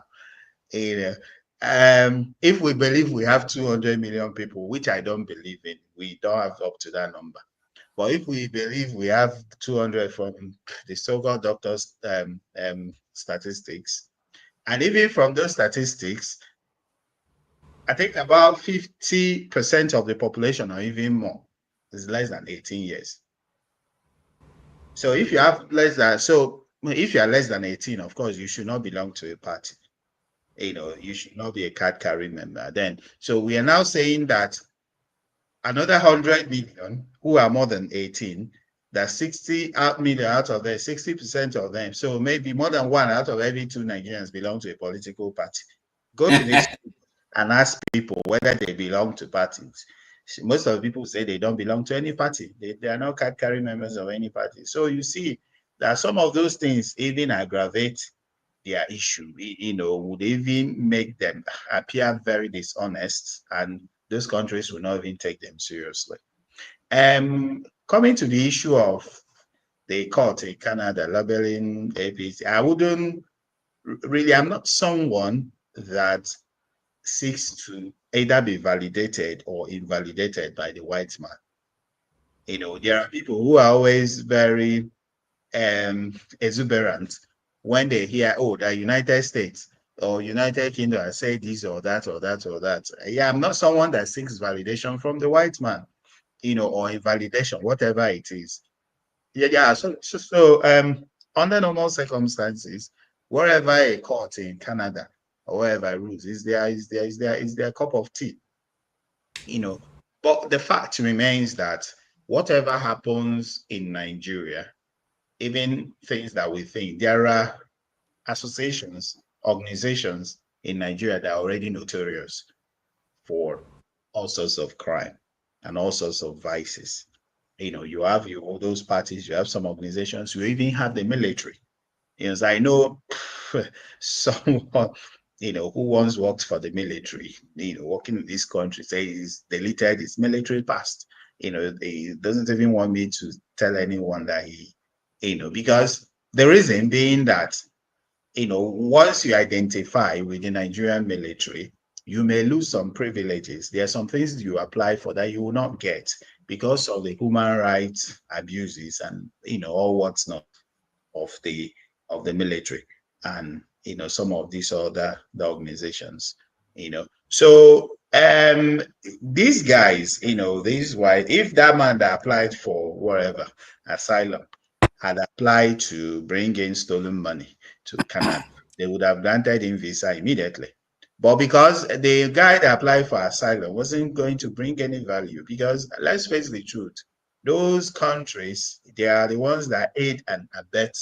if we believe we have 200 million people, which I don't believe in, we don't have up to that number. But if we believe we have 200 from the so-called doctors' statistics, and even from those statistics, I think about 50% of the population, or even more, is less than 18 years. So if you have if you are less than 18, of course, you should not belong to a party. You should not be a card-carrying member. Then, so we are now saying that another 100 million who are more than 18, that 60 million out of them, 60% of them, so maybe more than one out of every two Nigerians belong to a political party. Go to this and ask people whether they belong to parties. Most of the people say they don't belong to any party. They are not card-carrying members of any party. So you see that some of those things even aggravate their issue, would even make them appear very dishonest, and those countries will not even take them seriously. Coming to the issue of the court in Canada labeling APC, I wouldn't really, I'm not someone that seeks to either be validated or invalidated by the white man. There are people who are always very exuberant when they hear, oh, the United States or United Kingdom has said this or that or that or that. Yeah, I'm not someone that seeks validation from the white man, or invalidation, whatever it is. Yeah. So under normal circumstances, wherever a court in Canada or wherever rules is their cup of tea. But the fact remains that whatever happens in Nigeria, even things that we think, there are associations, organizations in Nigeria that are already notorious for all sorts of crime and all sorts of vices. You have all those parties, you have some organizations, you even have the military. So I know someone, who once worked for the military, working in this country, say he's deleted his military past. He doesn't even want me to tell anyone that because the reason being that, once you identify with the Nigerian military, you may lose some privileges. There are some things you apply for that you will not get because of the human rights abuses and, all what's not of the military and, some of these other organizations, So These guys, this is why if that man that applied for whatever asylum had applied to bring in stolen money to Canada, they would have granted him visa immediately. But because the guy that applied for asylum wasn't going to bring any value, because let's face the truth, those countries, they are the ones that aid and abet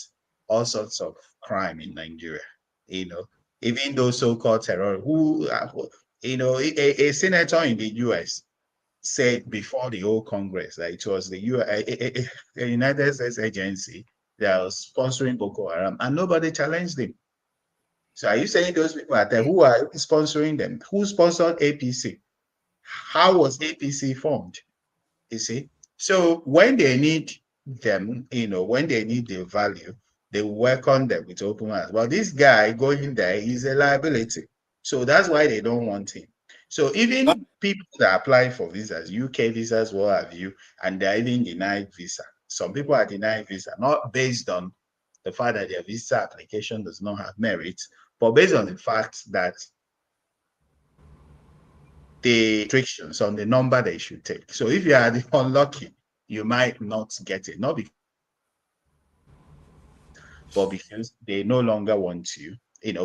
all sorts of crime in Nigeria. Even those so-called terror who a senator in the US said before the whole Congress that it was the a United States agency that was sponsoring Boko Haram, and nobody challenged him. So are you saying those people are there who are sponsoring them? Who sponsored APC? How was APC formed? You see? So when they need them, when they need the value, they welcome them with open arms. Well, this guy going there is a liability. So that's why they don't want him. So even people that apply for visas, UK visas, what have you, and they're even denied visa. Some people are denied visa, not based on the fact that their visa application does not have merit, but based on the fact that the restrictions on the number they should take. So if you are unlucky, you might not get it, not because, but because they no longer want you.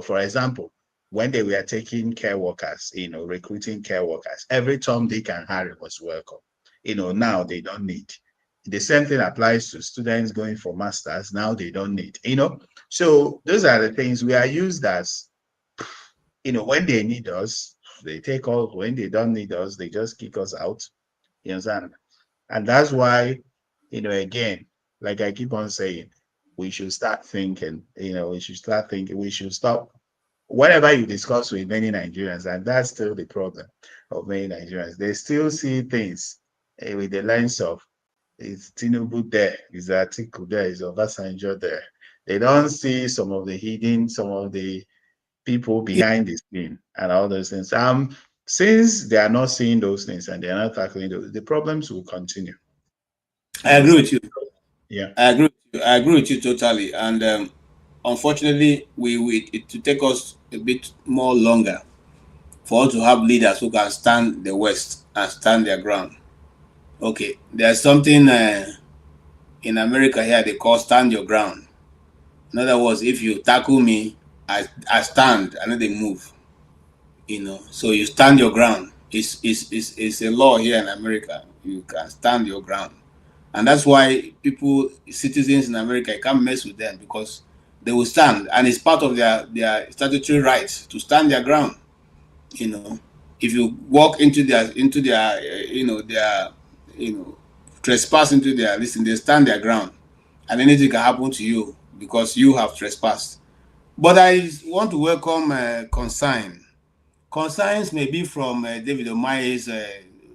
For example, when they were taking care workers, recruiting care workers, every Tom, Dick, and Harry was welcome. Now they don't need. The same thing applies to students going for masters. Now they don't need. So those are the things we are used as. When they need us, they take off. When they don't need us, they just kick us out. You understand? And that's why, again, like I keep on saying, we should start thinking, we should start thinking, we should stop. Whatever you discuss with many Nigerians, and that's still the problem of many Nigerians, they still see things with the lens of, is Tinubu there, is Atiku there, is Obasanjo there. They don't see some of the people behind the scene and all those things. Since they are not seeing those things and they are not tackling those, the problems will continue. I agree with you. Yeah, I agree with you totally. And unfortunately, it will take us a bit more longer for us to have leaders who can stand the West and stand their ground. Okay, there's something in America here they call stand your ground. In other words, if you tackle me, I stand, and then they move. So you stand your ground. It's a law here in America. You can stand your ground. And that's why citizens in America, you can't mess with them because they will stand, and it's part of their statutory rights to stand their ground. If you walk into their trespass into their listen, they stand their ground, and anything can happen to you because you have trespassed. But I want to welcome consign. Consigns may be from David Omaye's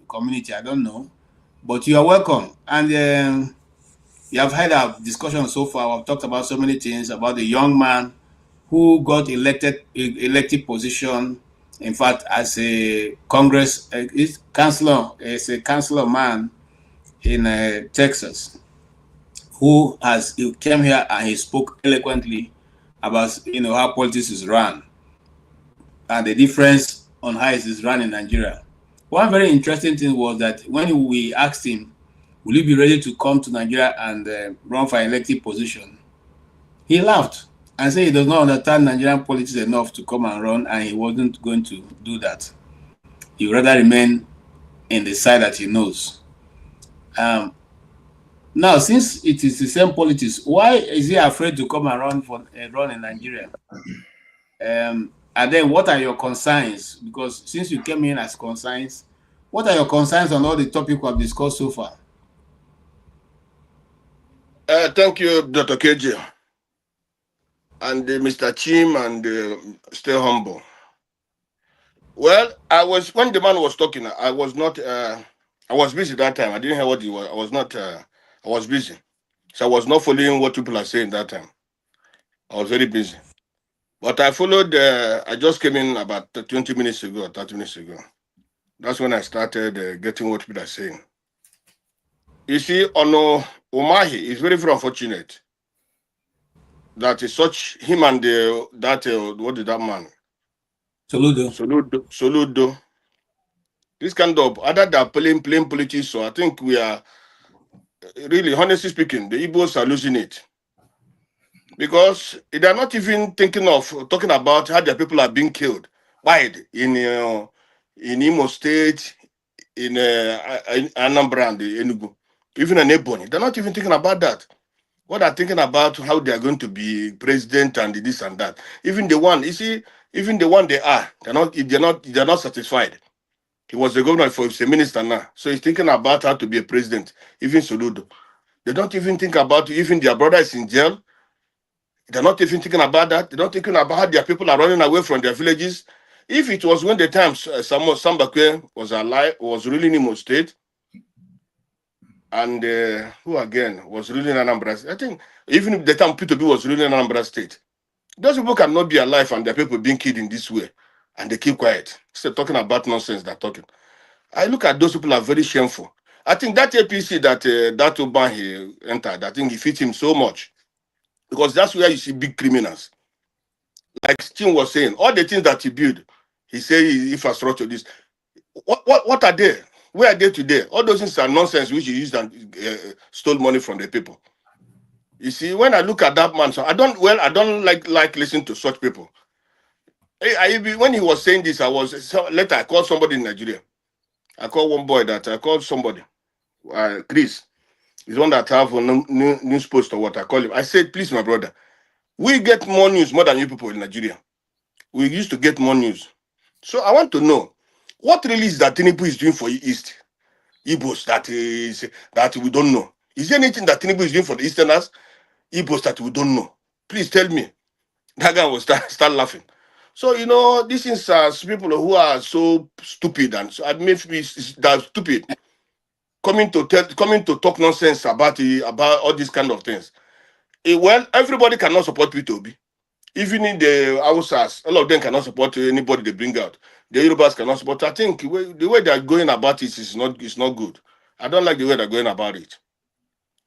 community. I don't know, but you are welcome. And you have had our discussion so far. We've talked about so many things about the young man who got elected position. In fact, as a councilor man in Texas, who came here and he spoke eloquently about how politics is run and the difference on how it is run in Nigeria. One very interesting thing was that when we asked him, will you be ready to come to Nigeria and run for an elected position? He laughed and said he does not understand Nigerian politics enough to come and run, and he wasn't going to do that. He would rather remain in the side that he knows. Now, since it is the same politics, why is he afraid to come and run in Nigeria? And then what are your concerns? Because since you came in as concerns, what are your concerns on all the topics we have discussed so far? Thank you, Dr. KJ. And Mr. Chim, and stay humble. Well, when the man was talking, I was busy that time. I didn't hear what he was. I was busy. So I was not following what people are saying that time. I was very busy. But I followed, I just came in about 20 minutes ago, 30 minutes ago. That's when I started getting what people are saying. You see, Ono Umahi is very, very unfortunate that is such him and what did that man? Soludo. This kind of other than playing politics. So I think we are really, honestly speaking, the Igbos are losing it. Because they are not even thinking of talking about how their people are being killed. Why? In Imo State, in Anambra and Enugu, even in Ebonyi. They're not even thinking about that. What they're thinking about how they are going to be president and this and that. Even the one, you see, even the one they're not satisfied. He was the governor for he's a minister now. So he's thinking about how to be a president. Even Soludo. They don't even think about even their brother is in jail. They're not even thinking about that. They're not thinking about how their people are running away from their villages. If it was when the time Sambakwe was alive, was ruling Imo State, and who again was ruling Anambra State, I think even if the time P2B was ruling Anambra State, those people cannot be alive and their people being killed in this way, and they keep quiet. Instead talking about nonsense they're talking. I look at those people are very shameful. I think that APC that Oban he entered, I think he fits him so much. Because that's where you see big criminals. Like Tim was saying, all the things that he built, he say infrastructure, this. What are they? Where are they today? All those things are nonsense which he used and stole money from the people. You see, when I look at that man, so I don't like listening to such people. When he was saying this, later I called somebody in Nigeria. I called one boy I called somebody, Chris. He's one that have a news post or what I call him. I said, please, my brother, we get more news more than you people in Nigeria. We used to get more news. So I want to know what really is that Tinubu is doing for East Igbos that we don't know. Is there anything that Tinubu is doing for the Easterners, Igbos that we don't know? Please tell me. That guy will start laughing. So this is people who are so stupid and so that stupid coming to talk nonsense about all these kind of things. Well, everybody cannot support P2B. Even in the Hausas, all of them cannot support anybody they bring out. The Yorubas cannot support. I think the way they are going about it is not good. I don't like the way they're going about it.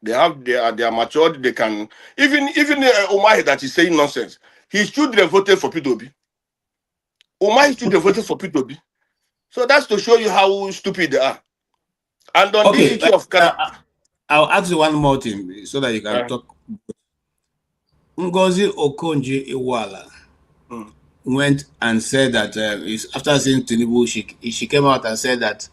They are matured. They can even Omar that is saying nonsense. His children voted for P2B. Omar's children voted for P2B. So that's to show you how stupid they are. And on the issue of I'll ask you one more thing so that you can talk. Ngozi Okonjo-Iweala went and said that after seeing Tinubu, she came out and said that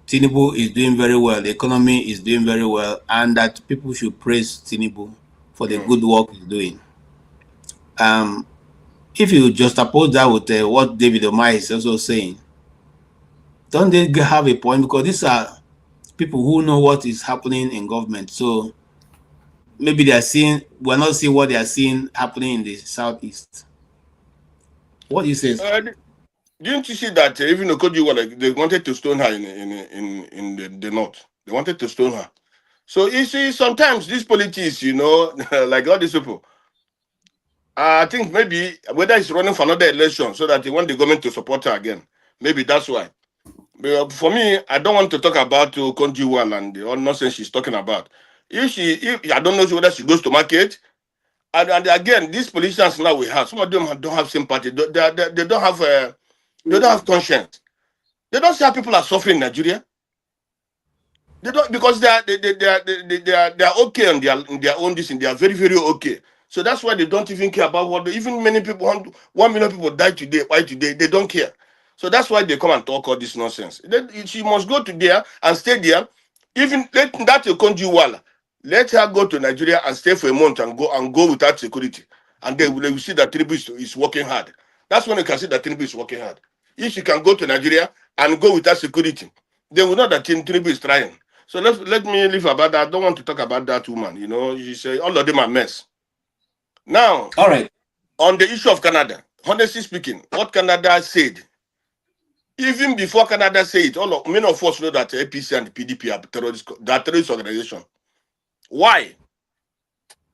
Tinubu is doing very well, the economy is doing very well, and that people should praise Tinubu for the good work he's doing. If you just oppose that with what David Omai is also saying, don't they have a point? Because these are people who know what is happening in government. So maybe we're not seeing what they are seeing happening in the Southeast. What do you say? Didn't you see that even Okonjo-Iweala, they wanted to stone her in the north? They wanted to stone her. So you see, sometimes these politics, like all these people, I think maybe whether he's running for another election so that they want the government to support her again. Maybe that's why. But for me, I don't want to talk about Okonjo-Iweala and the nonsense she's talking about. If I don't know whether she goes to market, and again, these politicians now we have, some of them don't have sympathy. They don't have conscience. They don't see how people are suffering in Nigeria. They don't, because they are okay in their own this, and they are very, very okay. So that's why they don't even care about what even many people 1 million people die today. Why today? They don't care. So that's why they come and talk all this nonsense. She must go to there and stay there. Even let that Okonjo-Iweala, let her go to Nigeria and stay for a month and go without security. And they will see that Tinubu is working hard. That's when you can see that Tinubu is working hard. If she can go to Nigeria and go without security, they will know that Tinubu is trying. So let me leave about that. I don't want to talk about that woman. You say all of them are mess. Now, all right. On the issue of Canada, honestly speaking, what Canada said, even before Canada said it, many of us know that APC and the PDP are terrorist organization. Why?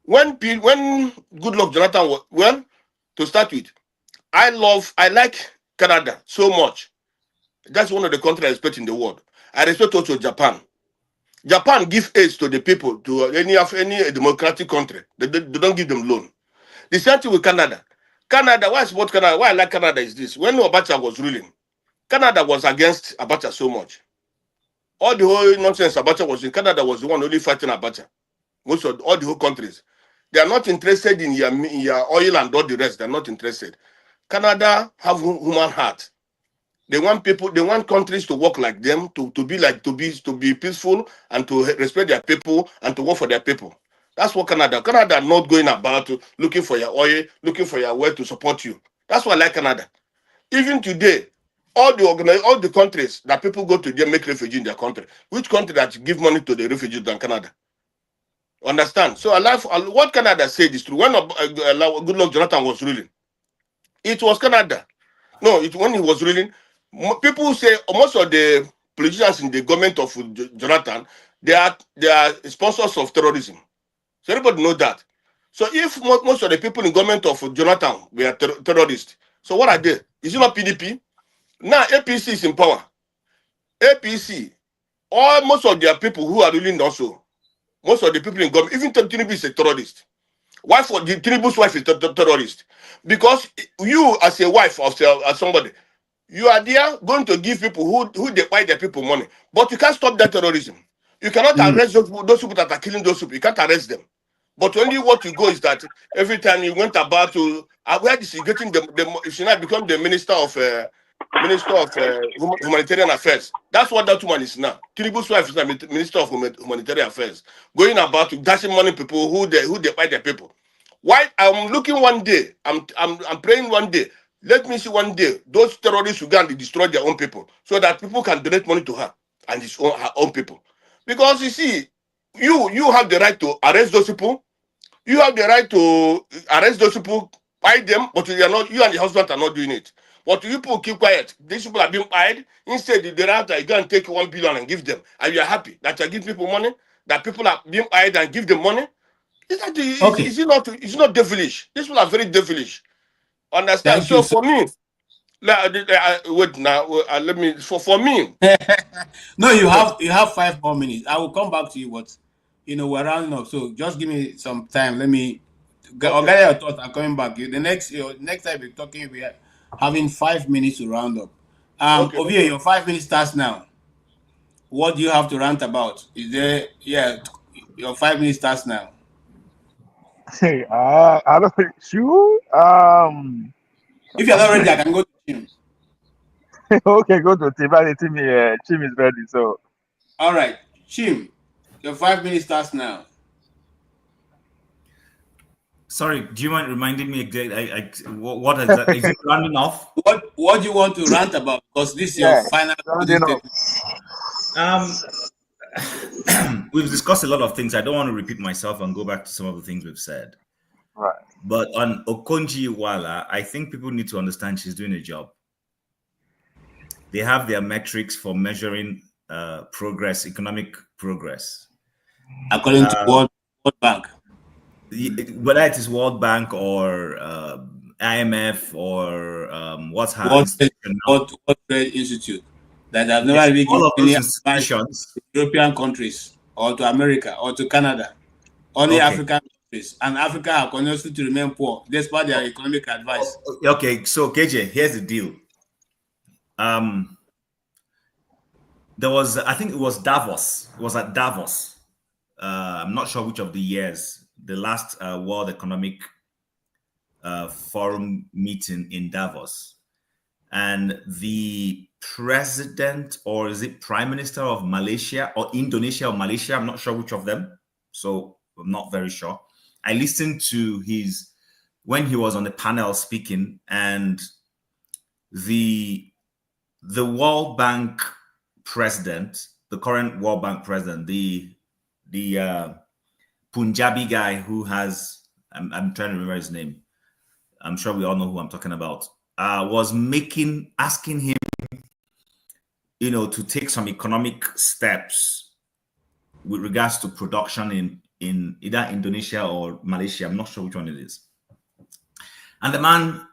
When Goodluck Jonathan to start with, I like Canada so much. That's one of the countries I respect in the world. I respect also Japan. Japan give aid to the people, to any democratic country. They don't give them loan. The same thing with Canada. Canada, why I support Canada? Why I like Canada is this. When Obacha was ruling, Canada was against Abacha so much. All the whole nonsense Abacha was in, Canada was the one only fighting Abacha. Most of all the whole countries. They are not interested in your oil and all the rest. They're not interested. Canada have human heart. They want people, they want countries to work like them, to be peaceful and to respect their people and to work for their people. That's what Canada. Canada are not going about looking for your oil, looking for your way to support you. That's why I like Canada. Even today, all the countries that people go to, they make refugee in their country. Which country that give money to the refugees than Canada? Understand? So what Canada said is true. When Goodluck Jonathan was ruling, it was Canada. No, when he was ruling, people say most of the politicians in the government of Jonathan, they are sponsors of terrorism. So everybody know that. So if most of the people in government of Jonathan were terrorists, so what are they? Is it not PDP? Now APC is in power. APC, most of their people who are ruling also, most of the people in government, even Tinubu is a terrorist. Why for the Tinubu's wife is a terrorist? Because you as a wife of somebody, you are there going to give people who they buy their people money. But you can't stop that terrorism. You cannot arrest those people that are killing those people. You can't arrest them. But only what you go is that every time you went about to where is he getting if she now become the minister of humanitarian affairs. That's what that woman is now. Tinubu's wife is the minister of humanitarian affairs, going about to dashing money people who they buy their people. Why I'm looking one day, I'm praying one day. Let me see one day those terrorists who go and destroy their own people, so that people can donate money to her and her own people. Because you see, you have the right to arrest those people. You have the right to arrest those people, buy them, but you and the husband are not doing it. But you people keep quiet. These people are being paid. Instead, the director, you go and take 1 billion and give them. And you are happy that you are giving people money, that people are being paid and give them money. It's not devilish. These people are very devilish. Understand? Thank you, For me, wait now. Let me. For me. No, you have 5 more minutes. I will come back to you, but we're rounding up. So just give me some time. Let me organize your thoughts. I'm coming back. The next time we're talking, we are having 5 minutes to round up. Ovie, your 5 minutes starts now. What do you have to rant about? Is there? Yeah, your 5 minutes starts now. Hey, I don't think you. If you're not ready, I can go to Chim. Okay, go to Tim. Chim is ready. So, all right, Chim, your 5 minutes starts now. Sorry, do you mind reminding me again? What is that? Is it rounding off? What do you want to rant about? Because this is your final statement. We've discussed a lot of things. I don't want to repeat myself and go back to some of the things we've said. Right. But on Okonjo-Iweala, I think people need to understand she's doing a job. They have their metrics for measuring progress, economic progress. According to World Bank. Whether it is World Bank or IMF or what's World Trade Institute, that have never really given any advice to European countries or to America or to Canada, only African countries, and Africa are continuously to remain poor despite their economic advice. Okay, so KJ, here's the deal. There was, I think it was Davos. It was at Davos. I'm not sure which of the years. The last World Economic Forum meeting in Davos, and the president, or is it prime minister of Malaysia or Indonesia or Malaysia? I'm not sure which of them, so I'm not very sure. I listened to when he was on the panel speaking, and the World Bank president, the current World Bank president, the Punjabi guy who has, I'm trying to remember his name. I'm sure we all know who I'm talking about. Was asking him, to take some economic steps with regards to production in either Indonesia or Malaysia. I'm not sure which one it is. And the man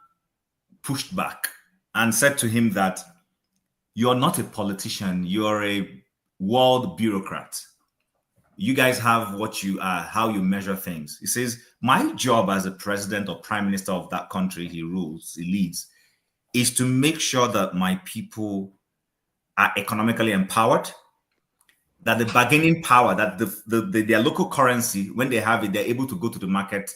pushed back and said to him that you're not a politician, you're a world bureaucrat. You guys have what you are, how you measure things. He says, my job as a president or prime minister of that country he leads, is to make sure that my people are economically empowered, that the bargaining power, that their local currency, when they have it, they're able to go to the market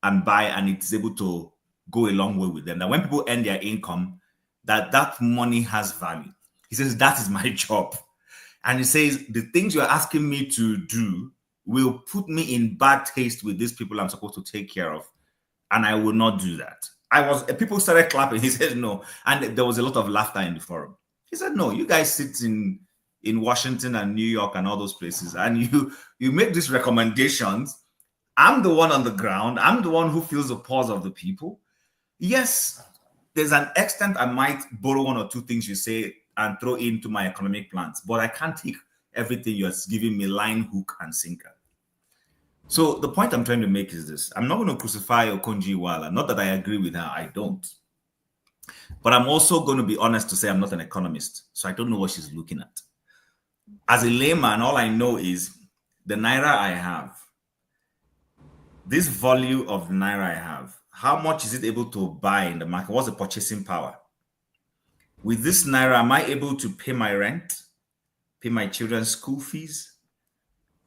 and buy, and it's able to go a long way with them. That when people earn their income, that money has value. He says, that is my job. And he says, the things you're asking me to do will put me in bad taste with these people I'm supposed to take care of. And I will not do that. People started clapping. He said, no. And there was a lot of laughter in the forum. He said, no, you guys sit in Washington and New York and all those places, and you make these recommendations. I'm the one on the ground. I'm the one who feels the pulse of the people. Yes, there's an extent I might borrow one or two things you say and throw into my economic plans, but I can't take everything you're giving me line, hook, and sinker. So the point I'm trying to make is this. I'm not going to crucify Okonjo-Iweala. Not that I agree with her. I don't. But I'm also going to be honest to say I'm not an economist, so I don't know what she's looking at. As a layman, all I know is the Naira I have, this value of the Naira I have, how much is it able to buy in the market? What's the purchasing power? With this Naira, am I able to pay my rent, pay my children's school fees?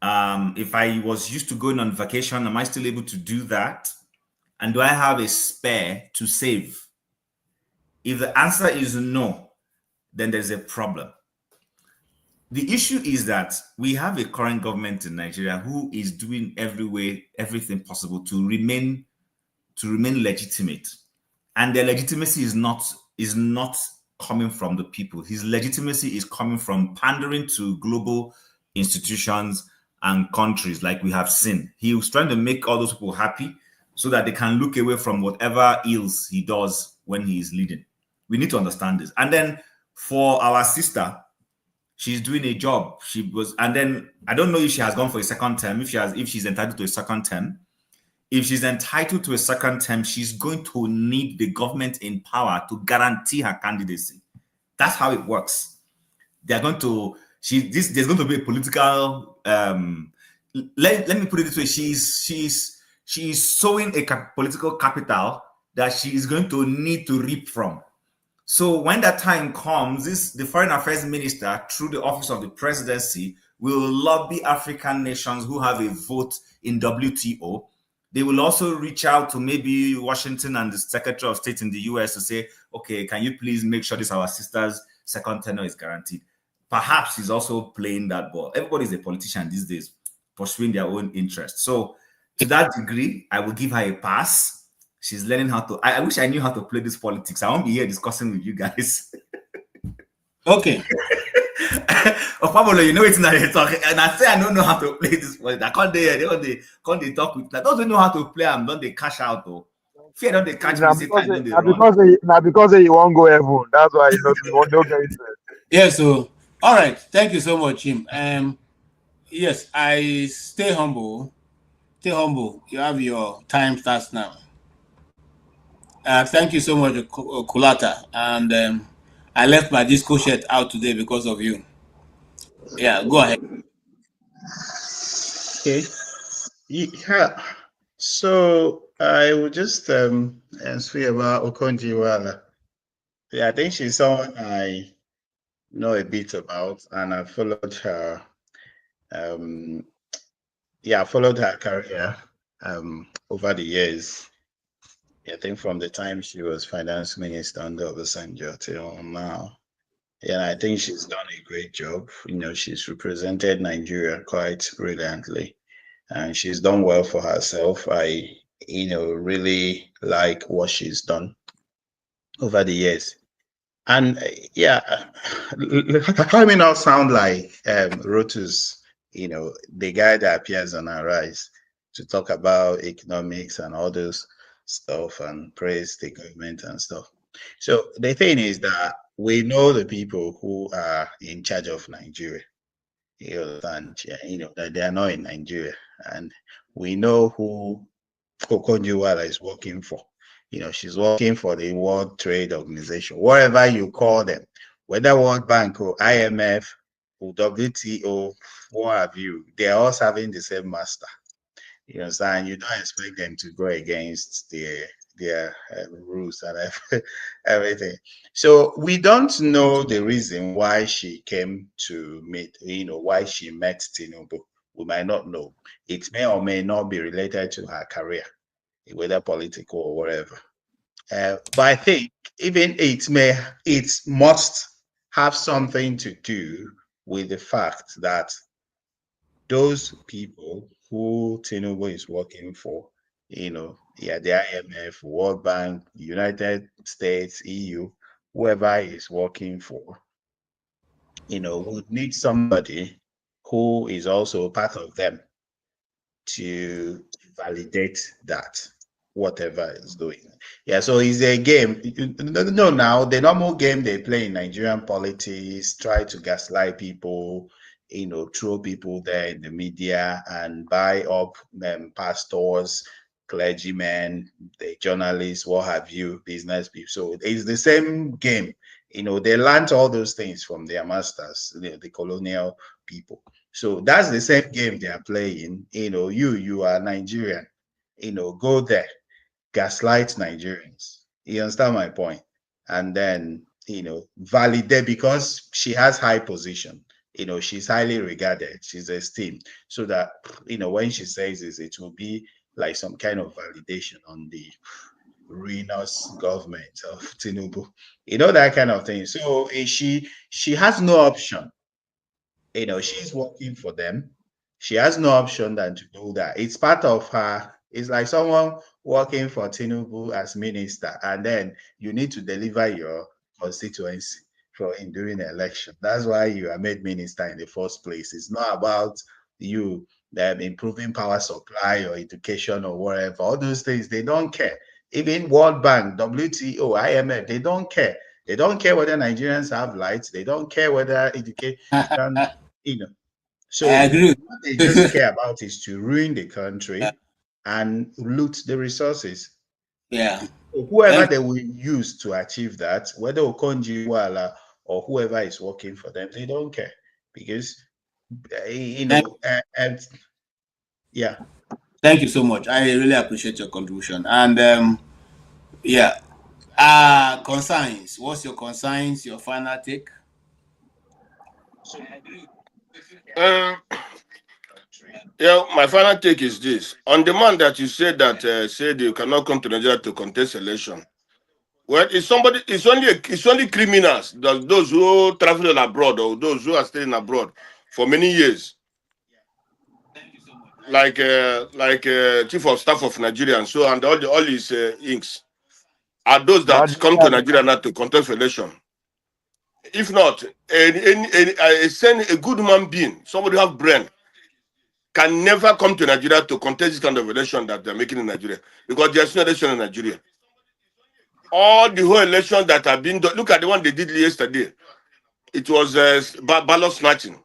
If I was used to going on vacation, am I still able to do that? And do I have a spare to save? If the answer is no, then there's a problem. The issue is that we have a current government in Nigeria who is doing everything possible to remain legitimate. And their legitimacy is not coming from the people. His legitimacy is coming from pandering to global institutions and countries, like we have seen. He was trying to make all those people happy so that they can look away from whatever ills he does when he is leading. We need to understand this. And then for our sister, she's doing a job. And then I don't know if she has gone for a second term, if she's entitled to a second term. If she's entitled to a second term, she's going to need the government in power to guarantee her candidacy. That's how it works. There's going to be a political. Let me put it this way: she's sowing a political capital that she is going to need to reap from. So when that time comes, the foreign affairs minister, through the office of the presidency, will lobby African nations who have a vote in WTO. They will also reach out to maybe Washington and the Secretary of State in the US to say, okay, can you please make sure this our sister's second tenure is guaranteed? Perhaps he's also playing that ball. Everybody's a politician these days, pursuing their own interests. So to that degree, I will give her a pass. She's learning how to. I wish I knew how to play this politics. I won't be here discussing with you guys. Okay. Pablo, you know it's not a talk. And I say I don't know how to play this politics. I can't they talk with that. Those who know how to play, I'm not they cash out though. Fear don't they catch me. Because you won't go heaven. That's why you won't get it. Yeah, so all right. Thank you so much, Jim. Yes, I stay humble. Stay humble. You have your time starts now. Thank you so much, Kulata. And I left my disco shirt out today because of you. Yeah, go ahead. Okay. Yeah. So I would just speak about Okonjo-Iweala. Yeah, I think she's someone I know a bit about, and I followed her. I followed her career over the years. I think from the time she was finance minister under Obasanjo till now. Yeah, I think she's done a great job. She's represented Nigeria quite brilliantly, and she's done well for herself. I, really like what she's done over the years. And I may not sound like Rotus, the guy that appears on our rise to talk about economics and all those stuff and praise the government and stuff. So the thing is that we know the people who are in charge of Nigeria, that they are not in Nigeria, and we know who Okonjo-Iweala is working for. She's working for the World Trade Organization, whatever you call them, whether World Bank or IMF or WTO, what have you, they're all serving the same master. And you don't expect them to go against the their rules and everything. So we don't know the reason why she came to meet, why she met Tinubu. We might not know. It may or may not be related to her career, whether political or whatever. But I think even it must have something to do with the fact that those people who Tinubu is working for, the IMF, World Bank, United States, EU, whoever is working for, would need somebody who is also part of them to validate that whatever is doing. Yeah, so it's a game. No, now the normal game they play in Nigerian politics, try to gaslight people, throw people there in the media and buy up pastors, clergymen, the journalists, what have you, business people. So it's the same game. They learned all those things from their masters, the colonial people. So that's the same game they are playing. You are Nigerian, go there, gaslight Nigerians. You understand my point? And then, validate, because she has high position. She's highly regarded, she's esteemed. So that, when she says this, it will be like some kind of validation on the ruinous government of Tinubu. That kind of thing. So she has no option. She's working for them. She has no option than to do that. It's part of her. It's like someone working for Tinubu as minister, and then you need to deliver your constituency during the election. That's why you are made minister in the first place. It's not about you improving power supply or education or whatever. All those things, they don't care. Even World Bank, WTO, IMF, they don't care. They don't care whether Nigerians have lights. They don't care whether education, So I agree. what they just care about is to ruin the country and loot the resources. Yeah. So whoever they will use to achieve that, whether Okonji Iweala or whoever is working for them, they don't care, because yeah. Thank you so much. I really appreciate your contribution. And concerns. What's your concerns? Your final take? My final take is this: on the man that you said that said you cannot come to Nigeria to contest election. Well, it's only criminals, those who travel abroad or those who are staying abroad for many years, like Chief of Staff of Nigeria and so, and all his inks, are those that come to Nigeria now to contest election. If not, send a good human being, somebody who have brain, can never come to Nigeria to contest this kind of election that they're making in Nigeria, because there's no election in Nigeria. All the whole election that have been done, look at the one they did yesterday. It was ballot snatching.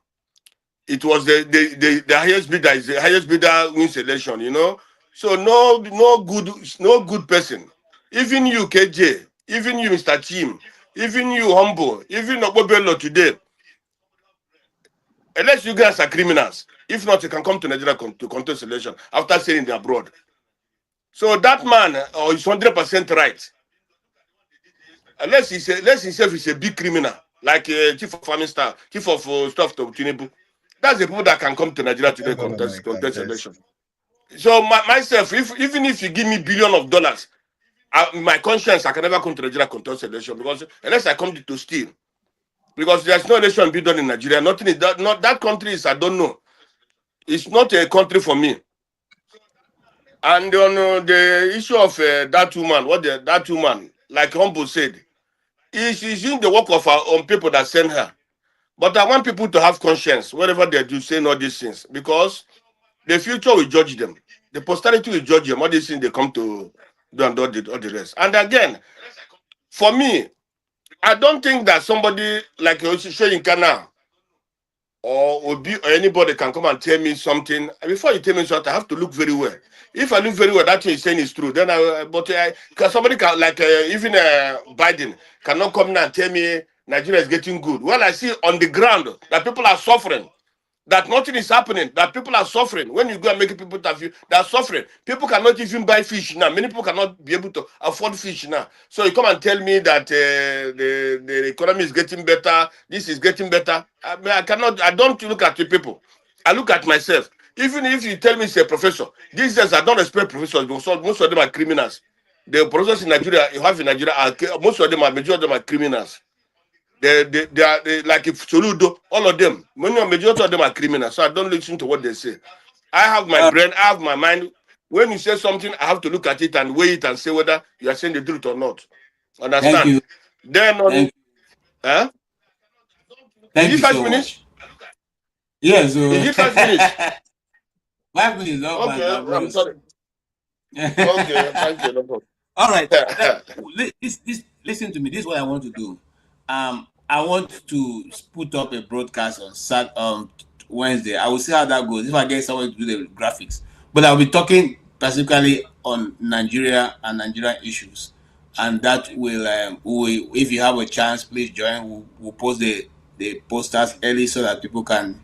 It was the highest bidder is the highest bidder wins election. So no good person. Even you, KJ, even you, Mr. Chim, even you, Humble, even Obobello today. Unless you guys are criminals. If not, you can come to Nigeria to contest election after staying abroad. So that man is 100% right. Unless himself is a big criminal, like Chief of Farming Staff, Chief of Staff to Tinubu. That's the people that can come to Nigeria today contest election. So myself, even if you give me $billions of dollars, my conscience, I can never come to Nigeria contest election, because unless I come to steal. Because there's no election being done in Nigeria. Nothing is that. Not that country is, I don't know. It's not a country for me. And on the issue of that woman, like Humble said, she's doing the work of her own people that send her. But I want people to have conscience wherever they do saying all these things, because the future will judge them. The posterity will judge them. All these things they come to do and all the rest. And again, for me, I don't think that somebody like Shoyinka now or Obi or anybody can come and tell me something. Before you tell me something, I have to look very well. If I look very well, that thing you're saying is true. Then somebody can, like even Biden cannot come now and tell me Nigeria is getting good. Well, I see on the ground that people are suffering. that nothing is happening, that people are suffering. When you go and make people that they are suffering, people cannot even buy fish now. Many people cannot be able to afford fish now. So you come and tell me that the economy is getting better, this is getting better. I mean, I don't look at the people. I look at myself. Even if you tell me it's a professor, these days I don't respect professors because most of them are criminals. The professors in Nigeria, you have in Nigeria, most of them are, majority of them are criminals. They are like if Soludo, all of them, majority of them are criminals. So I don't listen to what they say. I have my brain, I have my mind. When you say something, I have to look at it and weigh it and say whether you are saying the truth or not. Understand? Thank you. Then on, Thank you so much. Yes. Is it 5 minutes? 5 minutes. No, okay, I'm sorry. Okay, thank you. No problem. All right. Listen to me. This is what I want to do. I want to put up a broadcast on Wednesday. I will see how that goes. If I get someone to do the graphics, but I'll be talking specifically on Nigeria and Nigerian issues, and that will, if you have a chance, please join. We'll post the posters early so that people can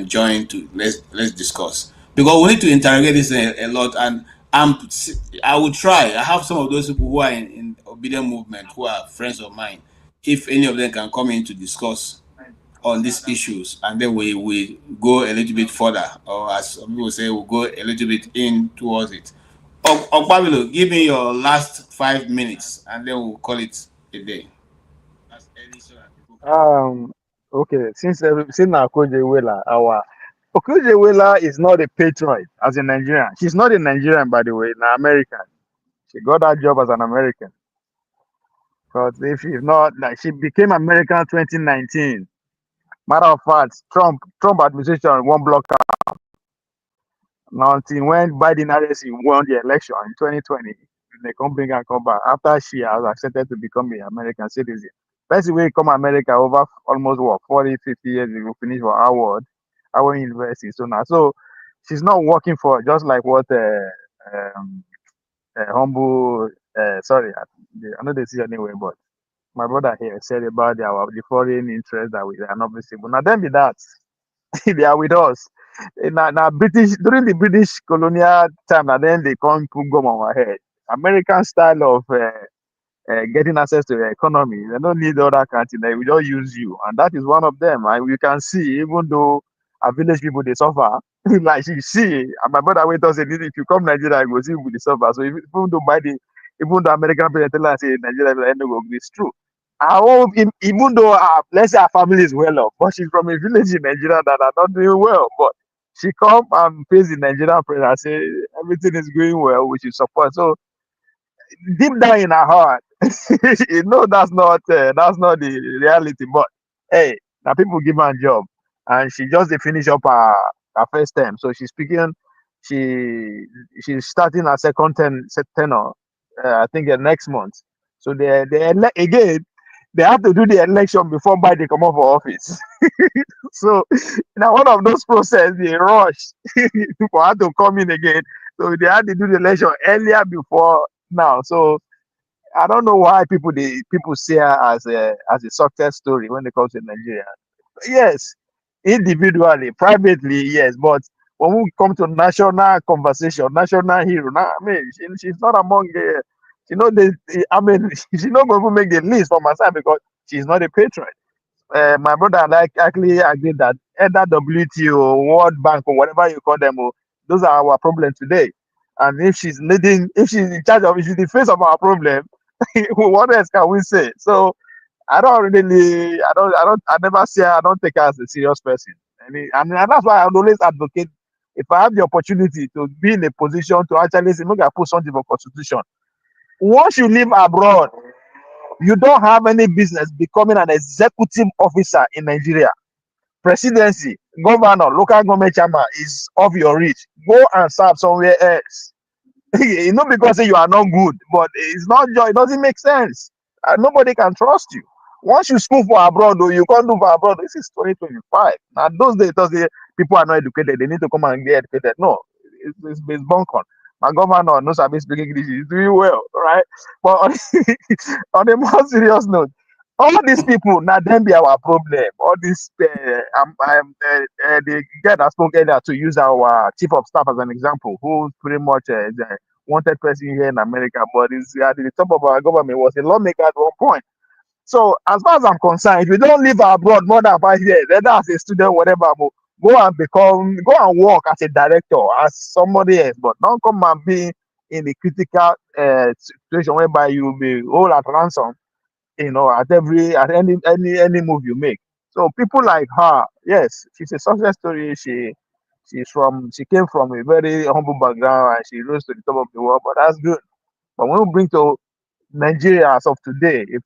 join to let's discuss, because we need to interrogate this a lot. And I will try. I have some of those people who are in obedient movement who are friends of mine. If any of them can come in to discuss on these issues, and then we go a little bit further, or as some people say, we'll go a little bit in towards it. Ogbabilo, give me your last 5 minutes, and then we'll call it a day. Okay, since Akojewela, Okojewela is not a patriot as a Nigerian. She's not a Nigerian, by the way, an American. She got that job as an American. Because if she's not, like, she became American 2019. Matter of fact, Trump administration won't block her. Now, until when Biden won the election in 2020, they come bring and come back after she has accepted to become an American citizen. First way come America over almost 40, 50 years ago, finish for Howard University. So she's not working for, just like what humble, sorry, I know they see anyway, but my brother here said about the foreign interest that we are not visible. Now, then be that. They are with us. Now, British, during the British colonial time, and then they come put gum on our head. American style of getting access to the economy. They don't need other country. They will just use you, and that is one of them. And we can see, even though our village people they suffer, like you see, and my brother went us say, if you come Nigeria, you go see people they suffer. So even though American president tell us say Nigeria, it's true. Even though let's say our family is well off, but she's from a village in Nigeria that are not doing well, but she come and pays the Nigerian president and say everything is going well, which is support. So deep down in her heart, you know that's not the reality. But hey, now people give her a job, and she just finish up her first term, so she's speaking. She's starting her second tenure, I think next month. So again. They have to do the election before Biden come up for office. So now one of those process they rush for her to come in again. So they had to do the election earlier before now. So I don't know why people see her as a success story when it comes to Nigeria. Yes, individually, privately, yes, but when we come to national conversation, national hero, now I mean she's not among the. She's not going to make the list for my side because she's not a patriot. My brother and I actually agree that either WTO, World Bank, or whatever you call them, those are our problems today. And if she's in charge of, if she's the face of our problem, what else can we say? So I never see her, I don't take her as a serious person. And that's why I always advocate, if I have the opportunity to be in a position to actually say, maybe I put something for constitution. Once you live abroad, you don't have any business becoming an executive officer in Nigeria. Presidency, governor, local government chairman is off your reach. Go and serve somewhere else. Not because you are not good, but it's not. It doesn't make sense. Nobody can trust you. Once you school for abroad, though, you can't do for abroad. This is 2025. Now, those days, people are not educated. They need to come and get educated. No, it's bunked. My governor knows I've been speaking English. He's doing well, right? But on a more serious note, All these people, now them be our problem. All this, the guy that spoke earlier, to use our chief of staff as an example, who's pretty much the wanted person here in America, but is at the top of our government, was a lawmaker at one point. So as far as I'm concerned, if you don't live abroad more than 5 years, whether as a student, whatever, go and work as a director, as somebody else, but don't come and be in a critical situation whereby you will be all at ransom, at any move you make. So people like her, yes, she's a success story. She came from a very humble background and she rose to the top of the world, but that's good. But when we bring to Nigeria as of today, if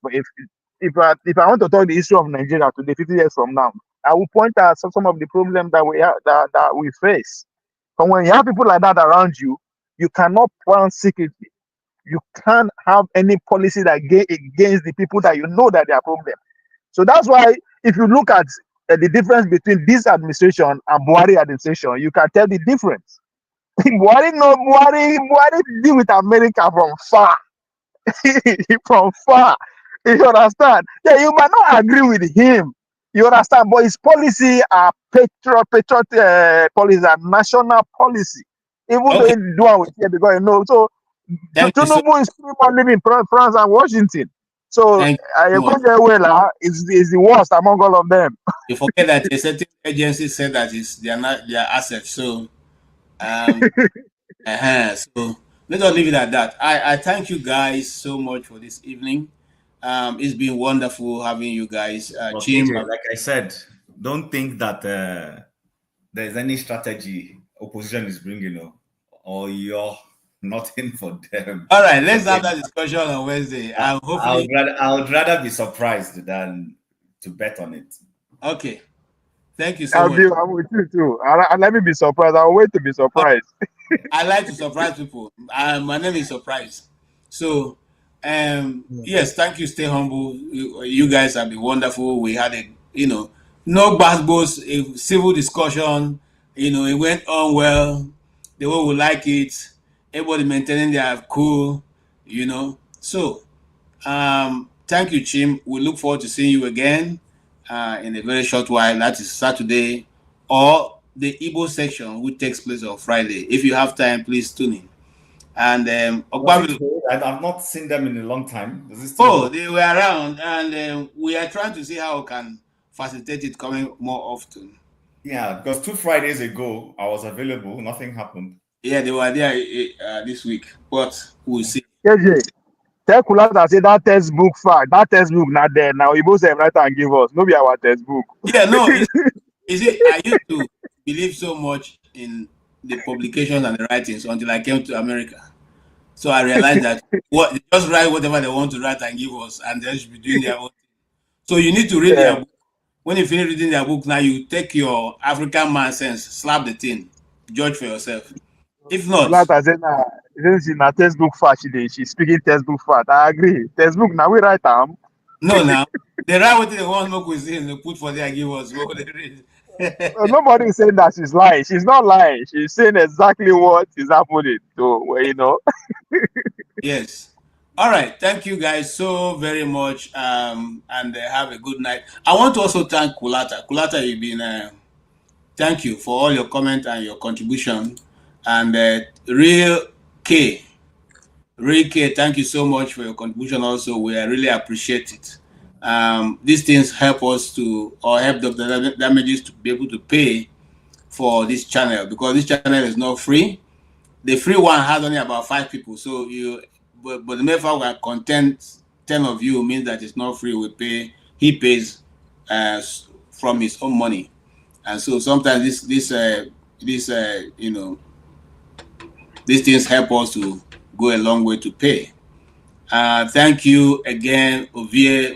I want to talk the history of Nigeria today, 50 years from now, I will point out some of the problems that we have that we face. But when you have people like that around you, you cannot plan secretly. You can't have any policy that against the people that you know that they are problem. So that's why if you look at the difference between this administration and Buhari administration, you can tell the difference. Buhari deal with America from far. From far. You understand? Yeah, you might not agree with him. You understand? But his policy are patriot policy and national policy. Even though he do it with here because so Tinubu is pretty much living in France and Washington. So is the worst among all of them. You forget that a certain agency said that they are not their assets. So so let us leave it at that. I thank you guys so much for this evening. It's been wonderful having you guys. Jim, like I said, don't think that there's any strategy opposition is bringing, or you're not in for them. All right, let's have that discussion on Wednesday. I would rather be surprised than to bet on it. Okay. Thank you so much. I'm with you too. Let me be surprised. I'll wait to be surprised. I like to surprise people. My name is Surprise. So, yes, thank you. Stay humble. You guys have been wonderful. We had no basketballs, a civil discussion. It went on well. The way we like it. Everybody maintaining their cool. So, thank you, Chim. We look forward to seeing you again in a very short while. That is Saturday, or the Igbo section, which takes place on Friday. If you have time, please tune in. And I've not seen them in a long time. They were around, and we are trying to see how we can facilitate it coming more often. Yeah, because 2 Fridays ago I was available. Nothing happened. Yeah, they were there this week, but we'll see. KJ, tell Kulata say that textbook fact, that textbook not there now. You both write and give us. No be our textbook. Yeah, no. I used to believe so much in the publications and the writings until I came to America. So I realized that they just write whatever they want to write and give us, and they should be doing their own thing. So you need to read their book. When you finish reading their book, now you take your African man sense, slap the thing, judge for yourself. If not, Kulata say na textbook fact she's speaking textbook fact. I agree. Textbook now we write them. No, now they write what they want to say and they put for their give us what they read. Nobody is saying that she's lying. She's not lying. She's saying exactly what is happening. So, Yes. All right. Thank you guys so very much. And have a good night. I want to also thank Kulata. Kulata, you've been. Thank you for all your comment and your contribution. And Real K, thank you so much for your contribution. Also, we really appreciate it. These things help us help the damages to be able to pay for this channel, because this channel is not free. The free one has only about 5 people. So but the mere fact we are content 10 of you means that it's not free. He pays from his own money, and so sometimes these things help us to go a long way to pay. Thank you again, Ovie.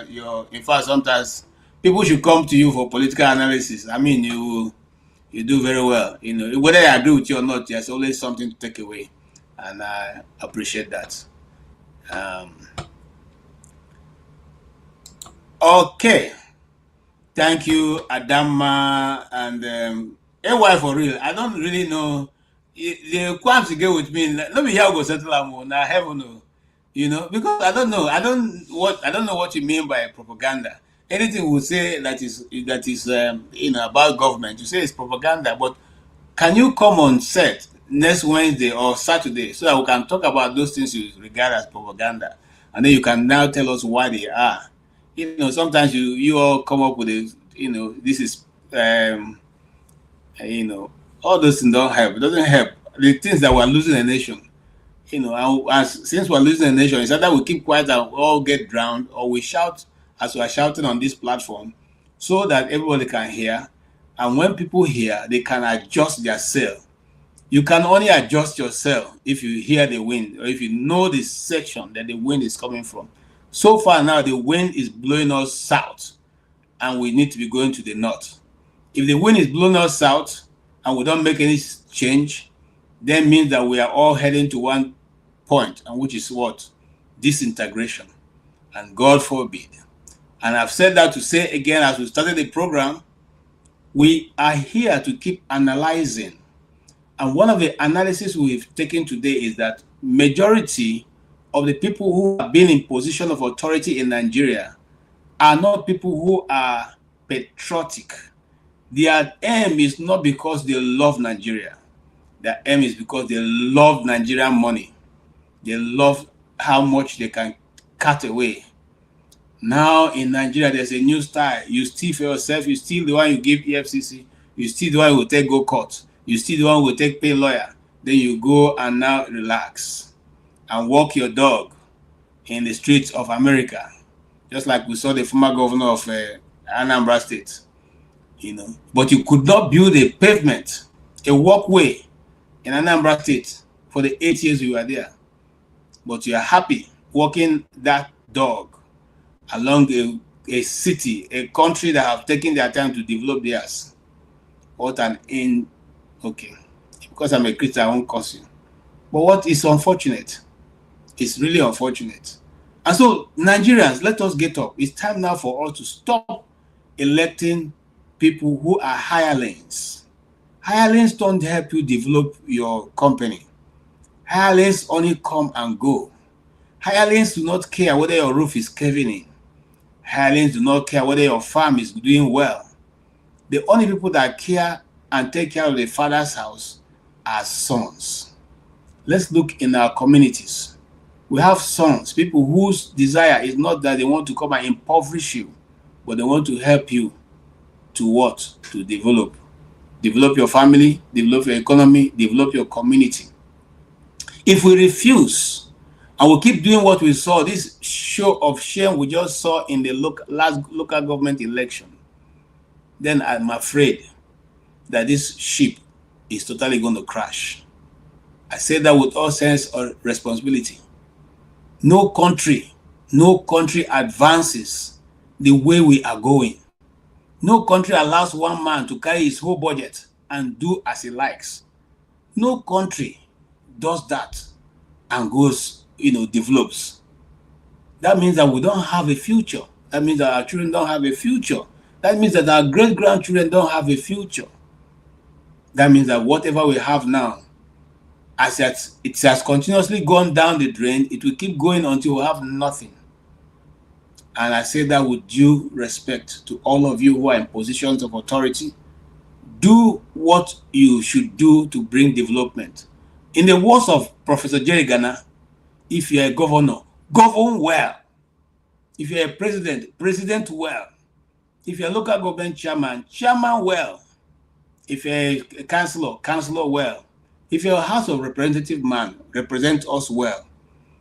You're in fact, sometimes people should come to you for political analysis. I mean, you do very well. Whether I agree with you or not, there's always something to take away, and I appreciate that. Okay, thank you, Adama and AY for real. I don't really know. The quams to go with me. Let me hear go settle now. Heaven no. You know, because I don't know what you mean by propaganda. Anything we say that is about government, you say it's propaganda. But can you come on set next Wednesday or Saturday so that we can talk about those things you regard as propaganda, and then you can now tell us why they are. You know, sometimes you all come up with this is all those things don't help. It doesn't help. The things that we're losing a nation. Since we're losing a nation, it's either we keep quiet and all get drowned, or we shout as we are shouting on this platform so that everybody can hear. And when people hear, they can adjust their cell. You can only adjust yourself if you hear the wind, or if you know the section that the wind is coming from. So far now, the wind is blowing us south, and we need to be going to the north. If the wind is blowing us south and we don't make any change, then means that we are all heading to one point, and which is what? Disintegration. And God forbid. And I've said that to say again, as we started the program, we are here to keep analyzing. And one of the analysis we've taken today is that majority of the people who have been in position of authority in Nigeria are not people who are patriotic. Their aim is not because they love Nigeria. Their aim is because they love Nigerian money. They love how much they can cut away. Now in Nigeria, there's a new style. You steal for yourself. You steal the one you give EFCC. You steal the one who will take go court. You steal the one who will take pay lawyer. Then you go and now relax and walk your dog in the streets of America, just like we saw the former governor of Anambra State. But you could not build a pavement, a walkway in Anambra State for the 8 years you were there. But you are happy walking that dog along a city, a country that have taken their time to develop theirs. What an end. Okay. Because I'm a Christian, I won't curse you. But what is unfortunate? It's really unfortunate. And so, Nigerians, let us get up. It's time now for us to stop electing people who are hirelings. Hirelings don't help you develop your company. Hirelings only come and go. Hirelings do not care whether your roof is caving in. Hirelings do not care whether your farm is doing well. The only people that care and take care of the father's house are sons. Let's look in our communities. We have sons, people whose desire is not that they want to come and impoverish you, but they want to help you to what? To develop. Develop your family, develop your economy, develop your community. If we refuse, and we keep doing what we saw, this show of shame we just saw in the last local government election, then I'm afraid that this ship is totally going to crash. I say that with all sense of responsibility. No country advances the way we are going. No country allows one man to carry his whole budget and do as he likes. No country does that and goes, develops. That means that we don't have a future. That means that our children don't have a future. That means that our great-grandchildren don't have a future. That means that whatever we have now, as it has continuously gone down the drain, it will keep going until we have nothing. And I say that with due respect to all of you who are in positions of authority. Do what you should do to bring development. In the words of Professor Jerry Ghana, if you're a governor, govern well. If you're a president well. If you're a local government chairman well. If you're a councillor well. If you're a House of Representative man, represent us well.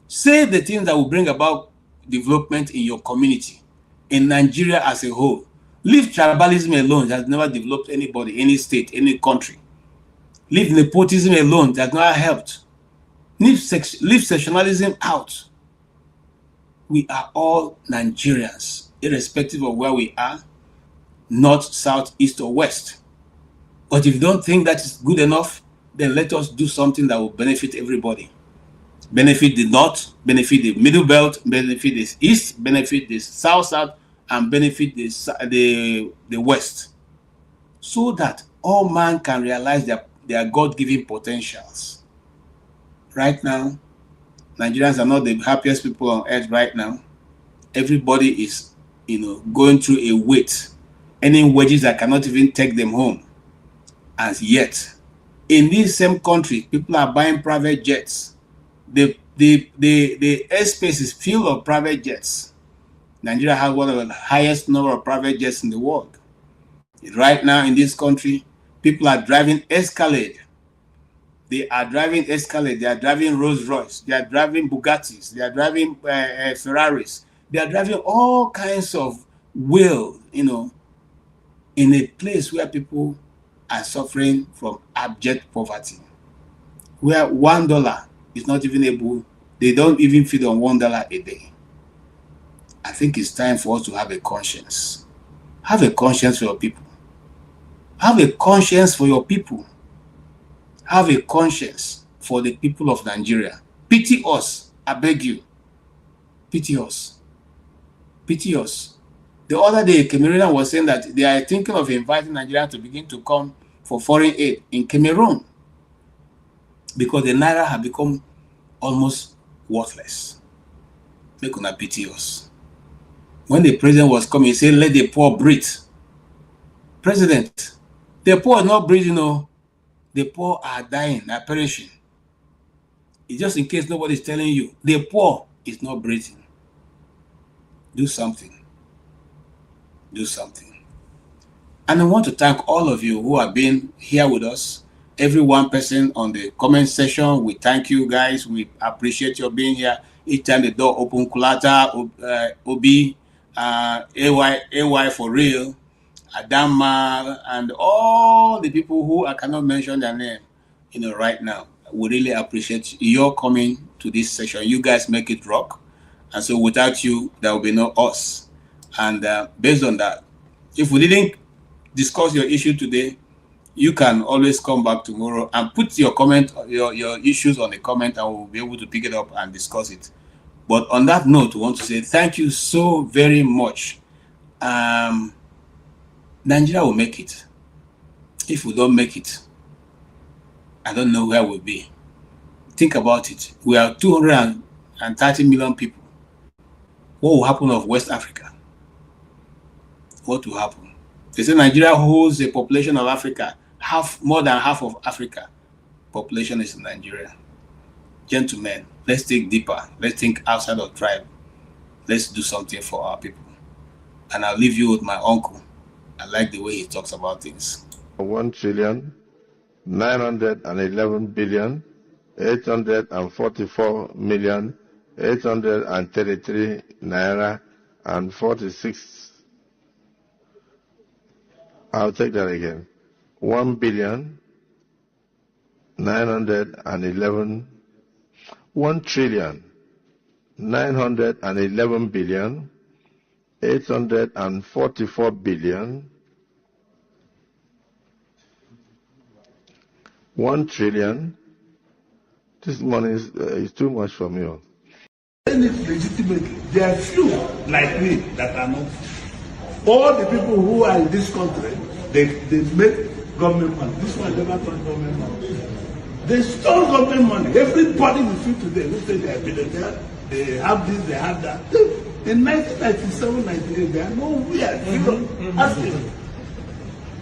Say the things that will bring about development in your community, in Nigeria as a whole. Leave tribalism alone, that has never developed anybody, any state, any country. Leave nepotism alone, that has not helped. Leave sectionalism out. We are all Nigerians, irrespective of where we are, north, south, east, or west. But if you don't think that is good enough, then let us do something that will benefit everybody. Benefit the north, benefit the middle belt, benefit the east, benefit the south, and benefit the west. So that all man can realize their God-given potentials. Right now, Nigerians are not the happiest people on earth right now. Everybody is, going through a weight, earning wages that cannot even take them home. And yet, in this same country, people are buying private jets. The airspace is filled of private jets. Nigeria has one of the highest number of private jets in the world. Right now in this country, people are driving Escalade. They are driving Escalade. They are driving Rolls Royce. They are driving Bugattis. They are driving Ferraris. They are driving all kinds of will, in a place where people are suffering from abject poverty, where $1 is not even able, they don't even feed on $1 a day. I think it's time for us to have a conscience. Have a conscience for your people. Have a conscience for your people. Have a conscience for the people of Nigeria. Pity us, I beg you. Pity us. Pity us. The other day, Cameroonian was saying that they are thinking of inviting Nigeria to begin to come for foreign aid in Cameroon because the Naira have become almost worthless. They could not pity us. When the president was coming, he said, let the poor breathe. President, the poor are not breathing, no. The poor are dying, are perishing. It's just in case nobody is telling you, the poor is not breathing. Do something. Do something. And I want to thank all of you who have been here with us. Every one person on the comment section, we thank you guys. We appreciate your being here. Each time the door open, Kulata, Obi, AY for real, Adama, and all the people who I cannot mention their name, right now. We really appreciate your coming to this session. You guys make it rock. And so without you, there will be no us. And based on that, if we didn't discuss your issue today, you can always come back tomorrow and put your comment, your issues on the comment, and we'll be able to pick it up and discuss it. But on that note, we want to say thank you so very much. Nigeria will make it. If we don't make it, I don't know where we'll be. Think about it. We are 230 million people. What will happen of West Africa? What will happen? They say Nigeria holds a population of Africa. More than half of Africa population is in Nigeria. Gentlemen, let's think deeper. Let's think outside of tribe. Let's do something for our people. And I'll leave you with my uncle. I like the way he talks about things. 1,911,844,833 naira and 46. I'll take that again. 1,911,844,833 1 trillion. This money is too much for me. Legitimately, there are few like me that are not. All the people who are in this country, they make government money. This one never turned government money. They stole government money. Everybody you see today who say they are billionaires, they have this, they have that. In 1997, 98, they are nowhere. Zero. Ask them.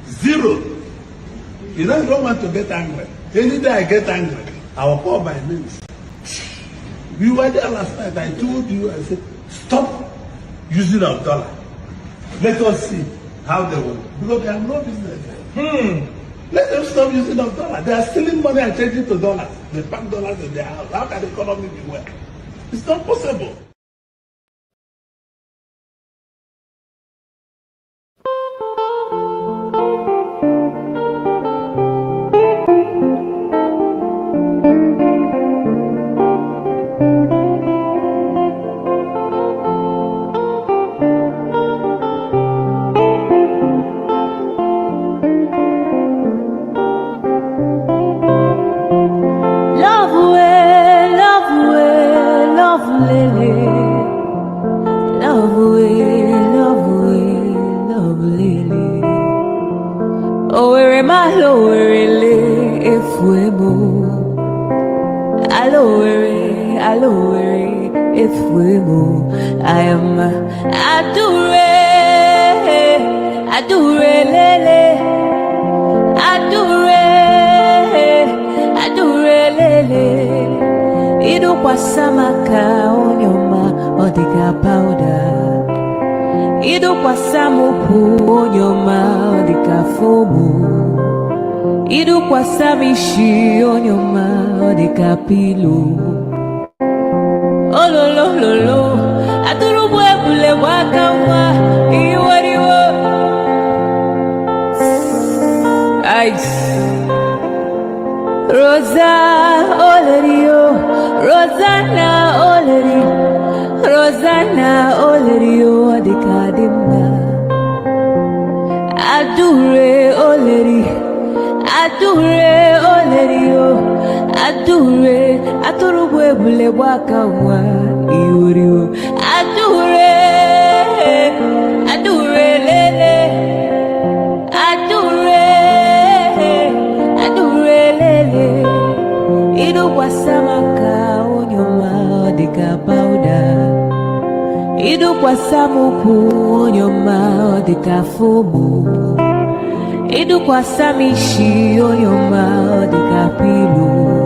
Zero. You don't want to get angry. Any day I get angry, I will call my names. We were there last night. I told you, I said, stop using our dollar. Let us see how they will. Because they have no business. Let them stop using our dollar. They are stealing money and changing to dollars. They pack dollars in their house. How can the economy be well? It's not possible. Aloe, if we move, I am Adure, lele, Adure, lele. Ido kwa samaka onyoma odika powder. Ido kwa samupu onyoma odika fomu. Ido kwa samishi onyoma odika pilo. Ololololo, aturubu ebule wakawa iwariwo. Ice. Rosa Olerio, Rosanna Olerio, Rosanna Olerio, Adikadimba. Adure Oleri, Adure Olerio, Adure, Aturuwe Bule Wakawa, Iurio, Adure, Adure Lele, Adure, Adure Lele. Ido wasamaka onyoma odika powder. Ido wasamuku onyoma odika fomu. Ido wasamishi onyoma odika pilo.